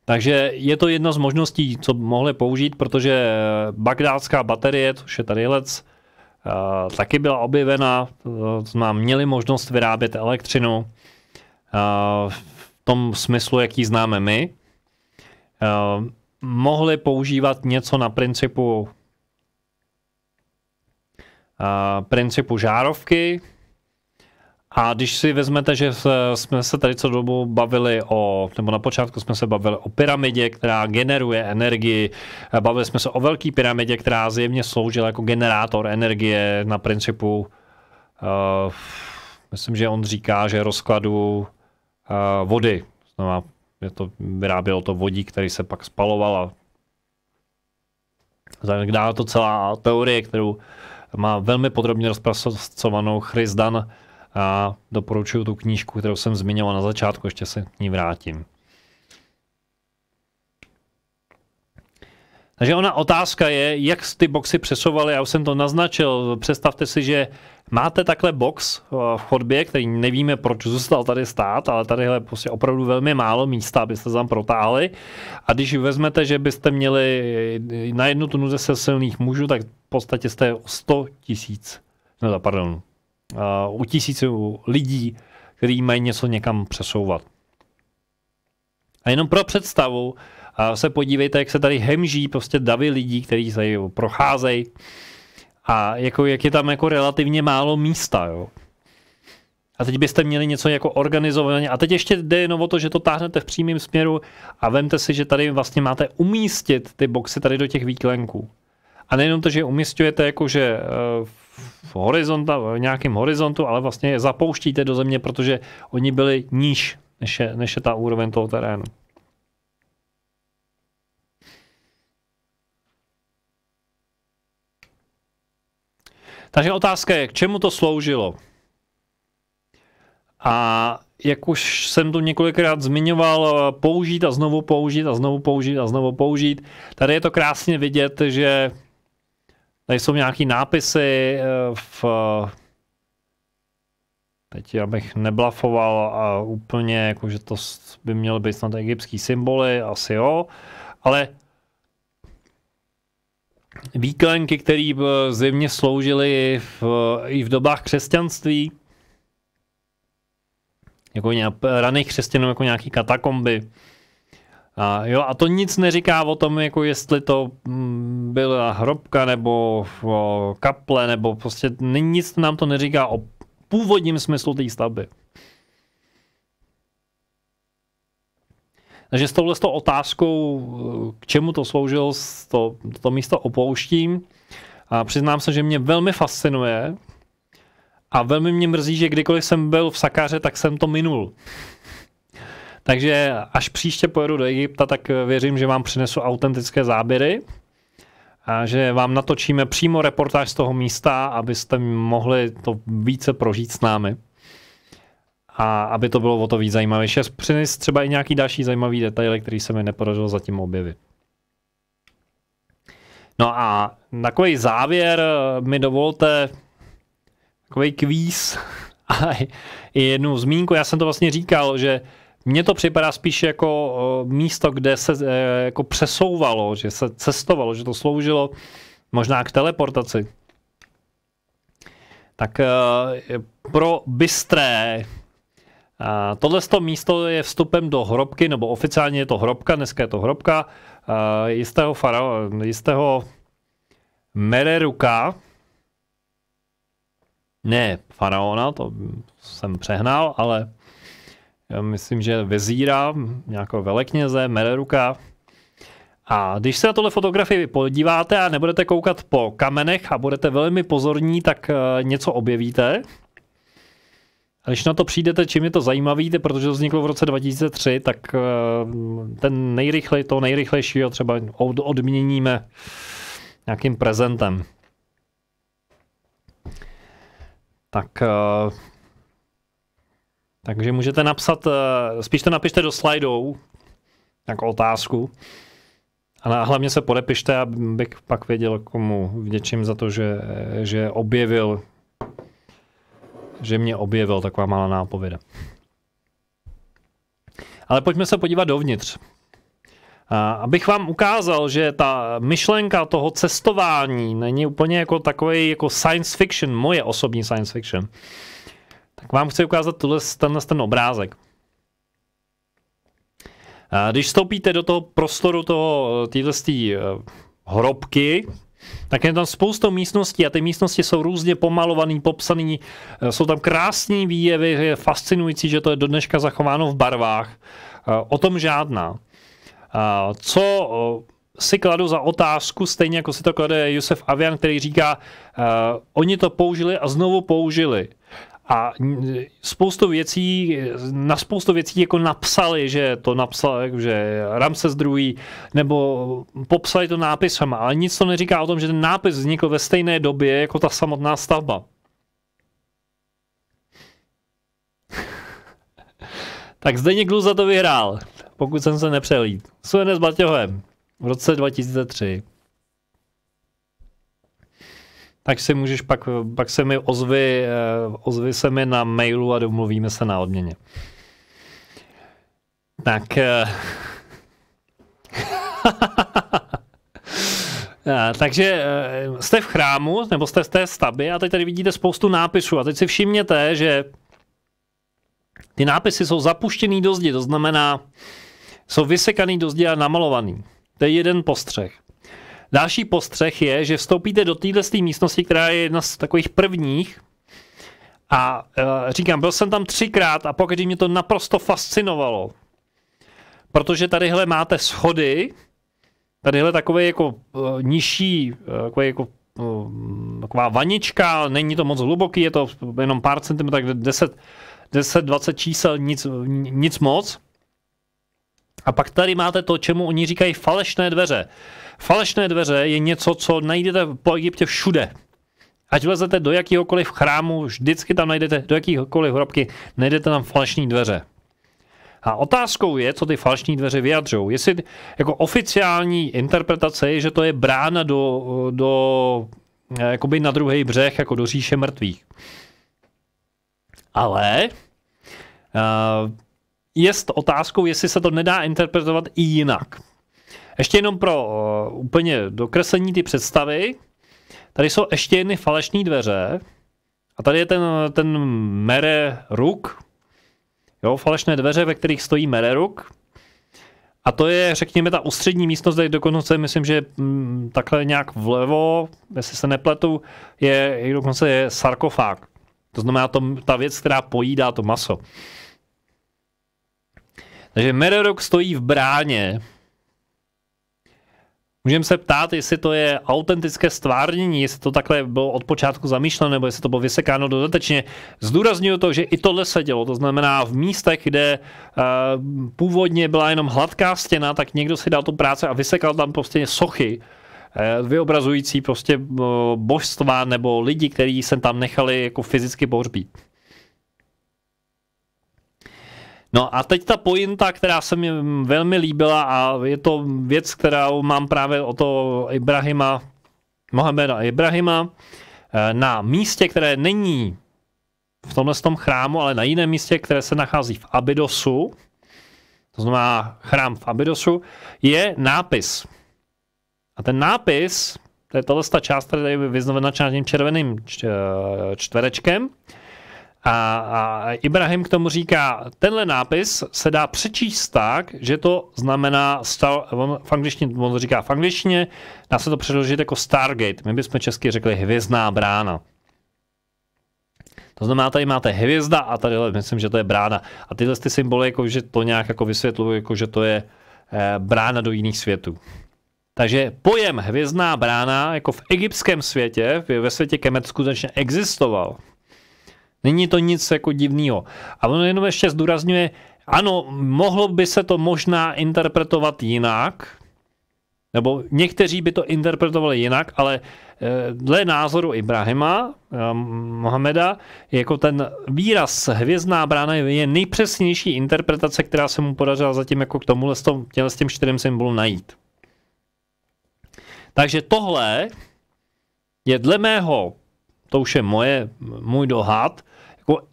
Takže je to jedna z možností, co mohli použít, protože bagdátská baterie, což je tadyhlec, taky byla objevena, měli možnost vyrábět elektřinu v tom smyslu, jaký známe my. Mohli používat něco na principu žárovky. A když si vezmete, že jsme se tady celou dobu bavili nebo na počátku jsme se bavili o pyramidě, která generuje energii, bavili jsme se o velké pyramidě, která zjevně sloužila jako generátor energie na principu, myslím, že on říká, že rozkladu vody. Znamená, vyrábělo to vodík, který se pak spaloval a tak dále. To celá teorie, kterou má velmi podrobně rozpracovanou Chris Dunn. A doporučuji tu knížku, kterou jsem zmiňoval na začátku, ještě se k ní vrátím. Takže ona otázka je, jak ty boxy přesouvaly, já už jsem to naznačil, představte si, že máte takhle box v chodbě, který nevíme, proč zůstal tady stát, ale tady je prostě opravdu velmi málo místa, abyste tam protáhli. A když vezmete, že byste měli na 1 tunu 10 silných mužů, tak v podstatě jste o 100 000, pardon, u 1000 lidí, kteří mají něco někam přesouvat. A jenom pro představu, se podívejte, jak se tady hemží prostě davy lidí, kteří se procházejí a jako, jak je tam jako relativně málo místa. Jo. A teď byste měli něco jako organizované. A teď ještě jde jenom o to, že to táhnete v přímém směru a vemte si, že tady vlastně máte umístit ty boxy tady do těch výklenků. A nejenom to, že umístujete jakože v nějakém horizontu, ale vlastně je zapouštíte do země, protože oni byli níž, než je ta úroveň toho terénu. Takže otázka je, k čemu to sloužilo? A jak už jsem tu několikrát zmiňoval, použít a znovu použít a znovu použít a znovu použít. Tady je to krásně vidět, že tady jsou nějaký nápisy teď abych neblafoval a úplně, jakože to by měly být snad egyptský symboly, asi jo, ale výklenky, které zjevně sloužily i v dobách křesťanství, jako raných křesťanů, jako nějaký katakomby. A to nic neříká o tom, jako jestli to byla hrobka nebo kaple, nebo prostě nic nám to neříká o původním smyslu té stavby. Takže s touhletou otázkou, k čemu to sloužilo, to místo opouštím. A přiznám se, že mě velmi fascinuje a velmi mě mrzí, že kdykoliv jsem byl v Sakáře, tak jsem to minul. Takže až příště pojedu do Egypta, tak věřím, že vám přinesu autentické záběry a že vám natočíme přímo reportáž z toho místa, abyste mohli to více prožít s námi. A aby to bylo o to víc zajímavější. Přines třeba i nějaký další zajímavý detaily, který se mi nepodařilo zatím objevit. No a takový závěr mi dovolte takový kvíz a i jednu zmínku. Já jsem to vlastně říkal, že mně to připadá spíš jako místo, kde se jako přesouvalo, že se cestovalo, že to sloužilo možná k teleportaci. Tak pro bystré tohle místo je vstupem do hrobky, nebo oficiálně je to hrobka, dneska je to hrobka jistého Mereruka, ne faraona, to jsem přehnal, ale já myslím, že vezíra, nějakého velekněze, Mereruka. A když se na tohle fotografii podíváte a nebudete koukat po kamenech a budete velmi pozorní, tak něco objevíte. A když na to přijdete, čím je to zajímavý, protože to vzniklo v roce 2003, tak to nejrychlejšího třeba odměníme nějakým prezentem. Takže můžete napsat, spíš to napište do slajdů, jako otázku. A hlavně se podepište, abych pak věděl, komu vděčím za to, že mě objevil, taková malá nápověda. Ale pojďme se podívat dovnitř. Abych vám ukázal, že ta myšlenka toho cestování není úplně jako takový jako science fiction, moje osobní science fiction, tak vám chci ukázat ten obrázek. Když vstoupíte do toho prostoru této hrobky, tak je tam spoustu místností a ty místnosti jsou různě pomalované, popsané, jsou tam krásné výjevy, je fascinující, že to je do dneška zachováno v barvách. O tom žádná. Co si kladu za otázku, stejně jako si to klade Josef Avian, který říká, oni to použili a znovu použili. A na spoustu věcí jako napsali, že to napsal, že Ramses II. Nebo popsali to nápisem, ale nic to neříká o tom, že ten nápis vznikl ve stejné době jako ta samotná stavba. Tak Zdeněk Gluza to vyhrál, pokud jsem se nepřelít. Suene s Baťohem. v roce 2003. Tak si můžeš pak se mi ozvi se mi na mailu a domluvíme se na odměně. Tak. Takže jste v chrámu, nebo jste v té stavbě a teď tady vidíte spoustu nápisů a teď si všimněte, že ty nápisy jsou zapuštěný do zdi, to znamená, jsou vysekaný do zdi a namalovaný. To je jeden postřeh. Další postřeh je, že vstoupíte do této místnosti, která je jedna z takových prvních a říkám, byl jsem tam 3krát a pokaždé mě to naprosto fascinovalo. Protože tadyhle máte schody, tadyhle takové jako nižší, taková vanička, není to moc hluboký, je to jenom pár centimetrů, 10-20 čísel, nic moc. A pak tady máte to, čemu oni říkají falešné dveře. Falešné dveře je něco, co najdete po Egyptě všude. Ať vlezete do jakýhokoliv chrámu, vždycky tam najdete, do jakýhokoliv hrobky, najdete tam falešné dveře. A otázkou je, co ty falešné dveře vyjadřují. Jestli jako oficiální interpretace je, že to je brána do jakoby na druhý břeh, jako do říše mrtvých. Ale je otázkou, jestli se to nedá interpretovat i jinak. Ještě jenom pro úplně dokreslení ty představy. Tady jsou ještě jedny falešné dveře. A tady je ten Mereruk. Jo, falešné dveře, ve kterých stojí Mereruk. A to je, řekněme, ta ústřední místnost, tady dokonce myslím, že takhle nějak vlevo, jestli se nepletu, dokonce je sarkofág. To znamená ta věc, která pojídá to maso. Takže Mereruk stojí v bráně. Můžeme se ptát, jestli to je autentické stvárnění, jestli to takhle bylo od počátku zamýšleno, nebo jestli to bylo vysekáno dodatečně. Zdůrazňuju to, že i tohle se dělo. To znamená v místech, kde původně byla jenom hladká stěna, tak někdo si dal tu práci a vysekal tam prostě sochy, vyobrazující prostě božstva nebo lidi, kteří se tam nechali jako fyzicky pohřbít. No a teď ta pointa, která se mi velmi líbila a je to věc, kterou mám právě o to Mohameda Ibrahima, na místě, které není v tomhle chrámu, ale na jiném místě, které se nachází v Abydosu, to znamená chrám v Abydosu, je nápis. A ten nápis, to je tato část, která je vyznačená tím červeným čtverečkem, a Ibrahim k tomu říká, tenhle nápis se dá přečíst tak, že to znamená, on říká v angličtině, dá se to přeložit jako Stargate. My bychom česky řekli hvězdná brána. To znamená, tady máte hvězda a tady myslím, že to je brána. A tyhle ty symboly, jako, že to nějak jako vysvětlují, jako, že to je brána do jiných světů. Takže pojem hvězdná brána jako v egyptském světě, ve světě Kemet skutečně existoval. Není to nic jako divného. A on jenom ještě zdůrazňuje, ano, mohlo by se to možná interpretovat jinak, nebo někteří by to interpretovali jinak, ale dle názoru Ibrahima, Mohameda, jako ten výraz hvězdná brána je nejpřesnější interpretace, která se mu podařila zatím jako k tomuhle s těm 4 symbolům najít. Takže tohle je dle mého, to už je můj dohad, jako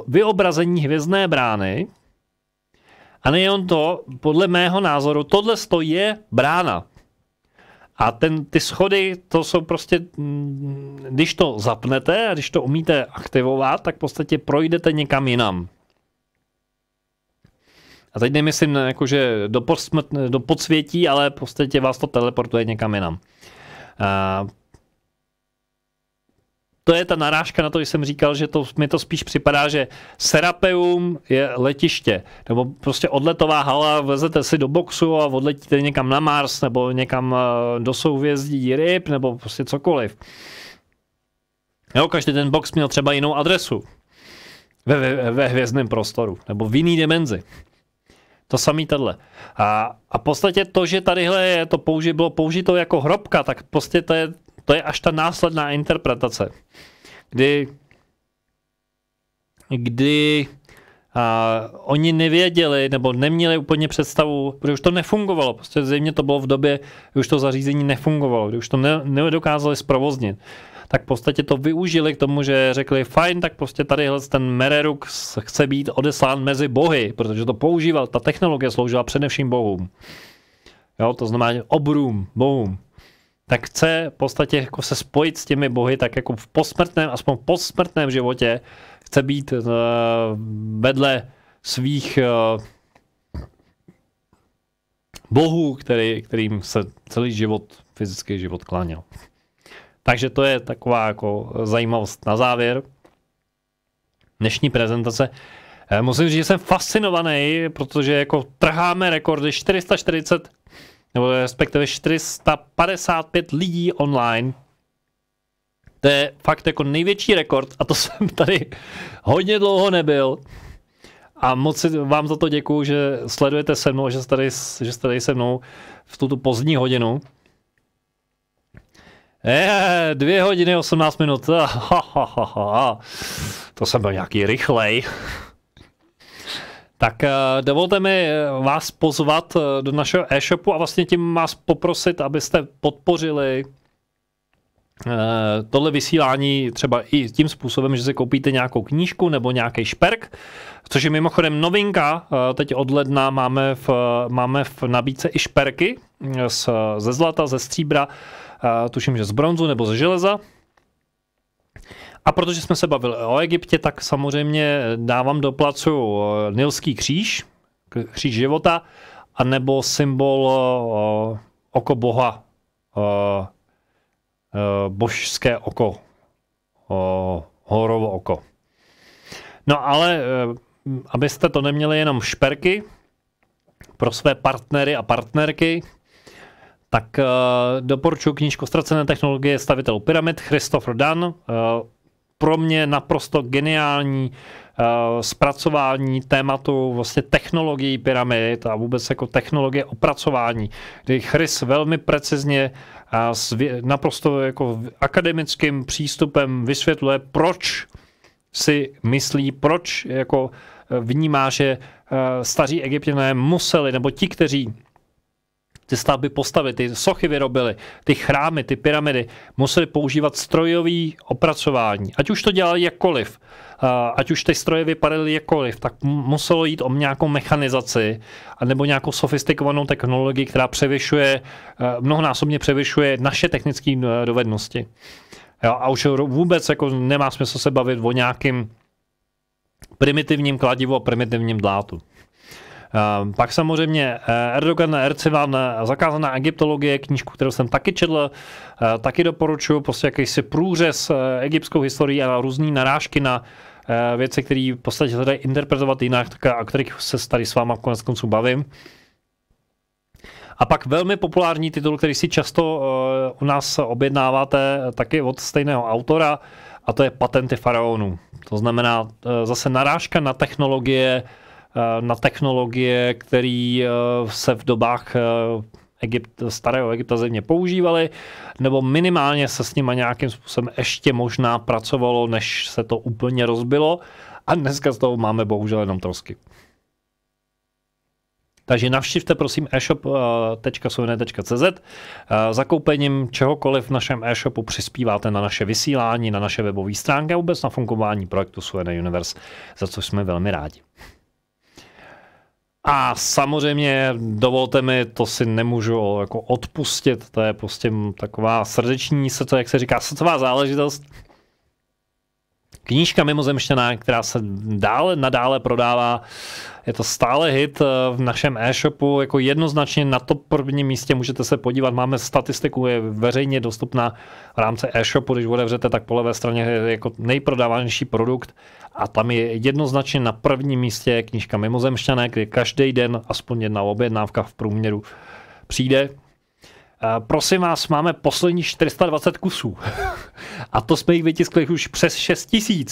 vyobrazení hvězdné brány. A nejen to, podle mého názoru, tohle je brána. A ty schody, to jsou prostě, když to zapnete a když to umíte aktivovat, tak v podstatě projdete někam jinam. A teď nemyslím, jakože do podsvětí, ale v podstatě vás to teleportuje někam jinam. To je ta narážka na to, že jsem říkal, že mi to spíš připadá, že Serapeum je letiště, nebo prostě odletová hala, vezete si do boxu a odletíte někam na Mars, nebo někam do souhvězdí ryb, nebo prostě cokoliv. Jo, každý ten box měl třeba jinou adresu ve hvězdném prostoru, nebo v jiný dimenzi. To samý tohle. A v podstatě to, že tadyhle bylo použito jako hrobka, tak prostě to je až ta následná interpretace, kdy Oni nevěděli nebo neměli úplně představu, protože už to nefungovalo. Prostě zřejmě to bylo v době, kdy už to zařízení nefungovalo, kdy už to nedokázali zprovoznit. Tak v podstatě to využili k tomu, že řekli, fajn, tak prostě tadyhle ten Mereruk chce být odeslán mezi bohy, protože to používal, ta technologie sloužila především bohům. Jo, to znamená obrům, bohům. Tak chce v podstatě jako se spojit s těmi bohy, tak jako v posmrtném, aspoň posmrtném životě, chce být vedle svých bohů, kterým se celý život, fyzický život kláněl. Takže to je taková jako zajímavost na závěr dnešní prezentace. Musím říct, že jsem fascinovaný, protože jako trháme rekordy 440, nebo respektive 455 lidí online. To je fakt jako největší rekord a to jsem tady hodně dlouho nebyl. A moc vám za to děkuju, že sledujete se mnou, že jste tady se mnou v tuto pozdní hodinu. 2 hodiny 18 minut. To jsem byl nějaký rychlej. Tak dovolte mi vás pozvat do našeho e-shopu a vlastně tím vás poprosit, abyste podpořili tohle vysílání třeba i tím způsobem, že si koupíte nějakou knížku nebo nějaký šperk, což je mimochodem novinka. Teď od ledna máme v nabídce i šperky ze zlata, ze stříbra, tuším, že z bronzu nebo ze železa. A protože jsme se bavili o Egyptě, tak samozřejmě dávám do placu Nilský kříž, kříž života, anebo symbol oko boha, božské oko, horovo oko. No ale abyste to neměli jenom šperky pro své partnery a partnerky, tak doporučuji knížku Ztracené technologie stavitelů pyramid, Christopher Dunn. Pro mě naprosto geniální zpracování tématu vlastně technologií pyramid a vůbec jako technologie opracování, kdy Chris velmi precizně a naprosto jako akademickým přístupem vysvětluje, proč si myslí, proč jako vnímá, že staří Egypťané museli, nebo ti, kteří ty stavby postavili, ty sochy vyrobili, ty chrámy, ty pyramidy, museli používat strojový opracování. Ať už to dělali jakkoliv, ať už ty stroje vypadaly jakkoliv, tak muselo jít o nějakou mechanizaci nebo nějakou sofistikovanou technologii, která převyšuje, mnohonásobně převyšuje naše technické dovednosti. Jo, a už vůbec jako nemá smysl se bavit o nějakým primitivním kladivu a primitivním dlátu. Pak samozřejmě Erdogan Ercivan, Zakázaná egyptologie, knížku, kterou jsem taky četl, taky doporučuji, prostě jakýsi průřez egyptskou historií a různý narážky na věci, které v podstatě se dají interpretovat jinak, a kterých se tady s váma konec konců bavím. A pak velmi populární titul, který si často u nás objednáváte, taky od stejného autora, a to je Patenty faraonů. To znamená zase narážka na technologie, které se v dobách starého Egypta země používaly, nebo minimálně se s nimi nějakým způsobem ještě možná pracovalo, než se to úplně rozbilo. A dneska z toho máme bohužel jenom trosky. Takže navštivte prosím e-shop.suvené.cz. Zakoupením čehokoliv v našem e-shopu přispíváte na naše vysílání, na naše webové stránky a vůbec na fungování projektu Suvené Universe, za co jsme velmi rádi. A samozřejmě dovolte mi, to si nemůžu jako odpustit, to je prostě taková srdeční, jak se říká, srdcová záležitost. Knížka Mimozemšťaná, která se nadále prodává, je to stále hit v našem e-shopu, jako jednoznačně na top prvním místě můžete se podívat, máme statistiku, je veřejně dostupná v rámci e-shopu, když otevřete, tak po levé straně je jako nejprodávanější produkt a tam je jednoznačně na prvním místě knížka Mimozemšťané, kdy každý den aspoň jedna objednávka v průměru přijde. Prosím vás, máme poslední 420 kusů a to jsme jich vytiskli už přes 6 000.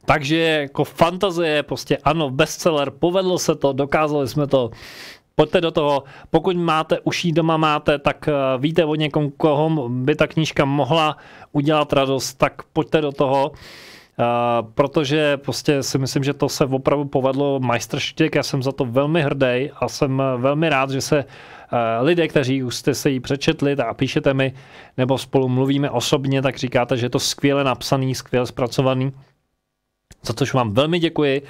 Takže jako fantazie, prostě ano, bestseller, povedlo se to, dokázali jsme to. Pojďte do toho, pokud už ji doma máte, tak víte o někom, koho by ta knížka mohla udělat radost, tak pojďte do toho. protože prostě si myslím, že to se opravdu povedlo majstrštěk. Já jsem za to velmi hrdý a jsem velmi rád, že se lidé, kteří už jste se ji přečetli a píšete mi, nebo spolu mluvíme osobně, tak říkáte, že je to skvěle napsaný, skvěle zpracovaný. Za což vám velmi děkuji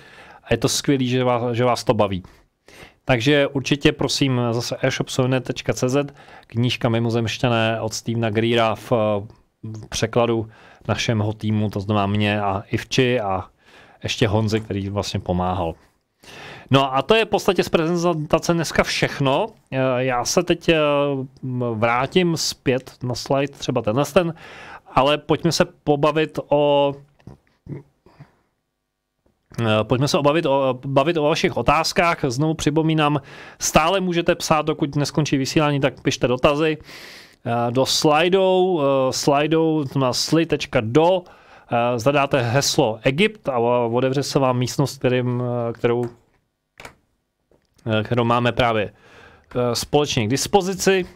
a je to skvělý, že vás to baví. Takže určitě prosím zase e-shopsovnet.cz, knížka Mimozemšťané od Stevena Greera v překladu našeho týmu, to znamená mě a Ivči a ještě Honzi, který vlastně pomáhal. No a to je v podstatě z prezentace dneska všechno. Já se teď vrátím zpět na slide, třeba tenhle, ale pojďme se bavit o vašich otázkách. Znovu připomínám, stále můžete psát, dokud neskončí vysílání, tak pište dotazy do slidou, na sli.do, zadáte heslo Egypt a otevře se vám místnost, kterou máme právě společně k dispozici.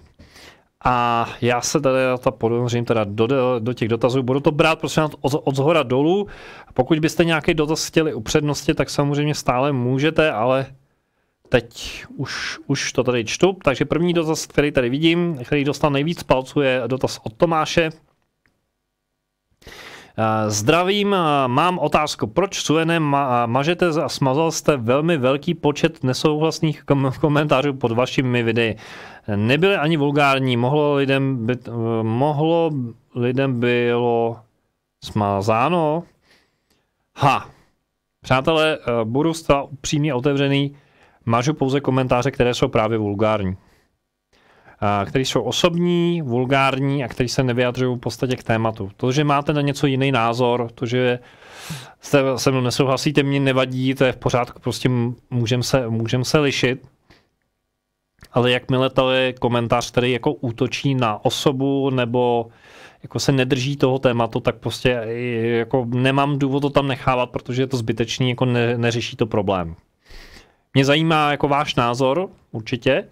A já se tady ponořím do těch dotazů. Budu to brát prosím od zhora dolů. Pokud byste nějaký dotaz chtěli upřednostnit, tak samozřejmě stále můžete, ale teď už to tady čtu. Takže první dotaz, který tady vidím, který dostal nejvíc palců, je dotaz od Tomáše. Zdravím, mám otázku. Proč Suené mažete a smazal jste velmi velký počet nesouhlasných komentářů pod vašimi videi? Nebyly ani vulgární, mohlo lidem bylo smazáno? Přátelé, budu zcela upřímně otevřený, mažu pouze komentáře, které jsou právě vulgární. Které jsou osobní, vulgární a které se nevyjadřují v podstatě k tématu. To, že máte na něco jiný názor, to, že se mnou nesouhlasíte, mě nevadí, to je v pořádku, prostě můžem se lišit. Ale jakmile to je komentář, který jako útočí na osobu nebo jako se nedrží toho tématu, tak prostě jako nemám důvod to tam nechávat, protože je to zbytečný, jako neřeší to problém. Mě zajímá jako váš názor, určitě.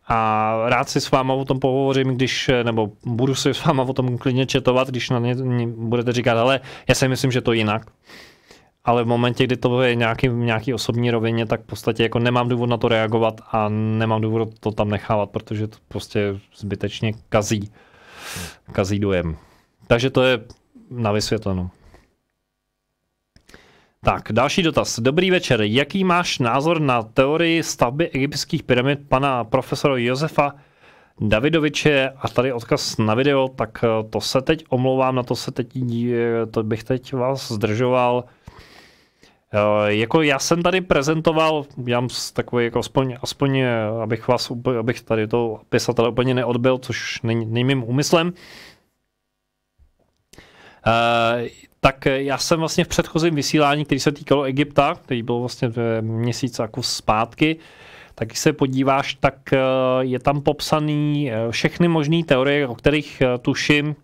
A rád si s váma o tom pohovořím, nebo budu si s váma o tom klidně četovat, když na ně budete říkat, ale já si myslím, že to jinak. Ale v momentě, kdy to je nějaký osobní rovině, tak v podstatě jako nemám důvod na to reagovat a nemám důvod to tam nechávat, protože to prostě zbytečně kazí dojem. Takže to je na vysvětlenou. Tak, další dotaz. Dobrý večer. Jaký máš názor na teorii stavby egyptských pyramid pana profesora Josefa Davidoviče? A tady odkaz na video, tak to se teď omlouvám, to bych teď vás zdržoval. Jako já jsem tady prezentoval, já takový jako aspoň abych tady to pisatele úplně neodbil, což není mým úmyslem. Tak já jsem vlastně v předchozím vysílání, který se týkalo Egypta, který byl vlastně měsíc a kus zpátky, tak když se podíváš, tak je tam popsaný všechny možné teorie, o kterých tuším,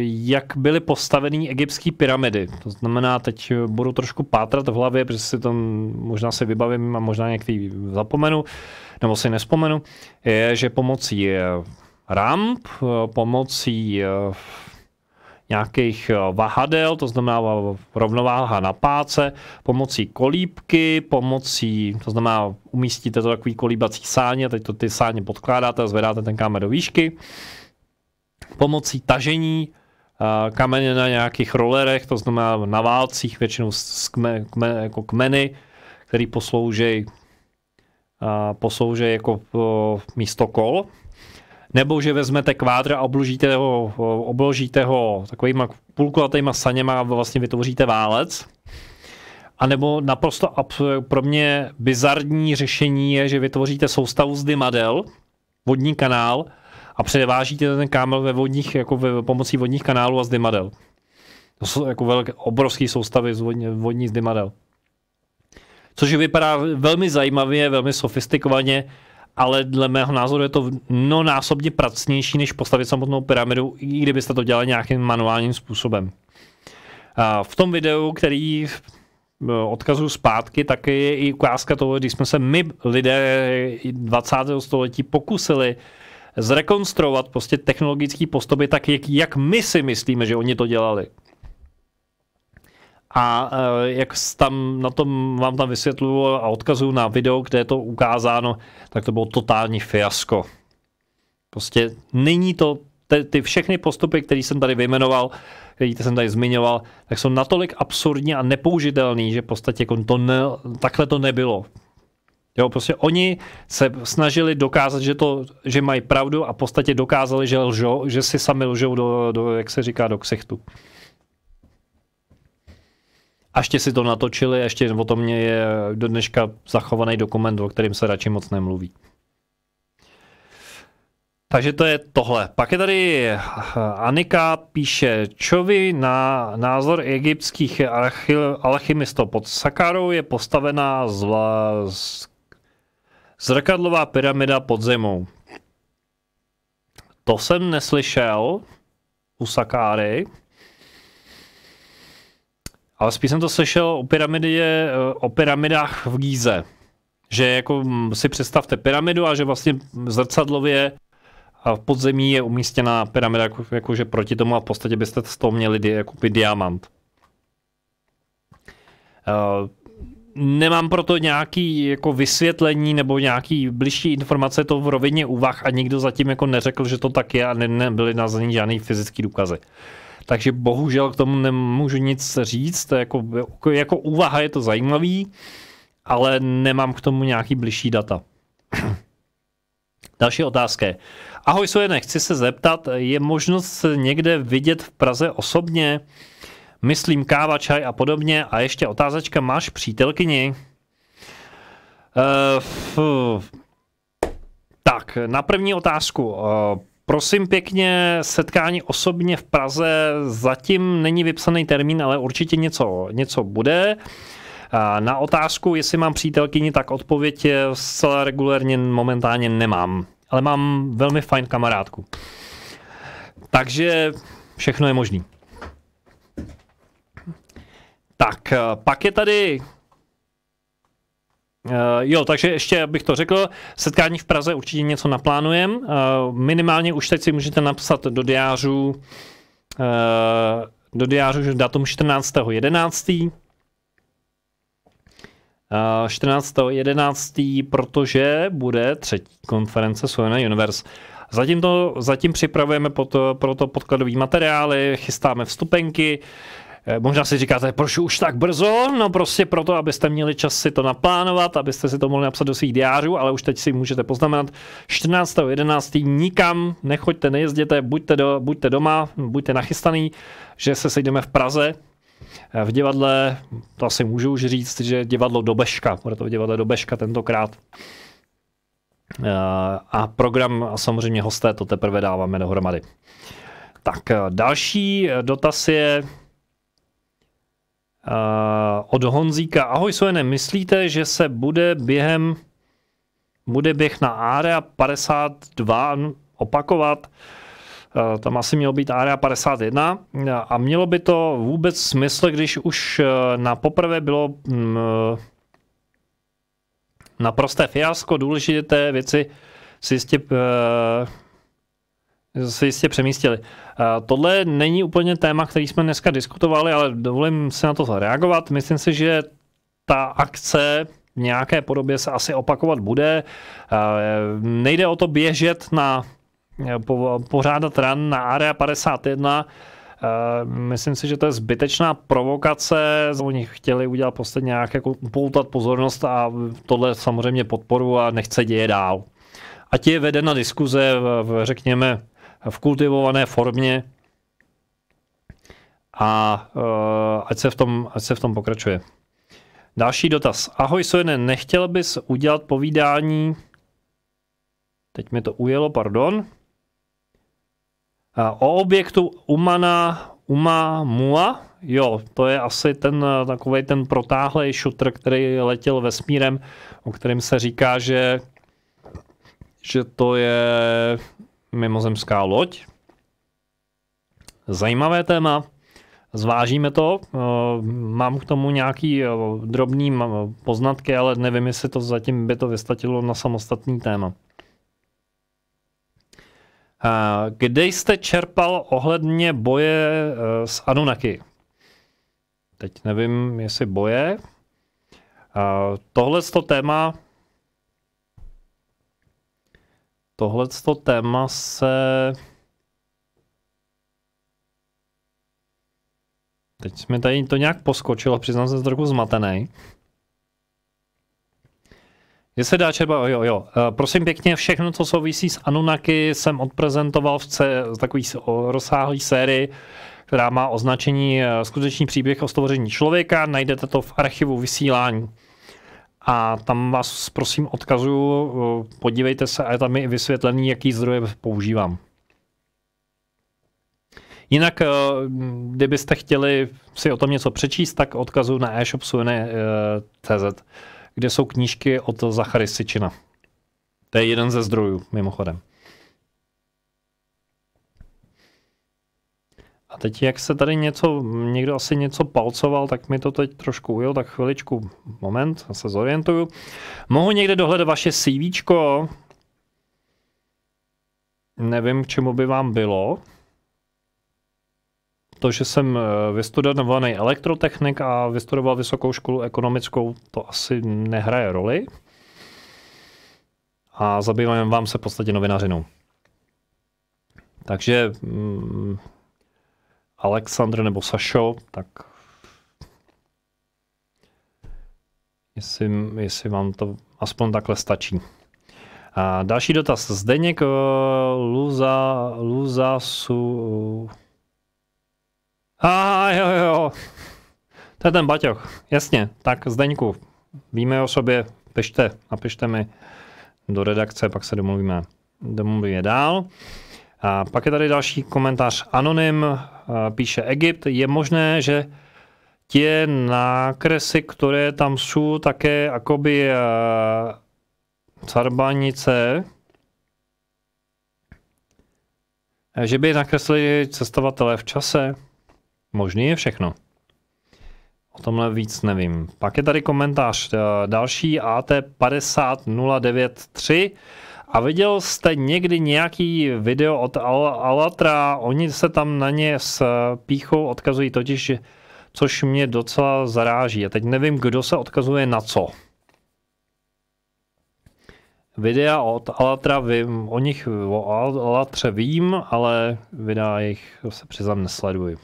jak byly postaveny egyptské pyramidy. To znamená, teď budu trošku pátrat v hlavě, protože si to možná si vybavím a možná některý zapomenu, nebo si nespomenu, je, že pomocí ramp, pomocí nějakých vahadel, to znamená rovnováha na páce, pomocí kolíbky, to znamená umístíte to takový kolíbací sáně, teď to ty sáně podkládáte a zvedáte ten kámen do výšky, pomocí tažení kamene na nějakých rollerech, to znamená na válcích, většinou jako kmeny, který poslouží jako místo kol. Nebo že vezmete kvádr a obložíte ho takovýma půlkulatýma saněma a vlastně vytvoříte válec. A nebo naprosto pro mě bizarní řešení je, že vytvoříte soustavu z dymadel, vodní kanál, a převážíte ten kámel pomocí vodních kanálů a z dymadel. To jsou jako obrovské soustavy vodní z dymadel. Což vypadá velmi zajímavě, velmi sofistikovaně, ale dle mého názoru je to násobně pracnější, než postavit samotnou pyramidu, i kdybyste to dělali nějakým manuálním způsobem. A v tom videu, který odkazuju zpátky, tak je i ukázka toho, když jsme se my lidé 20. století pokusili zrekonstruovat prostě technologické postupy tak, jak my si myslíme, že oni to dělali. A jak tam na tom vám tam vysvětluju a odkazuju na video, kde je to ukázáno, tak to bylo totální fiasko. Prostě není to, ty všechny postupy, které jsem tady vyjmenoval, který jsem tady zmiňoval, tak jsou natolik absurdní a nepoužitelný, že v podstatě takhle to nebylo. Jo, prostě oni se snažili dokázat, že mají pravdu a v podstatě dokázali, že lžou, že si sami lžou jak se říká, do ksichtu. A ještě si to natočili, ještě o tom je do dneška zachovaný dokument, o kterém se radši moc nemluví. Takže to je tohle. Pak je tady Anika, píše, čovi na názor egyptských alchymistů pod Sakkarou je postavená zrkadlová pyramida pod zemou. To jsem neslyšel u Sakkary, ale spíš jsem to slyšel o pyramidách v Gíze. Že jako si představte pyramidu a že vlastně zrcadlově a v podzemí je umístěná pyramida, jakože proti tomu a v podstatě byste z toho měli jakoby diamant. Nemám proto nějaký jako vysvětlení nebo nějaký bližší informace, to v rovině úvah a nikdo zatím jako neřekl, že to tak je a nebyly naznačeny žádný fyzický důkazy. Takže bohužel k tomu nemůžu nic říct, jako úvaha je to zajímavý, ale nemám k tomu nějaký bližší data. Další otázka. Ahoj Sojene, chci se zeptat, je možnost někde vidět v Praze osobně? Myslím káva, čaj a podobně. A ještě otázečka, máš přítelkyni? Tak, na první otázku. Prosím pěkně, setkání osobně v Praze zatím není vypsaný termín, ale určitě něco bude. Na otázku, jestli mám přítelkyni, tak odpověď zcela regulérně momentálně nemám. Ale mám velmi fajn kamarádku. Takže všechno je možný. Tak, pak je tady... takže ještě abych to řekl, setkání v Praze určitě něco naplánujem. Minimálně už teď si můžete napsat do diářů, že datum 14.11. 14.11., protože bude třetí konference Sojena Universe. Zatím připravujeme pro to podkladové materiály, chystáme vstupenky. Možná si říkáte, proč už tak brzo? No prostě proto, abyste měli čas si to naplánovat, abyste si to mohli napsat do svých diářů, ale už teď si můžete poznamenat. 14.11. nikam nechoďte, nejezděte, buďte doma, buďte nachystaný, že se sejdeme v Praze. V divadle, to asi můžu už říct, že divadlo Dobeška, bude to v divadle Dobeška tentokrát. A program a samozřejmě hosté to teprve dáváme dohromady. Tak další dotaz je od Honzíka. Ahoj Sojene, myslíte, že se bude běh na Area 52 opakovat? Tam asi mělo být Area 51 a mělo by to vůbec smysl, když už na poprvé bylo naprosté fiasko, důležité věci si jistě přemístili. Tohle není úplně téma, který jsme dneska diskutovali, ale dovolím se na to reagovat. Myslím si, že ta akce v nějaké podobě se asi opakovat bude. Nejde o to běžet pořádat run na Area 51. Myslím si, že to je zbytečná provokace. Oni chtěli udělat prostě nějak jako upoutat pozornost a tohle samozřejmě podporu a nechce děje dál. Ať je vedena diskuze řekněme v kultivované formě a ať se v tom pokračuje. Další dotaz. Ahoj Sojene, nechtěl bys udělat povídání, teď mi to ujelo, pardon, o objektu Oumuamua? Jo, to je asi takovej ten protáhlej šutr, který letěl vesmírem, o kterém se říká, že to je mimozemská loď. Zajímavé téma, zvážíme to. Mám k tomu nějaký drobný poznatky, ale nevím, jestli to zatím by to vystatilo na samostatný téma. Kde jste čerpal ohledně boje s Anunnaki? Teď nevím, jestli boje. Tohleto téma se... Teď mi tady to nějak poskočilo, přiznám se, trochu zmatený. Je se dá čerpat, jo. Prosím pěkně, všechno, co souvisí s Anunnaki, jsem odprezentoval v takový rozsáhlý sérii, která má označení Skutečný příběh o stvoření člověka. Najdete to v archivu vysílání. A tam vás prosím odkazuju, podívejte se, a je tam i vysvětlený, jaký zdroje používám. Jinak, kdybyste chtěli si o tom něco přečíst, tak odkazuju na e-shop.cz, kde jsou knížky od Zachary Sitchina. To je jeden ze zdrojů, mimochodem. A teď, jak se tady někdo asi něco palcoval, tak mi to teď trošku ujel, tak chviličku, moment, já se zorientuju. Mohu někde dohledat vaše CVčko? Nevím, k čemu by vám bylo. To, že jsem vystudovaný elektrotechnik a vystudoval vysokou školu ekonomickou, to asi nehraje roli. A zabývám vám se v podstatě novinařinou. Takže Aleksandr nebo Sašo, tak jestli vám to aspoň takhle stačí. A další dotaz. Zdeněk Luzasu. Jo. To je ten Baťoch. Jasně, tak Zdeňku, víme o sobě, napište mi do redakce, pak se domluvíme dál. A pak je tady další komentář. Anonym píše Egypt. Je možné, že tě nákresy, které tam jsou, také jakoby carbanice, že by nakreslili cestovatele v čase? Možný je všechno. O tomhle víc nevím. Pak je tady komentář další AT50093. A viděl jste někdy nějaký video od Alatra? Oni se tam na ně s pýchou odkazují totiž, což mě docela zaráží. A teď nevím, kdo se odkazuje na co. Videa od Alatra vím, o Alatře vím, ale videa jich se přiznám nesleduji.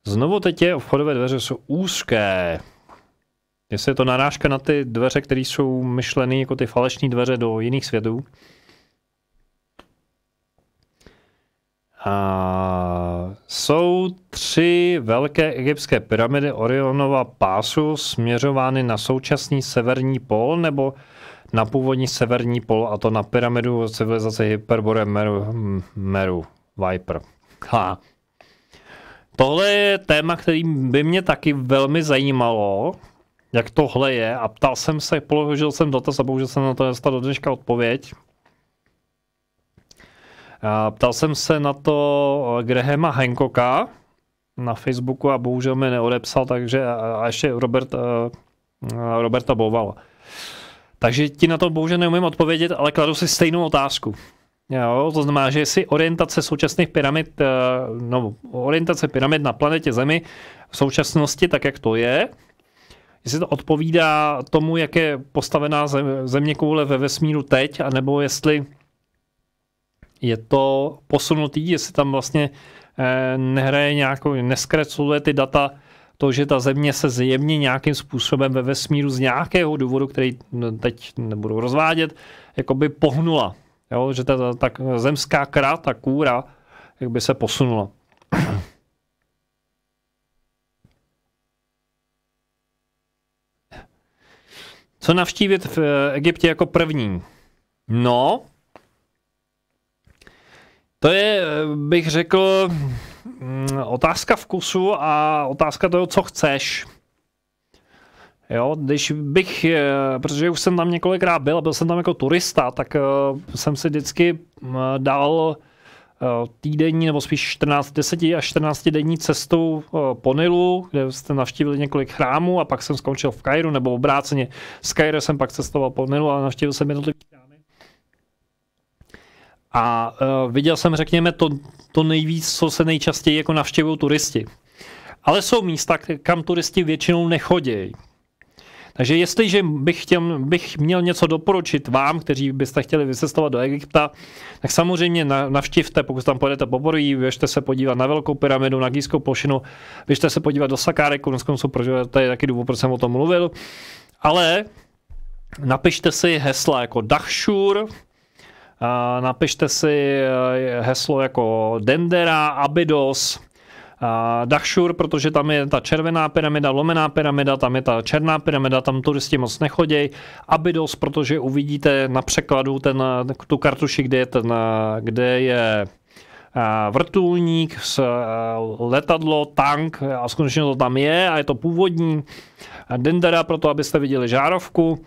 Znovu teď vchodové dveře jsou úzké. Jestli je to narážka na ty dveře, které jsou myšleny jako ty falešné dveře do jiných světů. Jsou 3 velké egyptské pyramidy Orionova pásu směřovány na současný severní pól nebo na původní severní pól, a to na pyramidu civilizace Hyperbore Meru Viper. Tohle je téma, který by mě taky velmi zajímalo, jak tohle je, a položil jsem dotaz a bohužel jsem na to dostal do dneška odpověď. Ptal jsem se na to Grahama Hancocka na Facebooku a bohužel mi neodepsal, takže a ještě Roberta Bovala. Takže ti na to bohužel neumím odpovědět, ale kladu si stejnou otázku. Jo, to znamená, že jestli orientace současných pyramid, orientace pyramid na planetě Zemi v současnosti, tak jak to je, jestli to odpovídá tomu, jak je postavená zeměkoule ve vesmíru teď, anebo jestli je to posunutý, jestli tam vlastně nehraje nějakou, neskresluje ty data, to, že ta země se zjevně nějakým způsobem ve vesmíru z nějakého důvodu, který teď nebudu rozvádět, jakoby pohnula. Jo, že ta zemská ta kůra, jak by se posunula. Co navštívit v Egyptě jako první? No, to je, bych řekl, otázka vkusu a otázka toho, co chceš. Jo, když bych, protože už jsem tam několikrát byl jsem tam jako turista, tak jsem si vždycky dal týdenní nebo spíš 10 až 14 denní cestou po Nilu, kde jste navštívili několik chrámů a pak jsem skončil v Kairu nebo obráceně. Z Kaira jsem pak cestoval po Nilu a navštívil jsem jednotlivé chrámy. A viděl jsem, řekněme, to nejvíc, co se nejčastěji jako navštěvují turisti. Ale jsou místa, kam turisti většinou nechodí. Takže jestliže bych měl něco doporučit vám, kteří byste chtěli vycestovat do Egypta, tak samozřejmě navštivte, pokud tam pojedete poprvé, běžte se podívat na Velkou pyramidu, na Gizskou plošinu, běžte se podívat do Sakáry, koneckonců, protože to je taky důvod, proč jsem o tom mluvil. Ale napište si hesla jako Dahšur, napište si heslo jako Dendera, Abydos, Dahšur, protože tam je ta červená pyramida, lomená pyramida, tam je ta černá pyramida, tam turisti moc nechodí. Abydos, protože uvidíte na překladu tu kartuši, kde je vrtulník, letadlo, tank a skutečně to tam je a je to původní. Dendera, proto abyste viděli žárovku.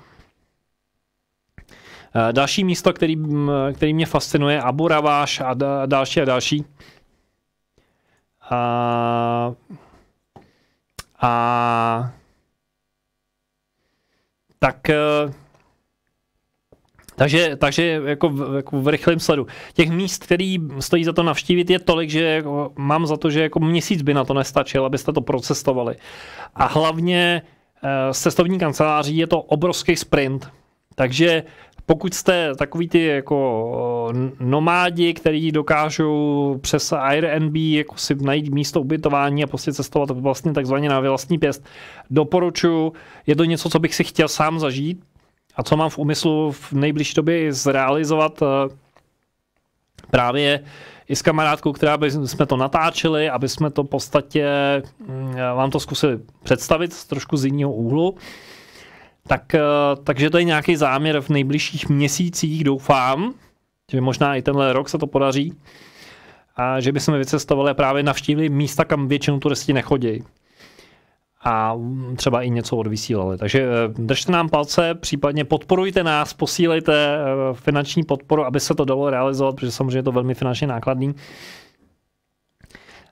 Další místo, který mě fascinuje, Abu Raváš a další a další. Takže jako v rychlém sledu. Těch míst, který stojí za to navštívit, je tolik, že jako mám za to, že jako měsíc by na to nestačil, abyste to procestovali. A hlavně s cestovní kanceláří je to obrovský sprint. Takže pokud jste takový ty jako nomádi, kteří dokážou přes Airbnb jako si najít místo ubytování a prostě cestovat vlastně takzvaně na vlastní pěst, doporučuji. Je to něco, co bych si chtěl sám zažít a co mám v úmyslu v nejbližší době zrealizovat právě i s kamarádkou, která by jsme to natáčeli, aby jsme to v podstatě vám to zkusili představit trošku z jiného úhlu. Takže to je nějaký záměr v nejbližších měsících, doufám, že možná i tenhle rok se to podaří, a že bychom vycestovali a právě navštívili místa, kam většinou turisti nechodí. A třeba i něco odvysílali. Takže držte nám palce, případně podporujte nás, posílejte finanční podporu, aby se to dalo realizovat, protože samozřejmě je to velmi finančně nákladný.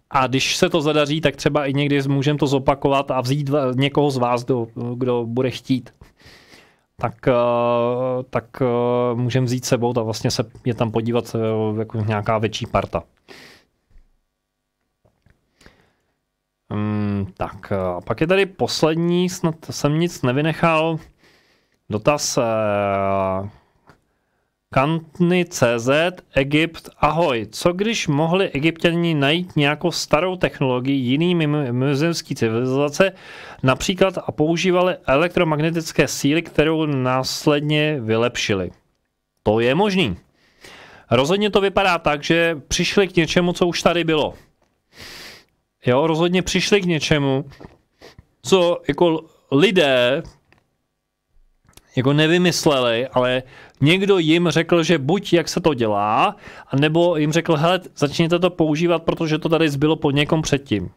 A když se to zadaří, tak třeba i někdy můžeme to zopakovat a vzít někoho z vás, kdo bude chtít. Tak můžeme vzít sebou a vlastně se je tam podívat jako nějaká větší parta. Tak, a pak je tady poslední, snad jsem nic nevynechal, dotaz Kantny.cz, Egypt, ahoj. Co když mohli Egypťani najít nějakou starou technologii jiný mimozemský civilizace, například a používali elektromagnetické síly, kterou následně vylepšili? To je možný. Rozhodně to vypadá tak, že přišli k něčemu, co už tady bylo. Jo, rozhodně přišli k něčemu, co jako lidé jako nevymysleli, ale někdo jim řekl, že buď jak se to dělá, anebo jim řekl, hele, začněte to používat, protože to tady zbylo po někom předtím.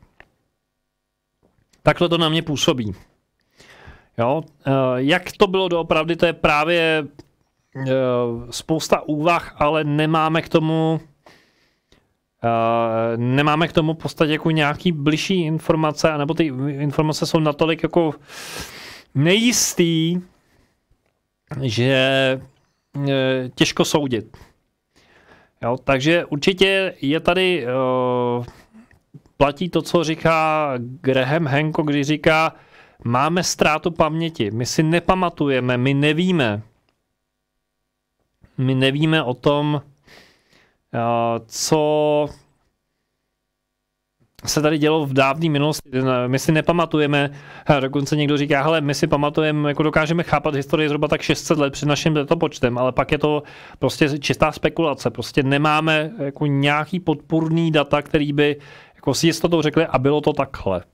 Takhle to na mě působí. Jo? Jak to bylo doopravdy, to je právě spousta úvah, ale nemáme k tomu v podstatě jako nějaký bližší informace, anebo ty informace jsou natolik jako nejistý, že těžko soudit. Jo, takže určitě je tady, platí to, co říká Graham Hancock, když říká, máme ztrátu paměti, my si nepamatujeme, my nevíme o tom, co se tady dělo v dávné minulosti. My si nepamatujeme, dokonce někdo říká, hele, my si pamatujeme, jako dokážeme chápat historii zhruba tak 600 let před naším letopočtem, ale pak je to prostě čistá spekulace. Prostě nemáme jako nějaký podpůrný data, který by jako s jistotou řekli, a bylo to takhle.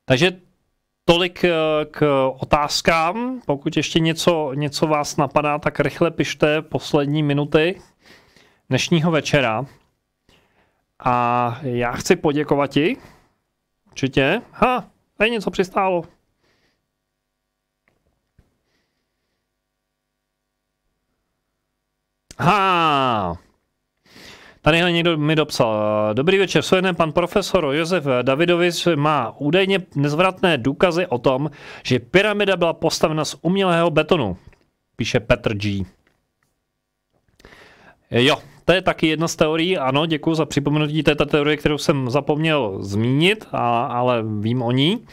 Takže tolik k otázkám. Pokud ještě něco vás napadá, tak rychle pište poslední minuty dnešního večera. A já chci poděkovat ti. Určitě. Tady něco přistálo. Tadyhle někdo mi dopsal. Dobrý večer, pan profesor Josef Davidovič má údajně nezvratné důkazy o tom, že pyramida byla postavena z umělého betonu, píše Petr G. Jo, to je taky jedna z teorií, ano, děkuji za připomenutí, to je ta teorie, kterou jsem zapomněl zmínit, ale vím o ní.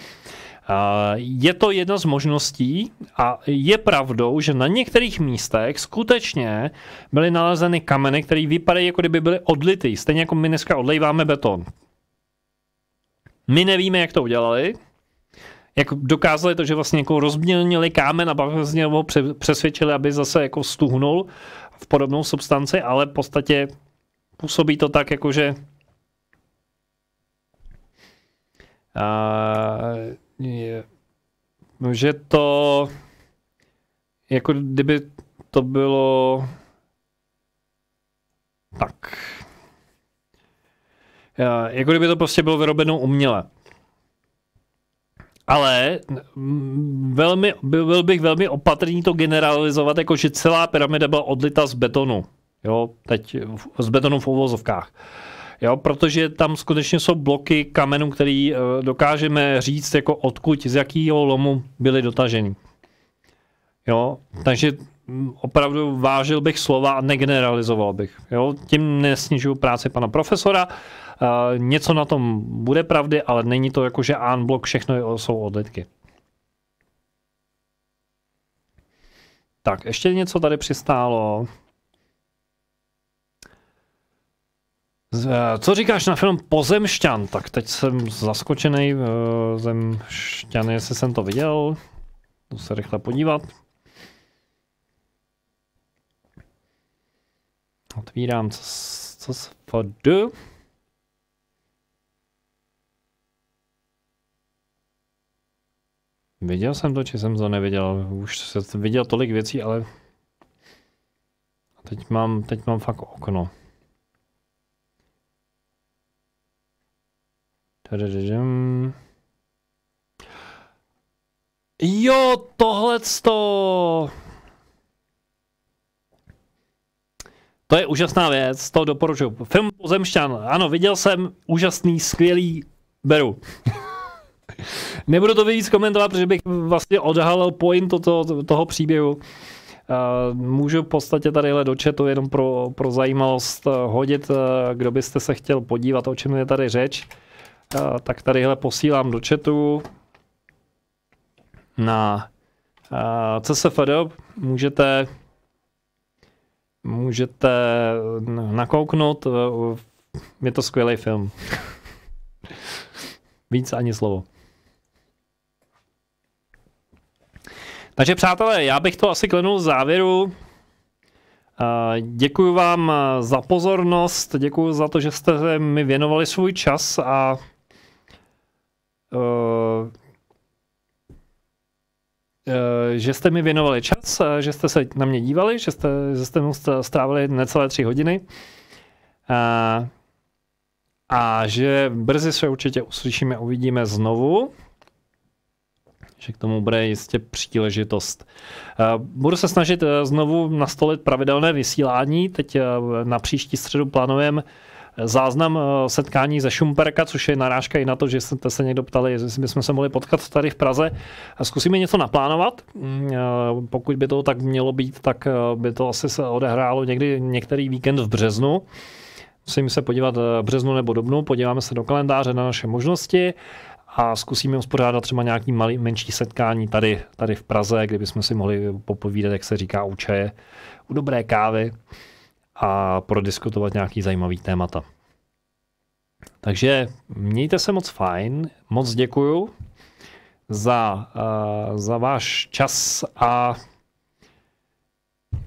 Je to jedna z možností a je pravdou, že na některých místech skutečně byly nalezeny kameny, které vypadají, jako kdyby byly odlitý. Stejně jako my dneska odlejváme beton. My nevíme, jak to udělali, jak dokázali to, že vlastně jako rozmělnili kámen a pak vlastně ho přesvědčili, aby zase jako stuhnul v podobnou substanci, ale v podstatě působí to tak, jakože že to jako kdyby to bylo tak. Jako kdyby to prostě bylo vyrobeno uměle. Ale byl bych velmi opatrný to generalizovat, jako že celá pyramida byla odlita z betonu. Jo, teď z betonu v uvozovkách. Jo, protože tam skutečně jsou bloky kamenů, který dokážeme říct, jako odkud, z jakého lomu byly dotaženy. Jo, takže opravdu vážil bych slova a negeneralizoval bych. Jo, tím nesnižuju práci pana profesora. Něco na tom bude pravdy, ale není to jako, že en bloc všechno jsou odlitky. Tak, ještě něco tady přistálo. Co říkáš na film Pozemšťan? Tak teď jsem zaskočený. Zemšťan, jestli jsem to viděl. Jdu se rychle podívat. Otvírám co se vadu. Viděl jsem to, či jsem to neviděl? Už jsem viděl tolik věcí, ale teď mám fakt okno. Jo, tohleto. To je úžasná věc, to doporučuji. Film Pozemšťan, ano, viděl jsem, úžasný, skvělý, beru. Nebudu to víc komentovat, protože bych vlastně odhalil point toho příběhu. Můžu v podstatě tadyhle do chatu jenom pro zajímavost hodit, kdo byste se chtěl podívat, o čem je tady řeč. Tak tadyhle posílám do chatu na CSFD. Můžete nakouknout, je to skvělý film. Víc ani slovo. Takže přátelé, já bych to asi klenul z závěru. Děkuji vám za pozornost, děkuji za to, že jste mi věnovali svůj čas a že jste mi věnovali čas, že jste se na mě dívali, že jste mu strávili necelé 3 hodiny a že brzy se určitě uslyšíme a uvidíme znovu, že k tomu bude jistě příležitost. Budu se snažit znovu nastolit pravidelné vysílání, teď na příští středu plánujeme záznam setkání ze Šumperka, což je narážka i na to, že jste se někdo ptali, jestli bychom se mohli potkat tady v Praze. Zkusíme něco naplánovat. Pokud by to tak mělo být, tak by to asi se odehrálo některý víkend v březnu. Musíme se podívat v březnu nebo dubnu, podíváme se do kalendáře na naše možnosti a zkusíme uspořádat třeba nějaký menší setkání tady v Praze, kde bychom si mohli popovídat, jak se říká, u čaje, u dobré kávy a prodiskutovat nějaký zajímavý témata. Takže mějte se moc fajn, moc děkuju za váš čas a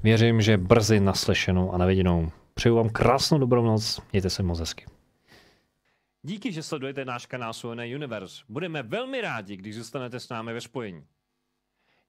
věřím, že brzy naslyšenou a naviděnou. Přeju vám krásnou dobrou noc, mějte se moc hezky. Díky, že sledujete náš kanál Suene Universe. Budeme velmi rádi, když zůstanete s námi ve spojení.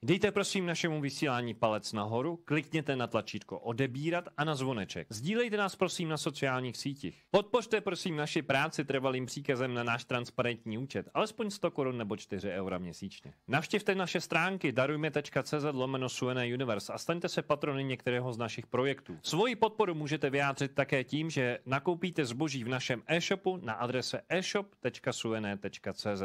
Dejte prosím našemu vysílání palec nahoru, klikněte na tlačítko odebírat a na zvoneček. Sdílejte nás prosím na sociálních sítích. Podpořte prosím naši práci trvalým příkazem na náš transparentní účet, alespoň 100 korun nebo 4 eura měsíčně. Navštivte naše stránky darujme.cz/Suene Universe a staňte se patrony některého z našich projektů. Svoji podporu můžete vyjádřit také tím, že nakoupíte zboží v našem e-shopu na adrese e-shop.suene.cz.